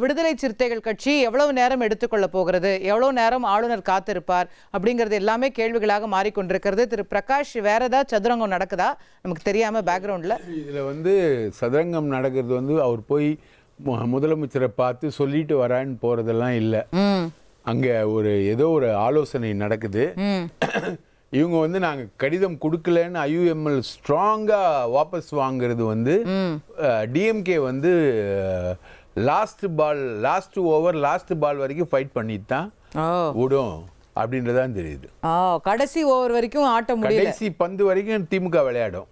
விடுதலை சிறுத்தைகள் கட்சி எவ்வளவு நேரம் எடுத்துக்கொள்ள போகிறது, எவ்வளவு நேரம் ஆளுநர் காத்திருப்பார் அப்படிங்கிறது எல்லாமே கேள்விகளாக மாறிக்கொண்டிருக்கிறது. திரு பிரகாஷ், வேற ஏதாவது சதுரங்கம் நடக்குதா நமக்கு தெரியாம பேக்ரவுண்ட்ல? இதுல சதுரங்கம் நடக்கிறது அவர் போய் முதலமைச்சரை பார்த்து சொல்லிட்டு வரான்னு போறதெல்லாம் இல்லை. அங்க ஏதோ ஒரு ஆலோசனை நடக்குது. இவங்க நாங்க கடிதம் கொடுக்கலன்னு ஐயுஎம்எல் ஸ்ட்ராங்கா வாபஸ் வாங்குறது டிஎம்கே லாஸ்ட் பால் வரைக்கும் ஃபைட் பண்ணிட்டு தான் விடும் அப்படின்றதான் தெரியுது. கடைசி ஓவர் வரைக்கும் ஆட்ட முடியல, கடைசி பந்து வரைக்கும் திமுக விளையாடும்.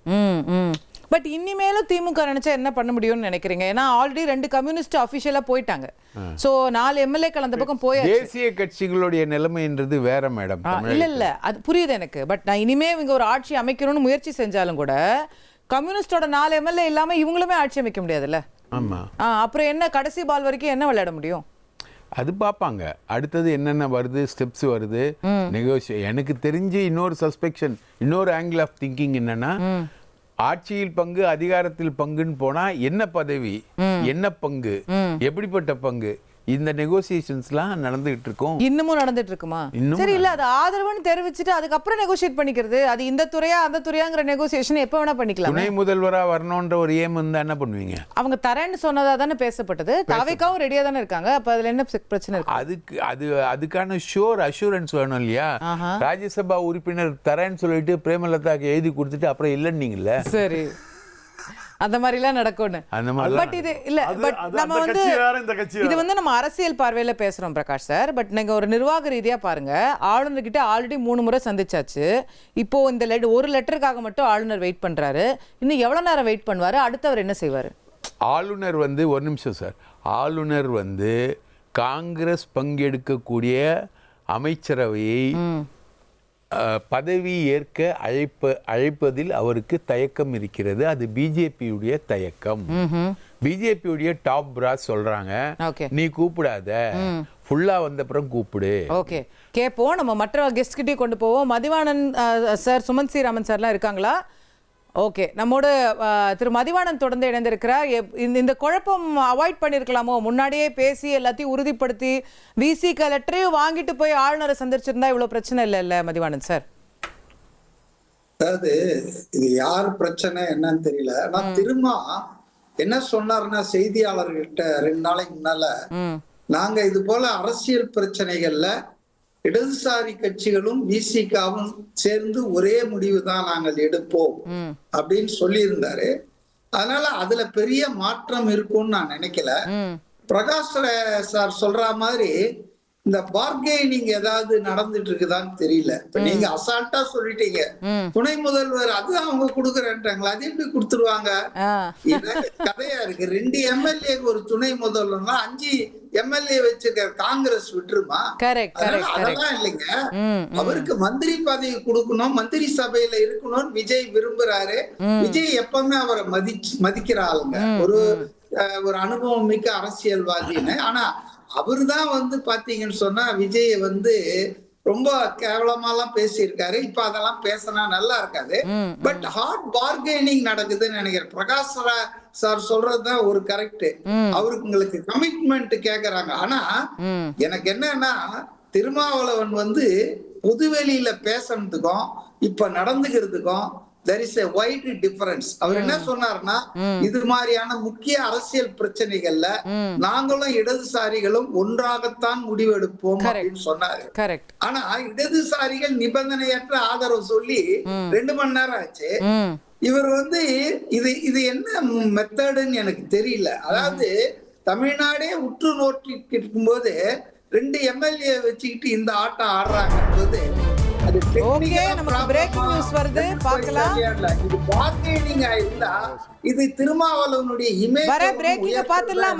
பட் இனிமேலும் திமுக நினைச்சா என்ன பண்ண முடியும்னு நினைக்கிறீங்க? ஏன்னா ஆல்ரெடி 2 கம்யூனிஸ்ட் அபிஷியலா போயிட்டாங்க. சோ 4 எம்எல்ஏக்கள் அந்த பக்கம் போயாச்சு. தேசிய கட்சிகளுடைய நிலைமைன்றது வேற மேடம். இல்ல அது புரியுது எனக்கு. பட் நான் இனிமே இவங்க ஒரு ஆட்சி அமைக்கணும்னு முயற்சி செஞ்சாலும் கூட கம்யூனிஸ்டோட 4 எம்எல்ஏ இல்லாம இவங்களுமே ஆட்சி அமைக்க முடியாதுல்ல. ஆமா, அப்புறம் என்ன கடைசி பால் வரைக்கும் என்ன விளையாட முடியும்? அது பார்ப்பாங்க. அடுத்தது என்னென்ன வருது, ஸ்டெப்ஸ் வருது, எனக்கு தெரிஞ்சு இன்னொரு சஸ்பெக்ஷன், இன்னொரு ஆங்கிள் ஆஃப் திங்கிங் என்னன்னா, ஆட்சியில் பங்கு அதிகாரத்தில் பங்குன்னு போனா என்ன பதவி, என்ன பங்கு, எப்படிப்பட்ட பங்கு, இந்த நெகோசியேஷன்ஸ்லாம் நடந்துகிட்டு இருக்கும். இன்னமும் நடந்துட்டு இருக்குமா? சரி, இல்ல அது ஆதரவுன்னு தெரிவிச்சுட்டு அதுக்கப்புறம் நெகோசியேட் பண்ணிக்கிறது, அது இந்த துறையா அந்த துறையாங்கிற நெகோசியேஷன் எப்ப வேணா பண்ணிக்கலாம். துணை முதல்வரா வரணும்ன்ற ஒரு ஏம் இருந்தா என்ன பண்ணுவீங்க? அவங்க தரேன்னு சொன்னதா தானே பேசப்பட்டது. தாவேக்காவும் ரெடியா தானே இருக்காங்க. அப்ப அதுல என்ன பிரச்சனை இருக்கு? அதுக்கான அஷூரன்ஸ் வேணும் இல்லையா? ராஜ்யசபா உறுப்பினர் தரேன்னு சொல்லிட்டு பிரேமலதாக்கு எழுதி கொடுத்துட்டு அப்புறம் இல்லைன்னீங்கல்ல. சரி, அந்த மாதிரிலாம் நடக்கும்னு. பட் இது இல்ல, பட் நம்ம இது நம்ம அரசியல் பார்வையில பேசுறோம் பிரகாஷ் சார். பட் நீங்க ஒரு நிர்வாக ரீதியா பாருங்க, ஆளுநர்கிட்ட ஆல்ரெடி 3 முறை சந்திச்சாச்சு. இப்போ இந்த ஒரு லெட்டருக்காக மட்டும் ஆளுநர் வெயிட் பண்றாரு. இன்னும் எவ்வளவு நேரம் வெயிட் பண்ணுவாரு? அடுத்தவர் என்ன செய்வாரு? ஆளுநர் ஒரு நிமிஷம் சார். ஆளுநர் காங்கிரஸ் பங்கெடுக்கக்கூடிய அமைச்சரவையை பதவி ஏற்க அழைப்பதில் அவருக்கு தயக்கம் இருக்கிறது. அது பிஜேபியுடைய தயக்கம். பிஜேபியுடைய டாப் பிராஸ் சொல்றாங்க, நீ கூப்பிடாத, ஃபுல்லா வந்த அப்புறம் கூப்பிடு. ஓகே, கேட்போம். நம்ம மற்ற கெஸ்ட் கிட்டே கொண்டு போவோம். மதிவாணன் சார், சுமன் சி ராமன் சார்லாம் இருக்காங்களா? ஓகே, நம்மோட திரு மதிவாணன் தொடர்ந்து இணைந்திருக்கிறார். இந்த குழப்பம் அவாய்ட் பண்ணிருக்கலாமோ? முன்னாடியே பேசி எல்லாத்தையும் உறுதிப்படுத்தி விசி லெட்டரையும் வாங்கிட்டு போய் ஆளுநரை சந்திச்சிருந்தா இவ்வளவு பிரச்சனை இல்ல மதிவாணன் சார்? அதாவது இது யார் பிரச்சனை என்னன்னு தெரியல. நான் திரும்ப என்ன சொன்னாருன்னா, செய்தியாளர்கிட்ட 2 நாளைக்கு முன்னால, நாங்க இது போல அரசியல் பிரச்சனைகள்ல இடதுசாரி கட்சிகளும் விசிகாவும் சேர்ந்து ஒரே முடிவு தான் நாங்கள் எடுப்போம் அப்படின்னு சொல்லி இருந்தாரு. அதனால அதுல பெரிய மாற்றம் இருக்கும்னு நான் நினைக்கல. பிரகாஷ் சார் சொல்ற மாதிரி இந்த பார்கெனிங் ஏதாவது நடந்துட்டு இருக்குதான்னு தெரியல. இப்ப நீங்க அசால்ட்டா சொல்லிட்டீங்க துணை முதல்வர் அது அவங்க கொடுக்குறேன்ட்டாங்களா, அது எப்படி கொடுத்துருவாங்க? கதையா இருக்கு. 2 எம்எல்ஏக்கு ஒரு துணை முதல்வர்னா 5 எம்எல்ஏ வச்சுக்க காங்கிரஸ் விட்டுருமா? அதெல்லாம் இல்லைங்க. அவருக்கு மந்திரி பதவி கொடுக்கணும், மந்திரி சபையில இருக்கணும்னு விஜய் விரும்புறாரு. விஜய் எப்பவுமே அவரை மதிக்கிற ஆளுங்க, ஒரு அனுபவம் மிக்க அரசியல்வாதின்னு. ஆனா அவருதான் வந்து பாத்தீங்கன்னு சொன்னா விஜய் வந்து ரொம்ப கேவலமாலாம் பேசியிருக்காரு. இப்ப அதெல்லாம் பேசினா நல்லா இருக்காது. பட் ஹார்ட் பார்கெனிங் நடக்குதுன்னு நினைக்கிறேன். பிரகாஷ் சார் சொல்றதுதான் ஒரு கரெக்ட். அவருக்கு உங்களுக்கு கமிட்மெண்ட் கேக்குறாங்க. ஆனா எனக்கு என்னன்னா திருமாவளவன் வந்து பொதுவெளியில பேசுறதுக்கும் இப்ப நடந்துக்கிறதுக்கும் there is a wide difference. அவர் என்ன சொன்னார்னா, இது மாதிரியான முக்கிய அரசியல் பிரச்சனைகள்ல நாங்களும் இடதுசாரிகளும் ஒன்றாகத்தான் முடிவெடுப்போம் அப்படின்னு சொன்னாரு. ஆனா இடதுசாரிகள் நிபந்தனையற்ற ஆதரவு சொல்லி 2 மணி நேரம் ஆச்சு. இவர் வந்து இது என்ன மெத்தடுன்னு எனக்கு தெரியல. அதாவது தமிழ்நாடே உற்று நோக்கிட்டு இருக்கும்போது 2 எம்எல்ஏ வச்சுக்கிட்டு இந்த ஆட்டம் ஆடுறாங்கன்றது இது திருமாவளவனுடைய image.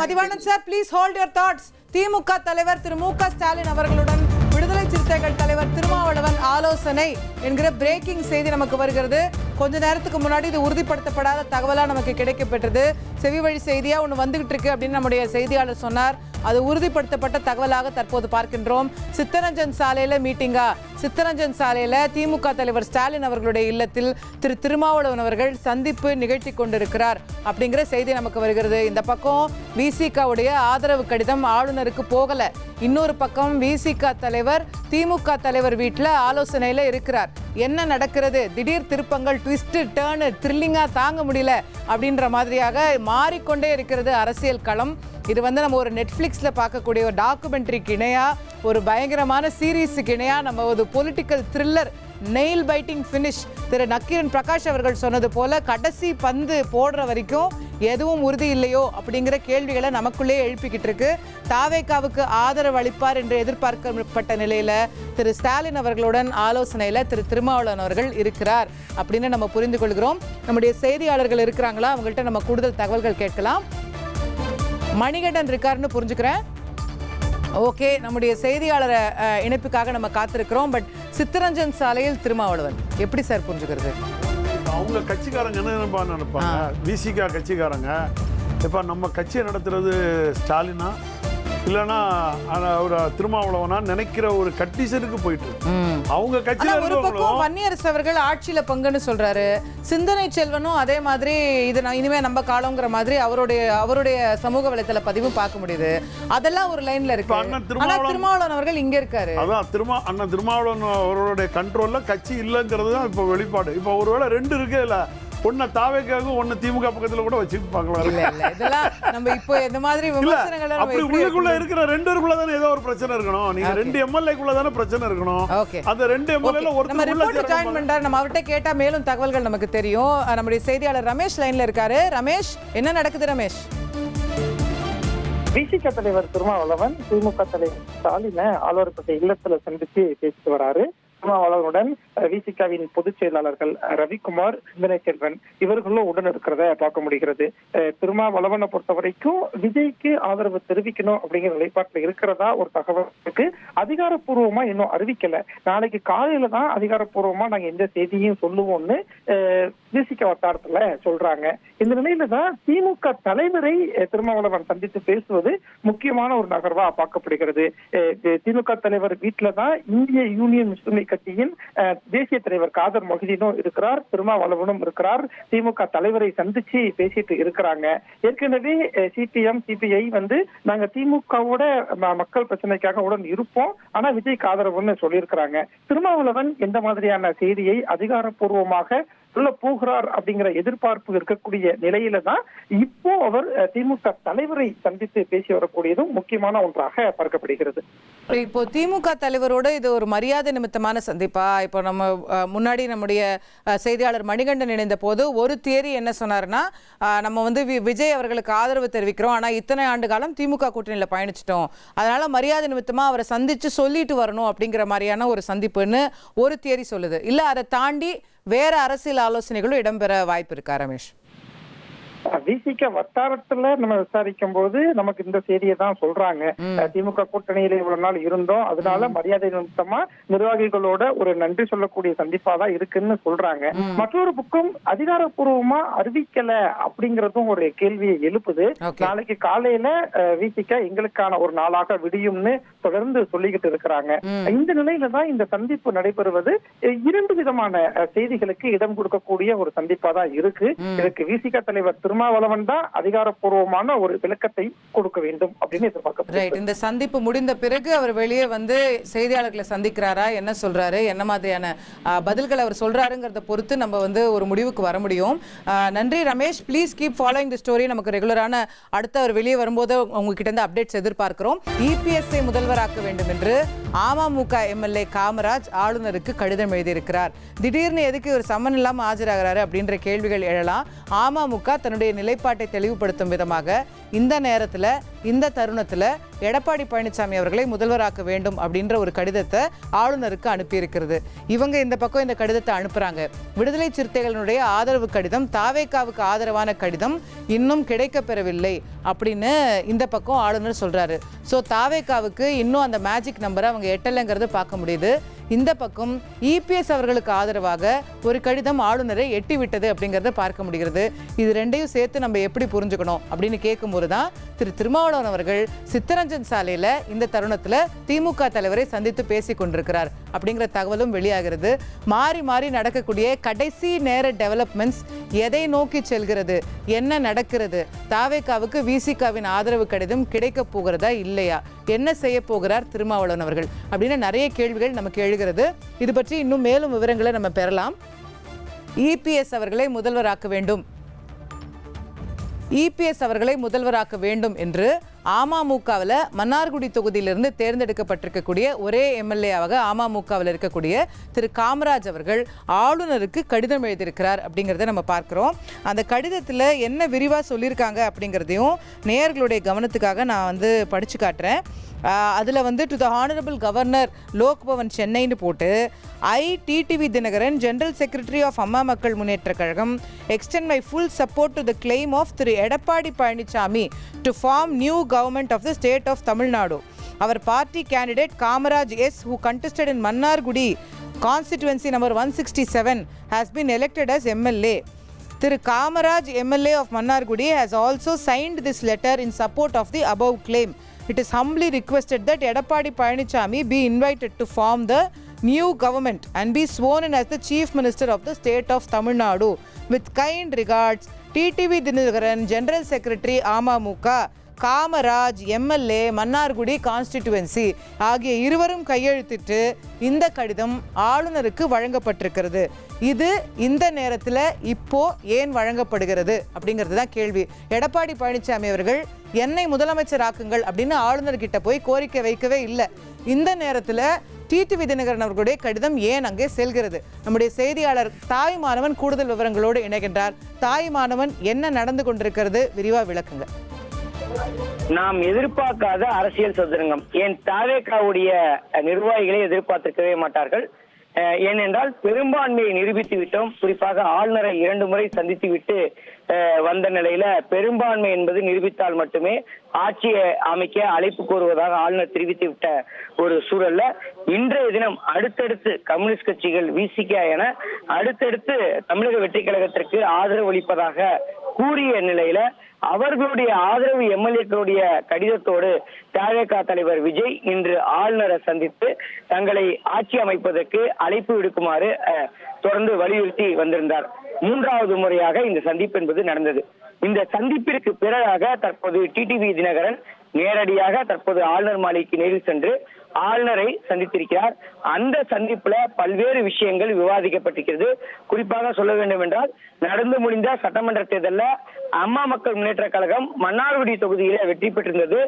Mathivanan sir, please hold your thoughts. DMK தலைவர் திரு மு க ஸ்டாலின் அவர்களுடன் விடுதலை சிறுத்தைகள் தலைவர் திருமாவளவன் ஆலோசனை என்கிற பிரேக்கிங் செய்தி நமக்கு வருகிறது. கொஞ்ச நேரத்துக்கு முன்னாடி இது உறுதிப்படுத்தப்படாத தகவலா நமக்கு கிடைக்கப்பெற்றது. செவி வழி செய்தியா ஒன்று வந்துகிட்டு இருக்கு அப்படின்னு நம்முடைய செய்தியாளர் சொன்னார். அது உறுதிப்படுத்தப்பட்ட தகவலாக தற்போது பார்க்கின்றோம். சித்தரஞ்சன் சாலையில மீட்டிங்கா? சித்தரஞ்சன் சாலையில திமுக தலைவர் ஸ்டாலின் அவர்களுடைய இல்லத்தில் திரு திருமாவளவன் அவர்கள் சந்திப்பு நிகழ்த்தி கொண்டிருக்கிறார் அப்படிங்கிற செய்தி நமக்கு வருகிறது. இந்த பக்கம் விசிகாவுடைய ஆதரவு கடிதம் ஆளுநருக்கு போகல. இன்னொரு பக்கம் விசிக தலைவர் திமுக தலைவர் வீட்டில் ஆலோசனையில இருக்கிறார். என்ன நடக்கிறது? திடீர் திருப்பங்கள், ட்விஸ்ட், டர்னு, த்ரில்லிங்கா தாங்க முடியல அப்படின்ற மாதிரியாக மாறிக்கொண்டே இருக்கிறது அரசியல் களம். இது வந்து நம்ம ஒரு நெட்ஃப்ளிக்ஸில் பார்க்கக்கூடிய ஒரு டாக்குமெண்ட்ரிக்கு இணையா, ஒரு பயங்கரமான சீரீஸுக்கு இணையா, நம்ம ஒரு political thriller, nail biting finish. Thiru Nakkeeran Prakash அவர்கள் சொன்னது போல கடைசி பந்து போடுற வரைக்கும் எதுவும் உறுதி இல்லையோ அப்படிங்கிற கேள்விகளை நமக்குள்ளே எழுப்பிக்கிட்டு இருக்கு. தாவேகாவுக்கு ஆதரவு அளிப்பார் என்று எதிர்பார்க்கப்பட்ட நிலையில திரு ஸ்டாலின் அவர்களுடன் ஆலோசனையில திரு திருமாவளவன் அவர்கள் இருக்கிறார் அப்படின்னு நம்ம புரிந்து கொள்கிறோம். நம்முடைய செய்தியாளர்கள் இருக்கிறாங்களா, அவங்கள்ட்ட நம்ம கூடுதல் தகவல்கள் கேட்கலாம். மணிகண்டன் இருக்காருன்னு புரிஞ்சுக்கிறேன். ஓகே, நம்முடைய செய்தியாளரை இணைப்புக்காக நம்ம காத்திருக்கிறோம். பட் சித்தரஞ்சன் சாலையில் திருமாவளவன் எப்படி சார் புரிஞ்சுக்கிறது? அவங்க கட்சிக்காரங்க என்ன நினைப்பாங்க, விசிகா கட்சிக்காரங்க இப்ப நம்ம கட்சியை நடத்துறது ஸ்டாலினா இல்லைன்னா ஒரு திருமாவளவனா நினைக்கிற ஒரு கண்டிஷனுக்கு போயிட்டு அவங்க கட்சியில வன்னியரசு அவர்கள் ஆட்சியில பங்குன்னு சொல்றாரு. சிந்தனை செல்வனும் அதே மாதிரி இது இனிமே நம்ம காலங்கிற மாதிரி அவருடைய சமூக வலைத்தள பதிவும் பார்க்க முடியுது. அதெல்லாம் ஒரு லைன்ல இருக்கு. திருமாவளவன் அவர்கள் இங்க இருக்காரு. அதான் அண்ணன் திருமாவளவன் அவருடைய கண்ட்ரோல்ல கட்சி இல்லைங்கிறது தான் இப்ப வெளிப்பாடு. இப்ப ஒருவேளை 2 இருக்கு, இல்ல ஒன்னு தாவேக்காக ஒன்னு திமுக பக்கத்துல கூட வச்சுட்டு பார்க்கலாம். இதெல்லாம் நம்ம இப்போ இந்த மாதிரி விமர்சனங்கள் அப்படி உள்ளுக்குள்ள இருக்கிற 2 பேருக்குள்ள தானே ஏதோ ஒரு பிரச்சனை இருக்கணும். நீங்க 2 எம்எல்ஏக்குள்ள தானே பிரச்சனை இருக்கணும். அந்த 2 எம்எல்ஏல ஒருத்தர் உள்ள ஜாயின் பண்றாரு. நம்ம அவர்கிட்ட கேட்டா மேலும் தகவல்கள் நமக்கு தெரியும். நம்முடைய செய்தியாளர் ரமேஷ் லைன்ல இருக்காரு. ரமேஷ், என்ன நடக்குது ரமேஷ்? விசிக தலைவர் திருமாவளவன் திமுக தலைவர் ஸ்டாலினை ஆலோசனை இல்லத்துல சந்திச்சு பேசிட்டு வராரு. திருமாவளவனுடன் விசிகாவின் பொதுச் செயலாளர்கள் ரவிக்குமார், சிந்தனை செல்வன் இவர்களும் உடன் இருக்கிறத பார்க்க முடிகிறது. திருமாவளவனை பொறுத்த வரைக்கும் விஜய்க்கு ஆதரவு தெரிவிக்கணும் அப்படிங்கிற நிலைப்பாட்டில் இருக்கிறதா ஒரு தகவல் இருக்கு. அதிகாரப்பூர்வமா இன்னும் அறிவிக்கல. நாளைக்கு காலையில தான் அதிகாரப்பூர்வமா நாங்க எந்த செய்தியும் சொல்லுவோம்னு விசிக வட்டாரத்துல சொல்றாங்க. இந்த நிலையில தான் திமுக தலைவரை திருமாவளவன் சந்தித்து பேசுவது முக்கியமான ஒரு நகர்வா பார்க்கப்படுகிறது. திமுக தலைவர் வீட்டுல தான் இந்திய யூனியன் முஸ்லிம் கட்சியின் தேசிய தலைவர் காதர் மொஹிதீனும் இருக்கிறார், திருமாவளவனும் இருக்கிறார். திமுக தலைவரை சந்திச்சு பேசிட்டு இருக்கிறாங்க. ஏற்கனவே சிபிஎம் சிபிஐ வந்து நாங்க திமுகவோட மக்கள் பிரச்சனைக்காக உடன் இருப்போம், ஆனா விஜய்க்கு ஆதரவுன்னு சொல்லியிருக்கிறாங்க. திருமாவளவன் எந்த மாதிரியான செய்தியை அதிகாரப்பூர்வமாக சொல்ல போகிறார் அப்படிங்கிற எதிர்பார்ப்பு இருக்கக்கூடிய நிலையில தான் இப்போ அவர் திமுக தலைவரை சந்தித்து பேசி வரக்கூடியதும் முக்கியமான ஒன்றாக பார்க்கப்படுகிறது. இப்போ திமுக தலைவரோடு இது ஒரு மரியாதை நிமித்தமான சந்திப்பா? இப்போ நம்ம முன்னாடி நம்முடைய செய்தியாளர் மணிகண்டன் இணைந்த போது ஒரு தியரி என்ன சொன்னார்னா, நம்ம வந்து விஜய் அவர்களுக்கு ஆதரவு தெரிவிக்கிறோம், ஆனா இத்தனை ஆண்டு காலம் திமுக கூட்டணியில பயணிச்சிட்டோம், அதனால மரியாதை நிமித்தமா அவரை சந்திச்சு சொல்லிட்டு வரணும் அப்படிங்கிற மாதிரியான ஒரு சந்திப்புன்னு ஒரு தியரி சொல்லுது. இல்ல அதை தாண்டி வேற அரசியல் ஆலோசனைகளும் இடம்பெற வாய்ப்பு இருக்கா ரமேஷ்? விசிக வட்டாரத்துல நம்ம விசாரிக்கும் போது நமக்கு இந்த செய்தியை தான் சொல்றாங்க. திமுக கூட்டணியில இவ்வளவு நாள் இருந்தோம், அதனால மரியாதை நிமித்தமா நிர்வாகிகளோட ஒரு நன்றி சொல்லக்கூடிய சந்திப்பா தான் இருக்குன்னு சொல்றாங்க. மற்றொரு பக்கம் அதிகாரப்பூர்வமா அறிவிக்கல அப்படிங்கறதும் ஒரு கேள்வியை எழுப்புது. நாளைக்கு காலையில விசிக எங்களுக்கான ஒரு நாளாக விடியும்னு தொடர்ந்து சொல்லிக்கிட்டு இருக்கிறாங்க. இந்த நிலையில தான் இந்த சந்திப்பு நடைபெறுவது இரண்டு விதமான செய்திகளுக்கு இடம் கொடுக்கக்கூடிய ஒரு சந்திப்பா தான் இருக்கு. இதற்கு விசிக தலைவர் திருமாவளவன் தான் அதிகாரப்பூர்வமான ஒரு விளக்கத்தை கொடுக்க வேண்டும் அப்படின்னு எதிர்பார்க்கப்படுகிறது. இந்த சந்திப்பு முடிந்த பிறகு அவர் வெளியே வந்து செய்தியாளர்களை சந்திக்கிறாரா, என்ன சொல்றாரு, என்ன மாதிரியான பதில்கள் அவர் சொல்றாருங்கிறத பொறுத்து நம்ம வந்து ஒரு முடிவுக்கு வர முடியும். நன்றி Ramesh. Please keep following the story. நமக்கு ரெகுலரான அடுத்த அவர் வெளியே வரும்போது உங்ககிட்ட இருந்து அப்டேட்ஸ் எதிர்பார்க்கிறோம். இபிஎஸ்ஐ முதல்வராக்க வேண்டும் என்று அமமுக எம்எல்ஏ காமராஜ் ஆளுநருக்கு கடிதம் எழுதியிருக்கிறார். திடீர்னு எதுக்கு ஒரு சம்மன் இல்லாமல் ஆஜராகிறாரு அப்படின்ற கேள்விகள் எழலாம். அமமுக தன்னுடைய நிலைப்பாட்டை தெளிவுபடுத்தும் விதமாக இந்த நேரத்தில் இந்த தருணத்தில் எடப்பாடி பழனிசாமி அவர்களை முதல்வராக்க வேண்டும் அப்படின்ற ஒரு கடிதத்தை ஆளுநருக்கு அனுப்பியிருக்கிறது. இவங்க இந்த பக்கம் இந்த கடிதத்தை அனுப்புறாங்க. விடுதலை சிறுத்தைகளுடைய ஆதரவு கடிதம், தாவேகாவுக்கு ஆதரவான கடிதம் இன்னும் கிடைக்கப்பெறவில்லை அப்படின்னு இந்த பக்கம் ஆளுநர் சொல்றாரு. ஸோ தாவேகாவுக்கு இன்னும் அந்த மேஜிக் நம்பரை அவங்க எட்டலைங்கிறது பார்க்க முடியுது. இந்த பக்கம் இபிஎஸ் அவர்களுக்கு ஆதரவாக ஒரு கடிதம் ஆளுநரை எட்டிவிட்டது அப்படிங்கிறத பார்க்க முடிகிறது. இது ரெண்டையும் சேர்த்து நம்ம எப்படி புரிஞ்சுக்கணும் அப்படின்னு கேட்கும்போது தான் திரு திருமாவளவன் அவர்கள் சித்தரஞ்சன் சாலையில் இந்த தருணத்தில் திமுக தலைவரை சந்தித்து பேசி கொண்டிருக்கிறார் அப்படிங்கிற தகவலும் வெளியாகிறது. மாறி மாறி நடக்கக்கூடிய கடைசி நேர டெவலப்மெண்ட்ஸ் எதை நோக்கி செல்கிறது, என்ன நடக்கிறது, தாவேகாவுக்கு விசிகாவின் ஆதரவு கடிதம் கிடைக்க போகிறதா இல்லையா, என்ன செய்ய போகிறார் திருமாவளவன் அவர்கள் அப்படின்னு நிறைய கேள்விகள் நமக்கு எழுகிறது. இது பற்றி இன்னும் மேலும் விவரங்களை நம்ம பெறலாம். இபிஎஸ் அவர்களை முதல்வராக்க வேண்டும், இபிஎஸ் அவர்களை முதல்வராக்க வேண்டும் என்று அமமுகவில் மன்னார்குடி தொகுதியிலிருந்து தேர்ந்தெடுக்கப்பட்டிருக்கக்கூடிய ஒரே எம்எல்ஏவாக அமமுகவில் இருக்கக்கூடிய திரு காமராஜ் அவர்கள் ஆளுநருக்கு கடிதம் எழுதியிருக்கிறார் அப்படிங்கிறத நம்ம பார்க்குறோம். அந்த கடிதத்தில் என்ன விரிவாக சொல்லியிருக்காங்க அப்படிங்கிறதையும் நேயர்களுடைய கவனத்துக்காக நான் வந்து படித்து காட்டுறேன். அதில் வந்து to the honourable governor Lok Bhavan சென்னைன்னு போட்டு, I TTV Dhinakaran general secretary of Amma Makkal Munnetra Kazhagam extend my full support to the claim of Thiru Edappadi Palaniswami to form new government of the state of Tamil Nadu. Our party candidate Kamaraj S, who contested in Mannargudi constituency number 167, has been elected as MLA. Thiru Kamaraj MLA of Mannargudi has also signed this letter in support of the above claim. It is humbly requested that Edappadi Palaniswamy be invited to form the new government and be sworn in as the Chief Minister of the state of Tamil Nadu. With kind regards, TTV Dinagaran, General Secretary AMMK, Kamaraj MLA Mannargudi constituency ஆகிய இருவரும் கையெழுத்திட்டு இந்த கடிதம் ஆளுநருக்கு வழங்கப்பட்டிருக்கிறது. இது இந்த நேரத்தில் இப்போ ஏன் வழங்கப்படுகிறது அப்படிங்கிறது தான் கேள்வி. எடப்பாடி பழனிசாமி அவர்கள் என்னை முதலமைச்சர் ஆக்குங்கள் அப்படின்னு ஆளுநர்கிட்ட போய் கோரிக்கை வைக்கவே இல்லை. இந்த நேரத்தில் டிடிவி தினகரன் அவர்களுடைய கடிதம் ஏன் அங்கே செல்கிறது? நம்முடைய செய்தியாளர் தாய்மானவன் கூடுதல் விவரங்களோடு இணைகின்றார். தாய்மானவன் என்ன நடந்து கொண்டிருக்கிறது, விரிவா விளக்குங்க. நாம் எதிர்பார்க்காத அரசியல் சதுரங்கம். ஏன் தாவேகாவுடைய நிர்வாகிகளை எதிர்பார்த்திருக்கவே மாட்டார்கள். ஏனென்றால் பெரும்பான்மையை நிரூபித்து விட்டோம். குறிப்பாக ஆளுநரை 2 முறை சந்தித்து விட்டு வந்த நிலையில பெரும்பான்மை என்பது நிரூபித்தால் மட்டுமே ஆட்சியை அமைக்க அழைப்பு கோருவதாக ஆளுநர் தெரிவித்து விட்ட ஒரு சூழல்ல இன்றைய தினம் அடுத்தடுத்து கம்யூனிஸ்ட் கட்சிகள் விசிக என அடுத்தடுத்து தமிழக வெற்றி கழகத்திற்கு ஆதரவு அளிப்பதாக கூறிய நிலையில அவர்களுடைய ஆதரவு எம்எல்ஏக்களுடைய கடிதத்தோடு தவேக தலைவர் விஜய் இன்று ஆளுநரை சந்தித்து தங்களை ஆட்சி அமைப்பதற்கு அழைப்பு விடுக்குமாறு தொடர்ந்து வலியுறுத்தி வந்திருந்தார். 3வது முறையாக இந்த சந்திப்பு என்பது நடந்தது. இந்த சந்திப்பிற்கு பிறகாக தற்போது டிடிவி தினகரன் நேரடியாக தற்போது ஆளுநர் மாளிகைக்கு நேரில் சென்று ஆளுநரை சந்தித்திருக்கிறார். அந்த சந்திப்புல பல்வேறு விஷயங்கள் விவாதிக்கப்பட்டிருக்கிறது. குறிப்பாக சொல்ல வேண்டும் என்றால், நடந்து முடிந்த சட்டமன்ற தேர்தலில் அம்மா மக்கள் முன்னேற்ற கழகம் மன்னார்குடி தொகுதியில வெற்றி பெற்றிருந்தது.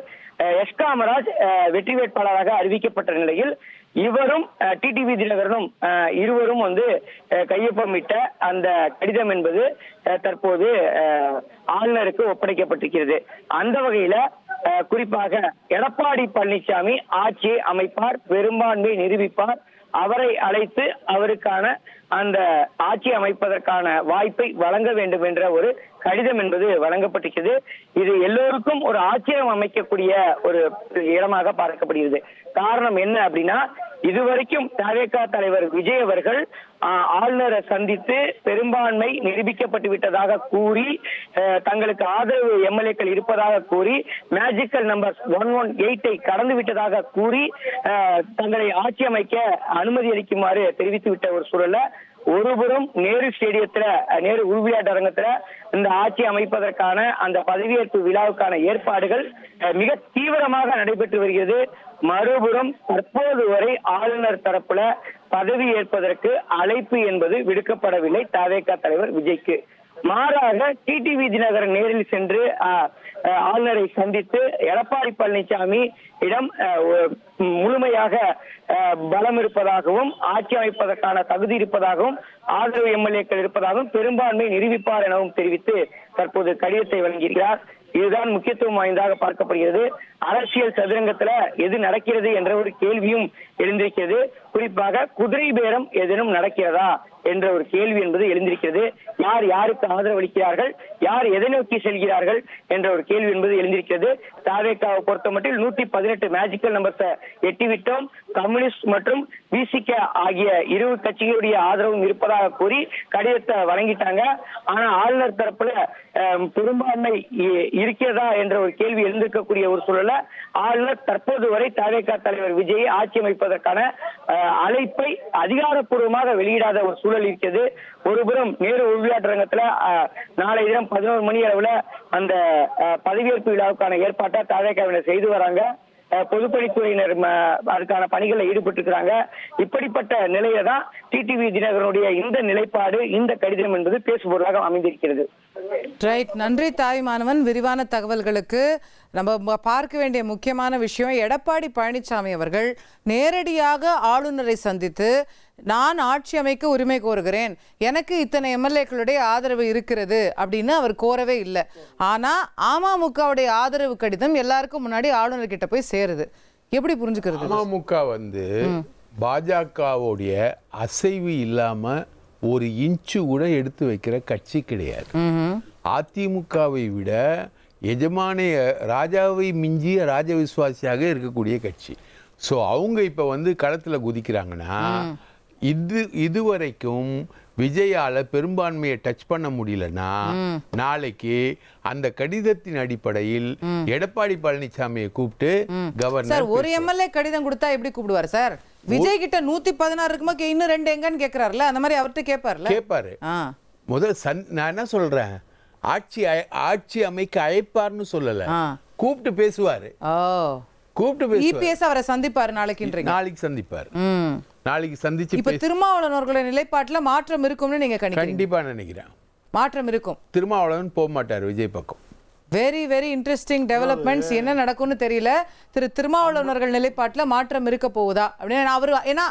எஸ் காமராஜ் வெற்றி வேட்பாளராக அறிவிக்கப்பட்ட நிலையில் இவரும் டிடிவி தினகரனும் இருவரும் கையொப்பமிட்ட அந்த கடிதம் என்பது தற்போது ஆளுநருக்கு ஒப்படைக்கப்பட்டிருக்கிறது. அந்த வகையில குறிப்பாக எடப்பாடி பழனிசாமி ஆட்சியை அமைப்பார், பெரும்பான்மை நிரூபிப்பார், அவரை அழைத்து அவருக்கான அந்த ஆட்சி அமைப்பதற்கான வாய்ப்பை வழங்க வேண்டும் என்ற ஒரு கடிதம் என்பது வழங்கப்பட்டிருக்கிறது. இது எல்லோருக்கும் ஒரு ஆட்சியம் அமைக்கக்கூடிய ஒரு இடமாக பார்க்கப்படுகிறது. காரணம் என்ன அப்படின்னா, இதுவரைக்கும் தவேகா தலைவர் விஜய் அவர்கள் ஆளுநரை சந்தித்து பெரும்பான்மை நிரூபிக்கப்பட்டு விட்டதாக கூறி, தங்களுக்கு ஆதரவு எம்எல்ஏக்கள் இருப்பதாக கூறி, மேஜிக்கல் நம்பர் 118 கடந்து விட்டதாக கூறி தங்களை ஆட்சி அமைக்க அனுமதி அளிக்குமாறு தெரிவித்து விட்ட ஒரு சூழல்ல ஒருபுறம் நேரு ஸ்டேடியத்துல, நேரு உள்விளையாட்டு அரங்கத்துல இந்த ஆட்சி அமைப்பதற்கான அந்த பதவியேற்பு விழாவுக்கான ஏற்பாடுகள் மிக தீவிரமாக நடைபெற்று வருகிறது. மறுபுறம் தற்போது வரை ஆளுநர் தரப்புல பதவி ஏற்பதற்கு அழைப்பு என்பது விடுக்கப்படவில்லை தவேகா தலைவர் விஜய்க்கு. மாறாக டிடிவி தினகரன் நேரில் சென்று ஆளுநரை சந்தித்து எடப்பாடி பழனிசாமி இடம் முழுமையாக பலம் இருப்பதாகவும், ஆட்சி அமைப்பதற்கான தகுதி இருப்பதாகவும், ஆதரவு எம்எல்ஏக்கள் இருப்பதாகவும், பெரும்பான்மை நிரூபிப்பார் எனவும் தெரிவித்து தற்போது கடிதத்தை வழங்கியிருக்கிறார். இதுதான் முக்கியத்துவம் வாய்ந்ததாக பார்க்கப்படுகிறது. அரசியல் சதுரங்கத்துல எது நடக்கிறது என்ற ஒரு கேள்வியும் எழுந்திருக்கிறது. குறிப்பாக குதிரை பேரம் ஏதேனும் நடக்கிறதா என்ற ஒரு கேள்வி என்பது எழுந்திருக்கிறது. யார் யாருக்கு ஆதரவு அளிக்கிறார்கள், யார் எதை நோக்கி செல்கிறார்கள் என்ற ஒரு கேள்வி என்பது எழுந்திருக்கிறது. தவேகாவை பொறுத்தமட்டில் 118 மேஜிக்கல் நம்பர்ஸை எட்டிவிட்டோம். கம்யூனிஸ்ட் மற்றும் விசிக ஆகிய இரு கட்சிகளுடைய ஆதரவும் இருப்பதாக கூறி கடிதத்தை வழங்கிட்டாங்க. ஆனா ஆளுநர் தரப்புல பெரும்பான்மை இருக்கிறதா என்ற ஒரு கேள்வி எழுந்திருக்கக்கூடிய ஒரு சூழல ஆளுநர் தற்போது வரை தவேகா தலைவர் விஜயை ஆட்சி அமைப்பதற்கான அழைப்பை அதிகாரப்பூர்வமாக வெளியிடாத ஒரு சூழல் இருக்கிறது. ஒருபுறம் நேரு உள்விளையாட்டு அரங்கத்துல நாளை தினம் 11 மணி அளவுல அந்த பதவியேற்பு விழாவுக்கான ஏற்பாட்டை தவேகாவினர் செய்து வராங்க. பொதுப்பணித்துறையினர் அதுக்கான பணிகளில் ஈடுபட்டு இருக்கிறாங்க. இப்படிப்பட்ட நிலையில தான் டிடிவி தினகரனுடைய இந்த நிலைப்பாடு, இந்த கடிதம் என்பது பேசுபொருளாக அமைந்திருக்கிறது. ரைட், நன்றி தாய்மானவன் விரிவான தகவல்களுக்கு. நம்ம பார்க்க வேண்டிய முக்கியமான விஷயம், எடப்பாடி பழனிசாமி அவர்கள் நேரடியாக ஆளுநரை சந்தித்து நான் ஆட்சி அமைக்க உரிமை கோருகிறேன், எனக்கு இத்தனை எம்எல்ஏக்களுடைய ஆதரவு இருக்கிறது அப்படின்னு அவர் கோரவே இல்லை. ஆனால் அமமுகவுடைய ஆதரவு கடிதம் எல்லாருக்கும் முன்னாடி ஆளுநர் கிட்ட போய் சேருது. எப்படி புரிஞ்சுக்கிறது? அமமுக பாஜகவுடைய அசைவு இல்லாம ஒரு இன்ச்சு கூட எடுத்து வைக்கிற கட்சி கிடையாது. அதிமுகவை விட எஜமான ராஜாவை மிஞ்சிய ராஜ விசுவாசியாக இருக்கக்கூடிய கட்சி. ஸோ அவங்க இப்போ களத்தில் குதிக்கிறாங்கன்னா, இதுவரைக்கும் விஜயால பெரும்பான்மையை டச் பண்ண முடியலன்னா, நாளைக்கு அந்த கடிதத்தின் அடிப்படையில் எடப்பாடி பழனிசாமியை கூப்பிட்டு கவர்னர் ஒரு எம்எல்ஏ கடிதம் கொடுத்தா எப்படி கூப்பிடுவார் சார்? விஜய் கிட்ட 116 இருக்குமா, இன்னும் 2 எங்கன்னு கேட்கிறாருல, அந்த மாதிரி அவர்கிட்ட கேட்பாரு. முதல் நான் என்ன சொல்றேன், ஆட்சி அமைக்க அழைப்பார்னு சொல்லல, கூப்பிட்டு பேசுவாரு. இபிஎஸ் அவரை சந்திப்பாரு நாளைக்கு சந்திப்பாரு. நாளைக்கு சந்திச்சு இப்ப திருமாவளவன் அவர்களுடைய நிலைப்பாட்டுல மாற்றம் இருக்கும்னு நீங்க கண்டிப்பா நினைக்கிறேன். மாற்றம் இருக்கும். திருமாவளவன் போக மாட்டார் விஜய் பக்கம். Very very interesting developments. என்ன நடக்கும்னு தெரியல. திருமாவளவன் அவர்கள் நிலைப்பாட்டுல மாற்றம் இருக்க போகுதா அப்படின்னு அவரு, ஏன்னா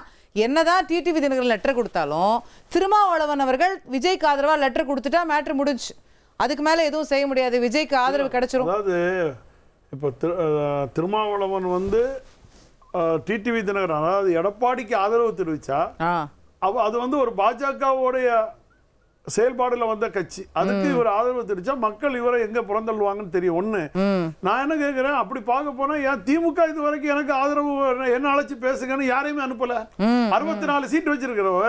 என்னதான் டிடிவி தினகரன் லெட்டர் கொடுத்தாலும் திருமாவளவன் அவர்கள் விஜய்க்கு ஆதரவா லெட்டர் கொடுத்துட்டா மேட்ரு முடிஞ்சு, அதுக்கு மேல எதுவும் செய்ய முடியாது, விஜய்க்கு ஆதரவு கிடைச்சிரும். அதாவது இப்போ திருமாவளவன் டிடிவி தினகரன், அதாவது எடப்பாடிக்கு ஆதரவு தெரிவிச்சா அது ஒரு பாஜகவுடைய செயல்பாடுல வந்த கட்சி, அதுக்கு இவர் ஆதரவு தெரிவிச்சா மக்கள் இவரை எங்க புறந்தள்ளுவாங்கன்னு தெரியும். ஒண்ணு நான் என்ன கேட்கிறேன், அப்படி பார்க்க போனா ஏன் திமுக இது வரைக்கும் எனக்கு ஆதரவு என்ன அழைச்சு பேசுங்கன்னு யாரையுமே அனுப்பல. 64 சீட் வச்சிருக்கிறவ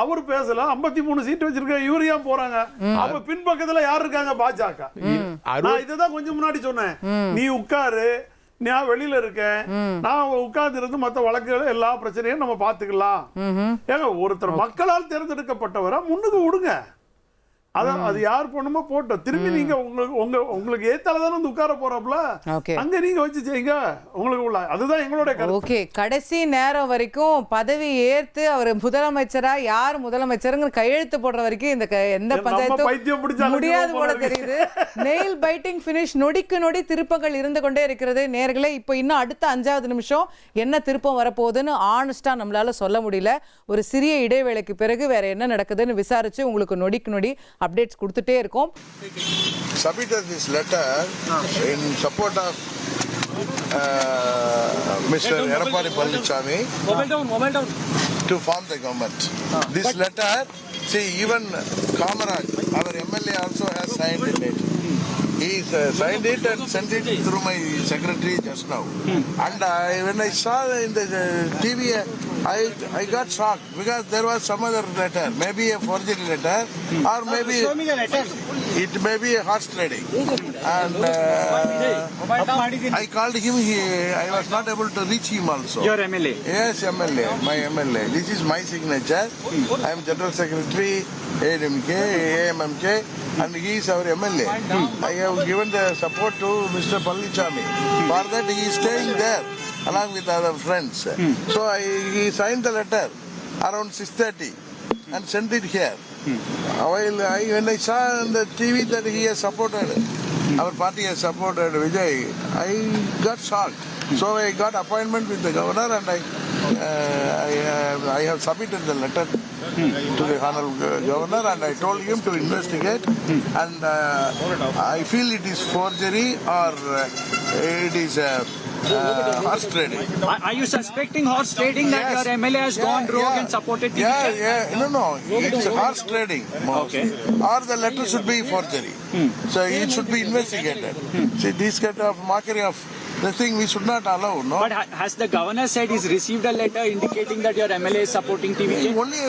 அவரு பேசல, 53 சீட் வச்சிருக்க இவரு ஏன் போறாங்க? அப்ப பின்பக்கத்துல யார் இருக்காங்க? பாஜக. நான் இதுதான் கொஞ்சம் முன்னாடி சொன்னேன், நீ உட்காரு, நான் வெளியில இருக்கேன், நான் உட்கார்ந்து இருந்து மற்ற வழக்குகளை எல்லா பிரச்சனையும் நம்ம பாத்துக்கலாம். ஏங்க ஒருத்தர் மக்களால் தேர்ந்தெடுக்கப்பட்டவரை முன்னுக்கு விடுங்க. அதான் அது யார் பண்ணுமோ போட்டோம். திரும்பி நீங்க உங்களுக்கு ஏத்தாலதானே வந்து உட்கார போறாப்ல, அங்க நீங்க வச்சு செய்யுங்க உங்களுக்கு உள்ள. அதுதான் எங்களுடைய கருத்து. ஓகே, கடைசி நேரம் வரைக்கும் பதவி ஏற்று அவர் முதலமைச்சரா யார் முதலமைச்சருங்க கையெழுத்து போடுற வரைக்கும் இந்த எந்த பஞ்சாயத்தும் முடியாது போல தெரியுது. நெயில் பைட்டிங் ஃபினிஷ், நொடிக்கு நொடி திருப்பங்கள் இருந்து கொண்டே இருக்கிறது. நேர்களே, இப்போ இன்னும் அடுத்த 5வது நிமிஷம் என்ன திருப்பம் வரப்போகுதுன்னு ஆனஸ்டா நம்மளால சொல்ல முடியல. ஒரு சிறிய இடைவேளைக்கு பிறகு வேற என்ன நடக்குதுன்னு விசாரிச்சு உங்களுக்கு நொடிக்கு நொடி updates கொடுத்துட்டே இருக்கோம். Submitted this letter in support of Mr. Edappadi Palanichami to form the government. This letter, see, even Kamaraj, our MLA, also has signed it. He signed it and sent it through my secretary just now. And when I saw in the TV, I got shocked because there was some other letter, maybe a forgery letter, or maybe it may be a horse trading. And I called him. I was not able to reach him also. Your MLA? Yes, MLA, my MLA. This is my signature. I am General Secretary, AMK, AMMK, and he is our MLA. I have given the support to Mr. Palanichami. For that, he is staying there along with other friends. So he signed the letter around 6:30 and sent it here. While when I saw on the TV that he has supported, our party has supported Vijay, I got shocked. So I got appointment with the governor and I have submitted the letter to the honorable governor and I told him to investigate and I feel it is forgery or it is horse trading. Are you suspecting horse trading that your MLA has gone rogue and supported the No, it's horse trading. Okay. Or the letter should be forgery. So it should be investigated. See, this kind of mockery of the thing we should not allow, no? But has the governor said he's received a letter indicating that your MLA is supporting TVK? Only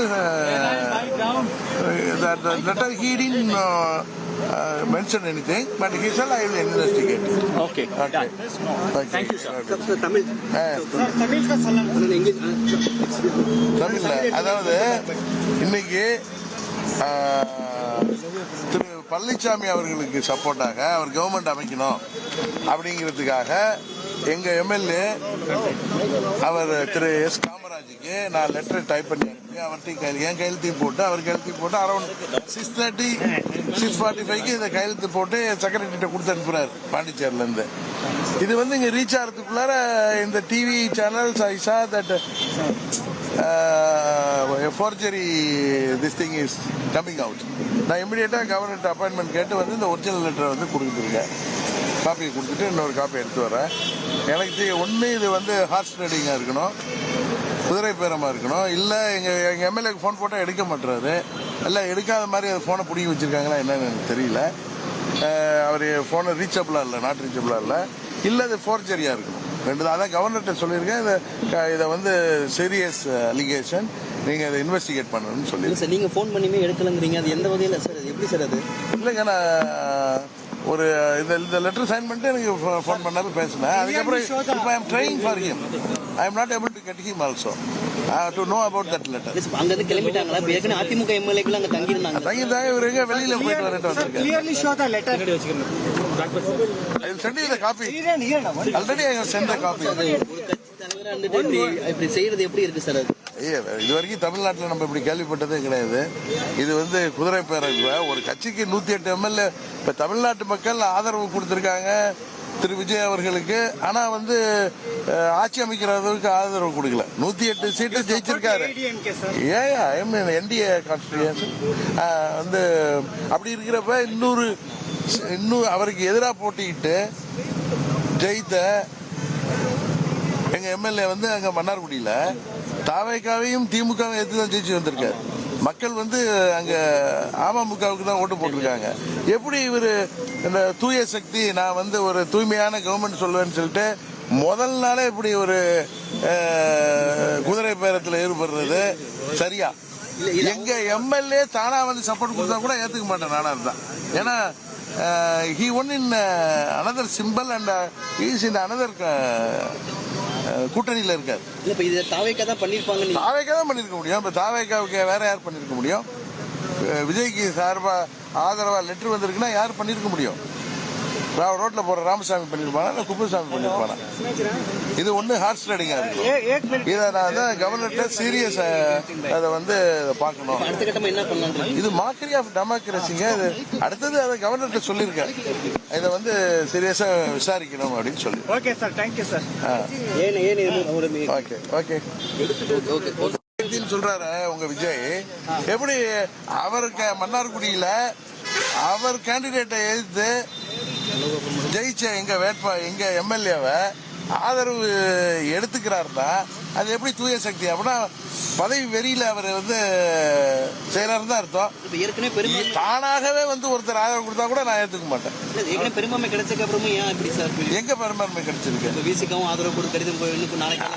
that the letter he didn't mention anything, but he said I will investigate it. Okay. Okay. Thank you, sir. தமிழ்ல அதாவது இன்னைக்கு திரு பழனிசாமி அவர்களுக்கு சப்போர்ட்டாக அவர் government அமைக்கணும் அப்படிங்கிறதுக்காக எங்க MLA அவர் திரு S காமராஜுக்கு நான் letter type பண்ணி அனுப்பி அவர்கிட்ட என் கையெழுத்தையும் போட்டு அவர் கையெழுத்தையும் போட்டு அரௌண்ட் 6:30 6:45 இந்த கையெழுத்து போட்டு செக்ரட்டரிட்ட கொடுத்து அனுப்புறாரு பாண்டிச்சேரில இருந்து. இது வந்து இங்க ரீச் ஆகிறதுக்குள்ளார இந்த TV channels I saw that forgery this thing is coming out. நான் இமிடியேட்டா கவர்மெண்ட் அப்பாயின்மெண்ட் கேட்டு வந்து இந்த ஒரிஜினல் லெட்டரை வந்து கொடுத்துருக்கேன். காப்பி கொடுத்துட்டு இன்னொரு காப்பி எடுத்து வரேன். எனக்கு ஒன்று இது வந்து ஹார்ஸ் ட்ரேடிங்காக இருக்கணும், குதிரை பேரமாக இருக்கணும், இல்லை எங்கள் எம்எல்ஏக்கு ஃபோன் போட்டால் எடுக்க மாட்டுறாரு, இல்லை எடுக்காத மாதிரி அது ஃபோனை பிடிங்கி வச்சுருக்காங்களா என்னன்னு எனக்கு தெரியல. அவர் ஃபோனை ரீச்சபிளாக இல்லை, நாட் ரீச்சபிளாக இல்லை அது ஃபோர்ஜரியாக இருக்கணும். ரெண்டு தான் அதான் கவர்னர்கிட்ட சொல்லியிருக்கேன். இதை வந்து சீரியஸ் அலிகேஷன், நீங்கள் அதை இன்வெஸ்டிகேட் பண்ணணும்னு சொல்லி. சார் நீங்கள் ஃபோன் பண்ணியுமே எடுக்கலங்கிறீங்க, அது எந்த வகையில் சார், அது எப்படி சார்? அது இல்லைங்க, நான் ஒரு இந்த லெட்டர் சைன் பண்ணிட்டு எனக்கு ஃபோன் பண்ணாரு, பேசினேன். அதுக்கப்புறம் இப்போ I am trying for him. I am not able to get him also to know about that letter. அங்கேருந்து கிளம்பிட்டாங்களா? இப்போ ஏற்கனவே அதிமுக எம்எல்ஏக்கள் அங்கே தங்கியிருந்தாங்க. இவர் எங்க வெளியில் போயிட்டு வரட்டு வந்திருக்காரு. I will send you the copy. Already I have sent the copy. இப்படி செய்யறது எப்படி இருக்கு சார்? இது வரைக்கும் தமிழ்நாட்டில் நம்ம இப்படி கேள்விப்பட்டதே கிடையாது. இது வந்து குதிரை பேரவை ஒரு கட்சிக்கு 108 எம்எல்ஏ இப்ப தமிழ்நாட்டு மக்கள் ஆதரவு கொடுத்திருக்காங்க திரு விஜய் அவர்களுக்கு. ஆனா வந்து ஆட்சி அமைக்கிறதுக்கு ஆதரவு கொடுக்கல. 108 சீட்டு ஜெயிச்சிருக்காரு. என்டிஏ கான்ஸ்டிடியூஷன் வந்து அப்படி இருக்கிறப்ப இன்னும் அவருக்கு எதிராக போட்டிட்டு ஜெயித்த எங்க எம்எல்ஏ வந்து அங்க மன்னார்குடியில தாவேக்காவையும் திமுகவும் எடுத்து தான் ஜெயிச்சு வந்திருக்காரு. மக்கள் வந்து அங்க அமமுகவுக்கு தான் ஓட்டு போட்டிருக்காங்க. எப்படி இவர் இந்த தூய சக்தி, நான் வந்து ஒரு தூய்மையான கவர்மெண்ட் சொல்லுவேன்னு சொல்லிட்டு முதல் நாளே இப்படி ஒரு குதிரை பேரத்தில் ஈடுபடுறது சரியா? எங்க எம்எல்ஏ தானா வந்து சப்போர்ட் கொடுத்தா கூட ஏத்துக்க மாட்டேன் நானா இருந்தா. ஏன்னா he won in another symbol and he is in another கூட்டணியில் இருக்காரு. தாவேக்கா தான் பண்ணிருப்பாங்க. தாவேக்கா தான் பண்ணிருக்க முடியும். இப்ப தாவேக்காவுக்கு வேற யார் பண்ணிருக்க முடியும்? விஜய்க்கு சார்பா ஆதரவா லெட்டர் வந்திருக்குன்னா யார் பண்ணிருக்க முடியும்? ரோட்ல போற ராமசாமி பண்ணிருப்பானா இல்ல குப்புசாமி பண்ணிருப்பானா? இது ஒண்ணு ஹார்ஸ் ரைடிங்கா இருக்கு. இதை நான் தான் கவர்னர்ட்ட சீரியஸ் அதை வந்து பார்க்கணும். இது மாக்கரி ஆஃப் டெமோக்ரஸிங்க. இது அடுத்தது அதை கவர்னர்ட்ட சொல்லியிருக்கேன். இதை வந்து சீரியஸா விசாரிக்கணும் அப்படின்னு சொல்லி. Okay sir, thank you sir. Okay சொல்றாரு உங்க விஜய். எப்படி அவருக்கு மன்னார்குடியில அவர் கேண்டிடேட்டை எதிர்த்து ஜெயிச்ச எங்க எம்எல்ஏவை ஆதரவு எடுத்துக்கிறாருன்னா அது எப்படி தூய சக்தி? அப்படின்னா பதவி வெறியில அவர் வந்து செய்யறாரு தான் அர்த்தம். தானாகவே வந்து ஒருத்தர் ஆதரவு கொடுத்தா கூட நான் ஏத்துக்க மாட்டேன். பெரும்பான்மை கிடைச்சதுக்கு அப்புறமும் ஏன் இப்படி சார்? எங்க பெரும்பான்மை கிடைச்சிருக்கு? விசிகாவும் ஆதரவு கொடுக்கறது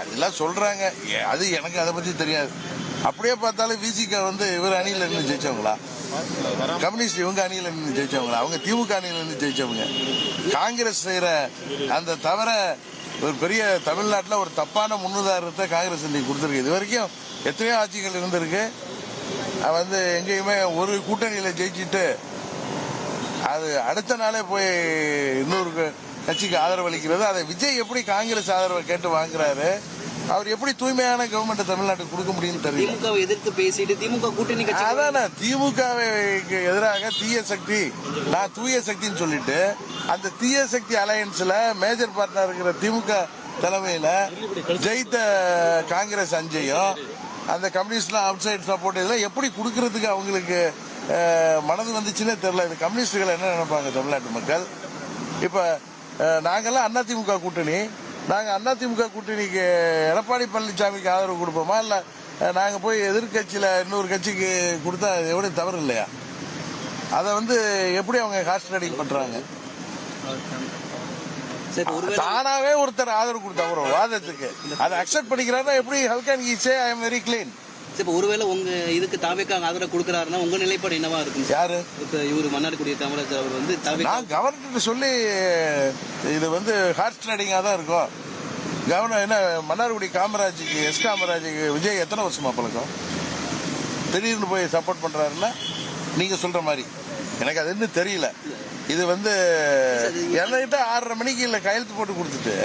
அதெல்லாம் சொல்றாங்க. அது எனக்கு அதை பத்தி தெரியாது. அப்படியே பார்த்தாலும் விசிகா வந்து இவர் அணியில இருந்து ஜெயிச்சவங்களா? கம்யூனிஸ்ட் இவங்க அணியில இருந்து ஜெயிச்சவங்களா? அவங்க திமுக அணியில இருந்து ஜெயிச்சவங்க. காங்கிரஸ் செய்யற அந்த தவிர ஒரு பெரிய தமிழ்நாட்டில் ஒரு தப்பான முன்னுதாரணத்தை காங்கிரஸ் இன்னைக்கு கொடுத்துருக்கு. இது வரைக்கும் எத்தனையோ ஆட்சிகள் இருந்திருக்கு. வந்து எங்கேயுமே ஒரு கூட்டணியில ஜெயிச்சுட்டு அது அடுத்த நாளே போய் இன்னொரு கட்சிக்கு ஆதரவு அளிக்கிறது. அதை விஜய் எப்படி காங்கிரஸ் ஆதரவை கேட்டு வாங்குறாரு? அவர் எப்படி தூய்மையான கவர்மெண்ட் தமிழ்நாட்டுக்கு கொடுக்க முடியும்னு தெரியல. திமுகவை எதிர்த்து பேசிட்டு திமுக கூட்டணி கட்சி அதான திமுகவுக்கு எதிராக தீய சக்தி, நான் தூய சக்தின்னு சொல்லிட்டு அந்த தீய சக்தி அலையன்ஸ்ல மேஜர் பார்ட்னர் இருக்கிற திமுக தலைமையில ஜெயித்த காங்கிரஸ் அஞ்சையும் அந்த கம்யூனிஸ்ட்லாம் அவுட் சைட் சப்போர்ட் இதெல்லாம் எப்படி கொடுக்கறதுக்கு அவங்களுக்கு மனது வந்துச்சுன்னே தெரியல. இது கம்யூனிஸ்டுகள் என்ன நினைப்பாங்க தமிழ்நாட்டு மக்கள்? இப்ப நாங்கெல்லாம் அதிமுக கூட்டணி. நாங்க அதிமுக கூட்டணிக்கு எடப்பாடி பழனிசாமிக்கு ஆதரவு கொடுப்போமா இல்ல நாங்க போய் எதிர்கட்சியில இன்னொரு கட்சிக்கு கொடுத்தா எவ்வளவு தவறு இல்லையா? அதை வந்து எப்படி அவங்க ஹார்ஸ் ரைடிங் பண்றாங்க? தானாவே ஒருத்தர் ஆதரவு கொடுத்தா ஒரு வாதத்துக்கு அதை அக்செப்ட் பண்ணிக்கிறாருன்னா எப்படி? how can he say I am very clean? இப்ப ஒருவேளை உங்க இதுக்கு தாவேக்காக ஆதரவு கொடுக்கறாருன்னா உங்க நிலைப்பாடு என்னவா இருக்கும்? யாரு இப்ப இவரு மன்னார்குடி காமராஜர் அவர் வந்து நான் கவர்னர் சொல்லி இது வந்து ஹார்ஸ் ரைடிங்கா தான் இருக்கும். கவர்னர் என்ன மன்னார்குடி காமராஜுக்கு காமராஜுக்கு விஜய் எத்தனை வருஷமா பழக்கம்? திடீர்னு போய் சப்போர்ட் பண்றாருன்னா நீங்க சொல்ற மாதிரி எனக்கு அது இன்னும் தெரியல. இது வந்து என்கிட்ட 6:30 மணிக்கு இல்ல கையெழுத்து போட்டு கொடுத்துட்டு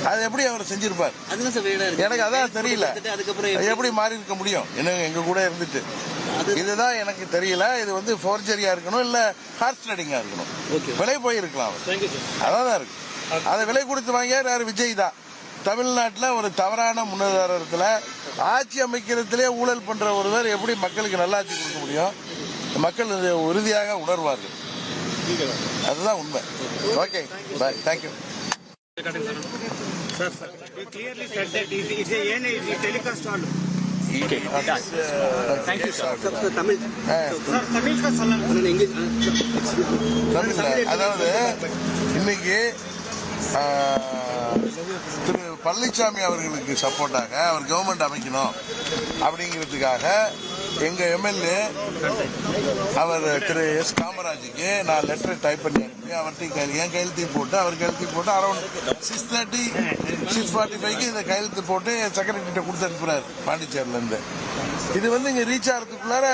அது எப்படி அவர் செஞ்சிருப்பார்? எனக்கு அதான் தெரியல. எப்படி மாறி இருக்க முடியும் எங்க கூட இருந்துட்டு? இதுதான் எனக்கு தெரியல. இது வந்து ஃபோர்ஜரியா இருக்கணும் இல்ல ஹார்ஸ் ரைடிங்கா இருக்கணும். விலை போயிருக்கலாம். அதான் இருக்கு. அதை விலை கொடுத்து வாங்கியார் யாரு? விஜய் தான். தமிழ்நாட்டில் ஒரு தவறான முன்னுதாரணத்துல ஆட்சி அமைக்கிறதுலே ஊழல் பண்ற ஒருவர் எப்படி மக்களுக்கு நல்லாட்சி கொடுக்க முடியும்? மக்கள் உறுதியாக உணர்வார்கள். அதுதான் உண்மை. Okay, bye, thank you. Sir, you clearly said that it's a telecast on. Okay. Thank you, sir. Sir, Tamil. Sir, Tamil ka salam. English. அதாவது இன்னைக்கு திரு பழனிசாமி அவர்களுக்கு சப்போர்ட்டாக அவர் கவர்மெண்ட் அமைக்கணும் அப்படிங்கிறதுக்காக எங்க எம்எல்ஏ அவர் திரு காமராஜுக்கு நான் லெட்டர் டைப் பண்ணி அனுப்பி அவர்கிட்ட என் கையெழுத்தையும் போட்டு அவர் கையெழுத்தையும் போட்டு அரௌண்ட் 6:30 6:45 இந்த கையெழுத்து போட்டு செக்ரட்டரிட்ட கொடுத்து அனுப்புறாரு பாண்டிச்சேரியில இருந்து. இது வந்து இங்க ரீச் ஆகிறதுக்குள்ளார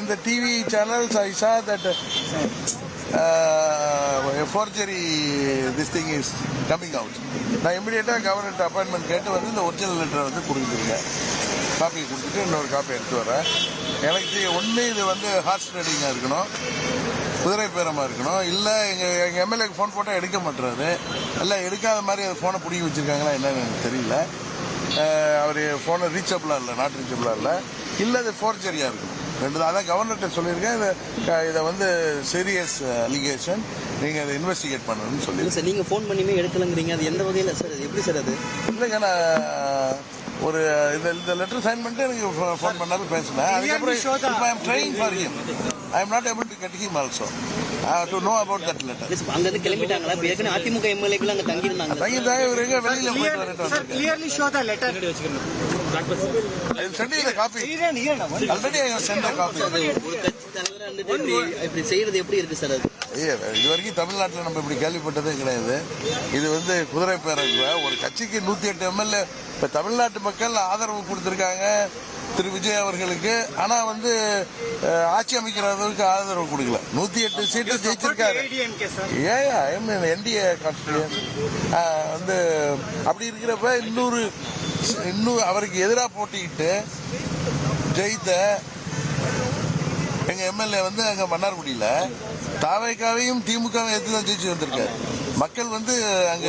இந்த TV channels I saw that forgery this thing is coming out. நான் இமிடியேட்டா கவர்னர் அப்பாயின்மெண்ட் கேட்டு வந்து இந்த ஒரிஜினல் லெட்டரை வந்து கொடுத்துருக்கேன். காப்பி கொடுத்துட்டு இன்னொரு காப்பி எடுத்து வரேன். எனக்கு ஒன்று இது வந்து ஹார்ஸ் ரைடிங்காக இருக்கணும், குதிரை பேரமாக இருக்கணும். இல்லை எங்கள் எம்எல்ஏக்கு ஃபோன் போட்டால் எடுக்க மாட்டுறாரு. இல்லை எடுக்காத மாதிரி அது ஃபோனை பிடிங்கி வச்சுருக்காங்களா என்னன்னு எனக்கு தெரியல. அவர் ஃபோனை ரீச்சபிளாக இல்லை, நாட் ரீச்சபிளாக இல்லை அது ஃபோர்ஜரியாக இருக்கணும். ரெண்டு தான். அதான் கவர்னர்கிட்ட சொல்லியிருக்கேன். இதை வந்து சீரியஸ் அலிகேஷன், நீங்கள் அதை இன்வெஸ்டிகேட் பண்ணணும்னு சொல்லி. சார் நீங்கள் ஃபோன் பண்ணியுமே எடுக்கலங்கிறீங்க, அது எந்த வகையில் சார்? எப்படி சார் அது? இல்லைங்க, நான் ஒரு இந்த லெட்டர் சைன் பண்ணிட்டு எனக்கு ஃபோன் பண்ணாலும் பேசினேன். அதுக்கப்புறம் I am trying for him. I am not able to get him also to know about that letter. அங்கிருந்து கிளம்பிட்டாங்களா? ஏற்கனவே அதிமுக எம்எல்ஏக்கள் அங்கே தங்கியிருந்தாங்க. இவர் எங்க வெளியில போயிட்டு வரட்டும். Clearly show the letter. I'll send you the copy. Already I have sent the copy. ஒரு கட்சி தலைவரா இப்படி செய்யறது எப்படி இருக்கு சார்? அது இது வரைக்கும் தமிழ்நாட்டில் நம்ம இப்படி கேள்விப்பட்டதே கிடையாது. இது வந்து குதிரை பேரங்க ஒரு கட்சிக்கு 108 எம்எல்ஏ இப்ப தமிழ்நாட்டு மக்கள் ஆதரவு கொடுத்திருக்காங்க. திரு விஜய் அவர்களுக்கு. ஆனா வந்து ஆட்சி அமைக்கிறதுக்கு ஆதரவு கொடுக்கல. 108 சீட்டு ஜெயிச்சிருக்காரு. என்டிஏ வந்து அப்படி இருக்கிறப்ப இன்னும் அவருக்கு எதிராக போட்டிக்கிட்டு ஜெயித்த எங்க எம்எல்ஏ வந்து அங்க மன்னார்குடியில தாவேக்காவையும் திமுகவும் எடுத்து தான் ஜெயிச்சு வந்திருக்காரு. மக்கள் வந்து அங்க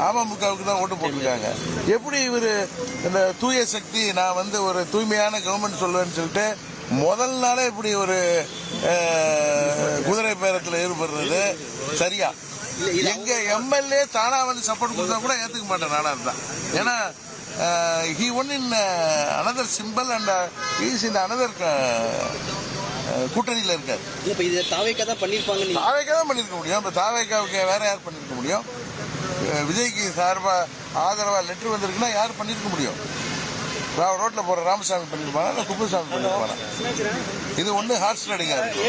அமமுகவுக்கு தான் ஓட்டு போட்டிருக்காங்க. எப்படி இவரு இந்த தூய சக்தி, நான் வந்து ஒரு தூய்மையான கவர்மெண்ட் சொல்லுவேன்னு சொல்லிட்டு முதல் நாளே இப்படி ஒரு குதிரை பேரத்தில் ஈடுபடுறது சரியா? எங்க எம்எல்ஏ தானா வந்து சப்போர்ட் கொடுத்தா கூட ஏத்துக்க மாட்டேன் நானா இருந்தா. ஏன்னா he won in another symbol and he is in another கூட்டணியில இருக்காரு. இப்ப இது தாவேக்கா தான் பண்ணிருப்பாங்க. தாவேக்கா தான் பண்ணிருக்க முடியும். இப்ப தாவேக்காவுக்கு வேற யார் பண்ணிருக்க முடியும்? விஜய்க்கு சார்பா ஆதரவா லெட்டர் வந்திருக்குன்னா யார் பண்ணிருக்க முடியும்? ரோட்ல போற ராமசாமி பண்ணிருப்பானா இல்ல குப்புசாமி பண்ணிருப்பானா? இது ஒண்ணு ஹார்ஸ் ரைடிங்கா இருக்கு.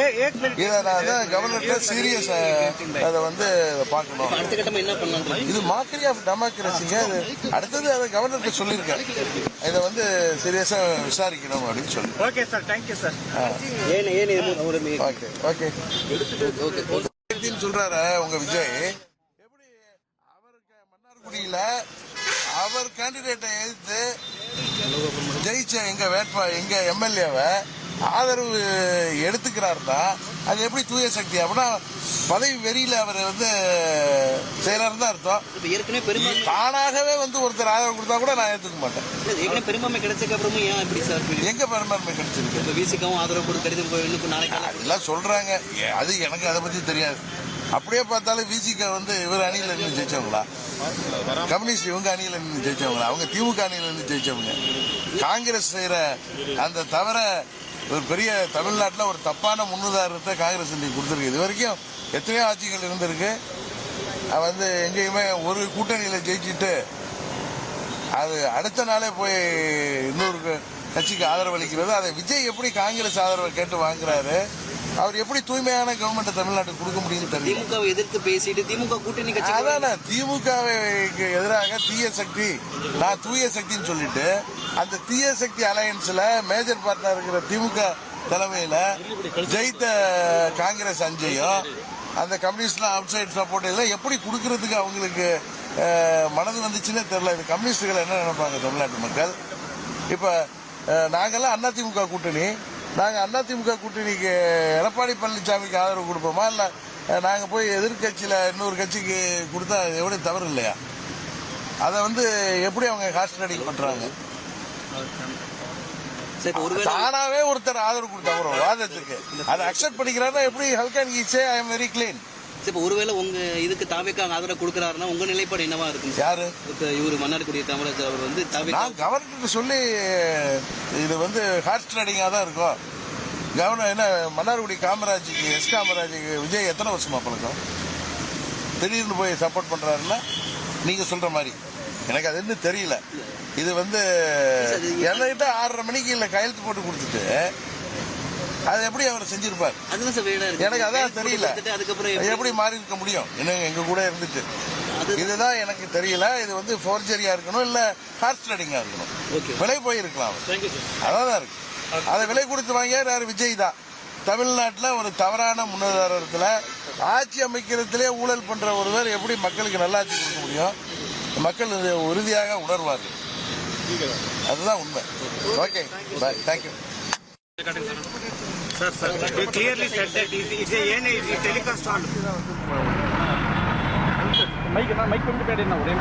இதை நான் கவர்னர்கிட்ட சீரியஸ் அதை வந்து பார்க்கணும். அடுத்த கட்டமா என்ன பண்ணலாம்? இது மாக்கரி ஆஃப் டெமோக்ரஸிங்க. அடுத்தது அதை கவர்னர்கிட்ட சொல்லியிருக்கேன். இதை வந்து சீரியஸா விசாரிக்கணும் அப்படின்னு சொல்லி. Okay sir, thank you sir. Okay சொல்றாரு உங்க விஜய். எப்படி அவருக்கு மன்னார்குடியில அவர் கேண்டிடேட்டை எதிர்த்து ஜெயிச்ச எங்க எம்எல்ஏவை ஆதரவு எடுத்துக்கிறாருன்னா அது எப்படி தூய சக்தி? அப்படின்னா பதவி வெறியில அவர் வந்து செயலர் தான் அர்த்தம். தானாகவே வந்து ஒருத்தர் ஆதரவு கொடுத்தா கூட நான் ஏத்துக்க மாட்டேன். பெரும்பான்மை கிடைச்சதுக்கு அப்புறமும் ஏன் அப்படி சார்? எங்க பெரும்பான்மை கிடைச்சிருக்கு? விசிகாவும் ஆதரவு கொடுக்கறது நாளைக்கு அதெல்லாம் சொல்றாங்க. அது எனக்கு அதை பத்தி தெரியாது. அப்படியே பார்த்தாலும் விசிக வந்து இவர் அணியில இருந்து ஜெயிச்சவங்களா? கம்யூனிஸ்ட் இவங்க அணியில இருந்து ஜெயிச்சவங்களா? அவங்க திமுக அணியில இருந்து ஜெயிச்சவங்க. காங்கிரஸ் செய்யற அந்த தவிர ஒரு பெரிய தமிழ்நாட்டில் ஒரு தப்பான முன்னுதாரணத்தை காங்கிரஸ் இன்னைக்கு கொடுத்துருக்கு. இது வரைக்கும் எத்தனையோ ஆட்சிகள் இருந்திருக்கு. வந்து எங்கேயுமே ஒரு கூட்டணியில ஜெயிச்சுட்டு அது அடுத்த நாளே போய் இன்னொரு கட்சிக்கு ஆதரவு அளிக்கிறது. அதை விஜய் எப்படி காங்கிரஸ் ஆதரவை கேட்டு வாங்குறாரு? அவர் எப்படி தூய்மையான கவர்மெண்ட் தமிழ்நாட்டுக்கு கொடுக்க முடியும்? திமுக எதிர்த்து பேசிட்டு திமுக கூட்டணி கட்சி அதான் திமுகவுக்கு எதிராக தீய சக்தி, நான் தூய சக்தின்னு சொல்லிட்டு அந்த தீய சக்தி அலையன்ஸ்ல மேஜர் பார்ட்னர் இருக்கிற திமுக தலைமையில ஜெயித்த காங்கிரஸ் அஞ்சையும் அந்த கம்யூனிஸ்ட்லாம் அவுட் சைட் சப்போர்ட் எல்லாம் எப்படி கொடுக்கறதுக்கு அவங்களுக்கு மனது வந்துச்சுன்னே தெரியல. இது கம்யூனிஸ்டுகள் என்ன நினைப்பாங்க தமிழ்நாட்டு மக்கள்? இப்ப நாங்கெல்லாம் அதிமுக கூட்டணி. நாங்கள் அதிமுக கூட்டணிக்கு எடப்பாடி பழனிசாமிக்கு ஆதரவு கொடுப்போமா? இல்லை நாங்கள் போய் எதிர்கட்சியில் இன்னொரு கட்சிக்கு கொடுத்தா எவ்வளோ தவறு இல்லையா? அதை வந்து எப்படி அவங்க ஹார்ஸ் ரைடிங் பண்றாங்க? தானாவே ஒருத்தர் ஆதரவு கொடுத்தா ஒரு வாதத்துக்கு அதை அக்செப்ட் பண்ணிக்கிறாருன்னா எப்படி? How can he say I am very clean? இப்ப ஒருவேளை உங்க இதுக்கு தாவேக்கா ஆதரவு கொடுக்கறாருன்னா உங்க நிலைப்பாடு என்னவா இருக்கும்? யாரு இவரு மன்னார்குடி காமராஜர் அவர் வந்து நான் கவர்னர் சொல்லி இது வந்து ஹார்ஸ் ரைடிங்கா தான் இருக்கும். கவர்னர் என்ன மன்னார்குடி காமராஜுக்கு காமராஜுக்கு விஜய் எத்தனை வருஷமா பழக்கம்? திடீர்னு போய் சப்போர்ட் பண்றாருன்னா நீங்க சொல்ற மாதிரி எனக்கு அது இன்னும் தெரியல. இது வந்து என்கிட்ட 6:30 மணிக்கு இல்ல கையெழுத்து போட்டு கொடுத்துட்டு அது எப்படி அவர் செஞ்சிருப்பார்? எனக்கு அதான் தெரியல. எப்படி மாறி இருக்க முடியும்? எங்க கூட இருந்துட்டு இதுதான் எனக்கு தெரியல. இது வந்து ஃபோர்ஜரியா இருக்கணும் இல்ல ஹார்ஸ் ரைடிங்கா இருக்கணும். விலை போயிருக்கலாம். அதான் இருக்கு. அதை விலை கொடுத்து வாங்கியார் விஜய் தான். தமிழ்நாட்டில் ஒரு தவறான முன்னுதாரணத்துல ஆட்சி அமைக்கிறதுலே ஊழல் பண்ற ஒருவர் எப்படி மக்களுக்கு நல்லாட்சி கொடுக்க முடியும்? மக்கள் உறுதியாக உணர்வார்கள். அதுதான் உண்மை. Okay, bye, thank you. Sir, you clearly said that it's a telecast all. Mic கொண்டு பேடினா ஒரே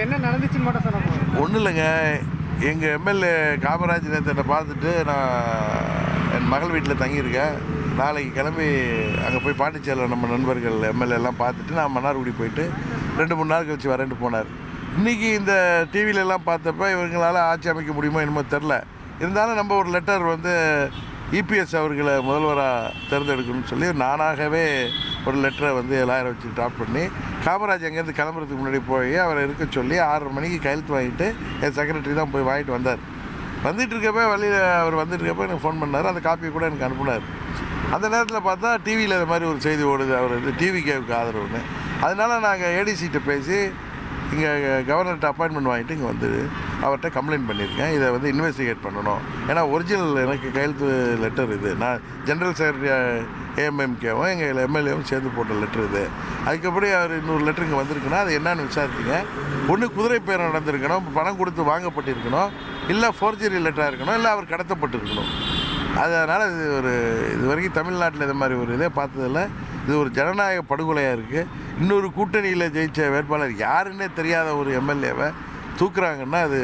என்ன நடந்துச்சு மட்டும் சொன்னா ஒன்றும் இல்லைங்க. எங்கள் எம்எல்ஏ காமராஜ் நேற்று பார்த்துட்டு நான் என் மகள் வீட்டில் தங்கியிருக்கேன். நாளைக்கு கிளம்பி அங்கே போய் பாண்டிச்சேரியில் நம்ம நண்பர்கள் எம்எல்ஏ எல்லாம் பார்த்துட்டு நான் மன்னார்குடி போயிட்டு 2-3 நாள் கழிச்சு வரேன்ட்டு போனார். இன்றைக்கி இந்த டிவிலெல்லாம் பார்த்தப்ப இவங்களால் ஆட்சி அமைக்க முடியுமோ என்னமோ தெரில. இருந்தாலும் நம்ம ஒரு லெட்டர் வந்து இபிஎஸ் அவர்களை முதல்வராக தேர்ந்தெடுக்கணும்னு சொல்லி நானாகவே ஒரு லெட்டரை வந்து எல்லாரும் வச்சு ட்ராப் பண்ணி காமராஜ் அங்கேருந்து கிளம்புறதுக்கு முன்னாடி போய் அவரை இருக்க சொல்லி 6:30 மணிக்கு கையெழுத்து வாங்கிட்டு என் செக்ரட்டரி தான் போய் வாங்கிட்டு வந்தார். வந்துட்டு இருக்கப்போ வழியில் அவர் வந்துட்டு இருக்கப்போ எனக்கு ஃபோன் பண்ணார். அந்த காப்பியை கூட எனக்கு அனுப்புனார். அந்த நேரத்தில் பார்த்தா டிவியில் இது மாதிரி ஒரு செய்தி ஓடுது, அவர் வந்து டிவிகேவுக்கு ஆதரவுன்னு. அதனால நாங்கள் ஏடிசிகிட்ட பேசி இங்கே கவர்னர்கிட்ட அப்பாயின்மெண்ட் வாங்கிட்டு இங்கே வந்து அவர்கிட்ட கம்ப்ளைண்ட் பண்ணியிருக்கேன். இதை வந்து இன்வெஸ்டிகேட் பண்ணணும். ஏன்னா ஒரிஜினல் எனக்கு கையெழுத்து லெட்டர் இது. நான் ஜென்ரல் செக்ரட்டரி ஏஎம்எம்கேவும் எங்கள் எம்எல்ஏவும் சேர்ந்து போட்ட லெட்டர் இது. அதுக்கப்புறம் அவர் இன்னொரு லெட்டர் இங்கே வந்திருக்குன்னா அது என்னன்னு விசாரிச்சிங்க. ஒன்று குதிரை பேரம் நடந்திருக்கணும், பணம் கொடுத்து வாங்கப்பட்டிருக்கணும், இல்லை ஃபோர்ஜரி லெட்டராக இருக்கணும், இல்லை அவர் கடத்தப்பட்டிருக்கணும். அதனால் இது வரைக்கும் தமிழ்நாட்டில் இது மாதிரி ஒரு இதே பார்த்ததில்ல. இது ஒரு ஜனநாயக படுகொலையாக இருக்குது. இன்னொரு கூட்டணியில் ஜெயித்த வேட்பாளர் யாருன்னே தெரியாத ஒரு எம்எல்ஏவை தூக்குறாங்கன்னா அது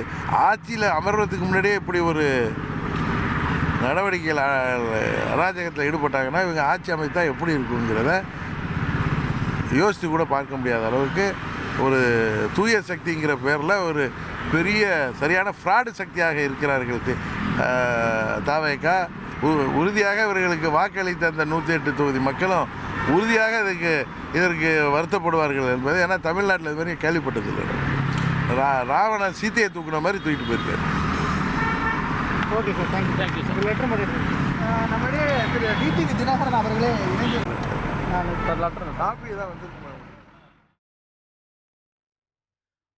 ஆட்சியில் அமர்வதுக்கு முன்னாடியே இப்படி ஒரு நடவடிக்கைகள் அராஜகத்தில் ஈடுபட்டாங்கன்னா இவங்க ஆட்சி அமைத்தா எப்படி இருக்குங்கிறத யோசித்து கூட பார்க்க முடியாத அளவுக்கு ஒரு தூய சக்திங்கிற பேரில் ஒரு பெரிய சரியான ஃப்ராடு சக்தியாக இருக்கிறார்கள். தாவேகா உறுதியாக இவர்களுக்கு வாக்களித்த அந்த 108 தொகுதி மக்களும் உறுதியாக இதற்கு வருத்தப்படுவார்கள் என்பது. ஏன்னா தமிழ்நாட்டில் இது மாதிரி கேள்விப்பட்டதில்லை. ராவணன் சீத்தையை தூக்குன மாதிரி தூக்கிட்டு போயிருக்காரு. Okay sir, thank you thank you sir. Letter பண்ணிட்டு நம்மளுடைய திரு டிடிவி தினகரன் அவர்களே இணைந்து லெட்டர் காப்பி தான் வந்து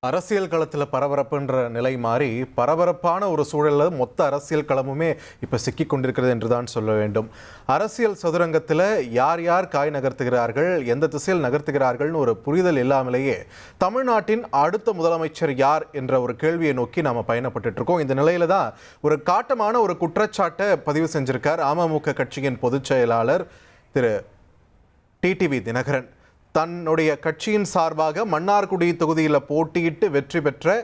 அரசியல் களத்தில் பரபரப்புன்ற நிலை மாறி பரபரப்பான ஒரு சூழலில் மொத்த அரசியல் களமுமே இப்போ சிக்கி கொண்டிருக்கிறது என்று தான் சொல்ல வேண்டும். அரசியல் சதுரங்கத்தில் யார் யார் காய் நகர்த்துகிறார்கள், எந்த திசையில் நகர்த்துகிறார்கள்னு ஒரு புரிதல் இல்லாமலேயே தமிழ்நாட்டின் அடுத்த முதலமைச்சர் யார் என்ற ஒரு கேள்வியை நோக்கி நாம் பயணப்பட்டு இருக்கோம். இந்த நிலையில தான் ஒரு காட்டமான ஒரு குற்றச்சாட்டை பதிவு செஞ்சிருக்கார் அமமுக கட்சியின் பொதுச் செயலாளர் திரு டிடிவி தினகரன். தன்னுடைய கட்சியின் சார்பாக மன்னார்குடி தொகுதியில் போட்டியிட்டு வெற்றி பெற்ற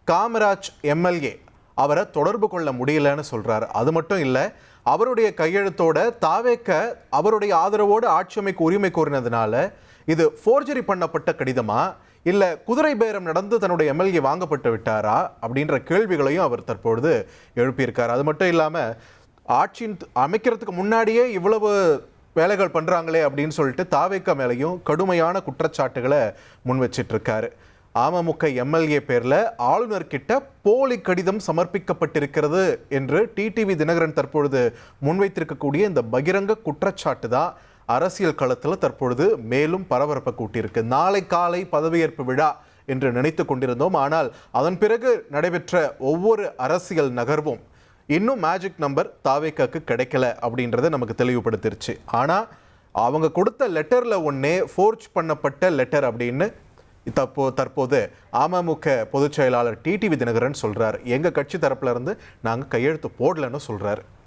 காமராஜ் எம்எல்ஏ அவரை தொடர்பு கொள்ள முடியலன்னு சொல்றாரு. அது மட்டும் இல்லை, அவருடைய கையெழுத்தோட தாவேக்க அவருடைய ஆதரவோடு ஆட்சி அமைக்க உரிமை கோரினதுனால இது ஃபோர்ஜரி பண்ணப்பட்ட கடிதமா இல்லை குதிரை பேரம் நடந்து தன்னுடைய எம்எல்ஏ வாங்கப்பட்டு விட்டாரா அப்படின்ற கேள்விகளையும் அவர் தற்பொழுது எழுப்பியிருக்கார். அது மட்டும் இல்லாமல் ஆட்சியின் அமைக்கிறதுக்கு முன்னாடியே இவ்வளவு வேலைகள் பண்ணுறாங்களே அப்படின்னு சொல்லிட்டு தாவேக்கா மேலேயும் கடுமையான குற்றச்சாட்டுகளை முன் வச்சிட்டு இருக்காரு. அமமுக எம்எல்ஏ பேரில் ஆளுநர்கிட்ட போலி கடிதம் சமர்ப்பிக்கப்பட்டிருக்கிறது என்று டிடிவி தினகரன் தற்பொழுது முன்வைத்திருக்கக்கூடிய இந்த பகிரங்க குற்றச்சாட்டு தான் அரசியல் களத்தில் தற்பொழுது மேலும் பரபரப்பை கூட்டியிருக்கு. நாளை காலை பதவியேற்பு விழா என்று நினைத்து கொண்டிருந்தோம். ஆனால் அதன் பிறகு நடைபெற்ற ஒவ்வொரு அரசியல் நகர்வும் இன்னும் மேஜிக் நம்பர் தாவேக்காக்கு கிடைக்கல அப்படின்றத நமக்கு தெளிவுபடுத்திருச்சு. ஆனால் அவங்க கொடுத்த லெட்டரில் ஒன்றே ஃபோர்ஜ் பண்ணப்பட்ட லெட்டர் அப்படின்னு தற்போது அமமுக பொதுச் செயலாளர் டிடிவி தினகரன் சொல்கிறார். எங்கள் கட்சி தரப்புல இருந்து நாங்கள் கையெழுத்து போடலன்னு சொல்கிறார்.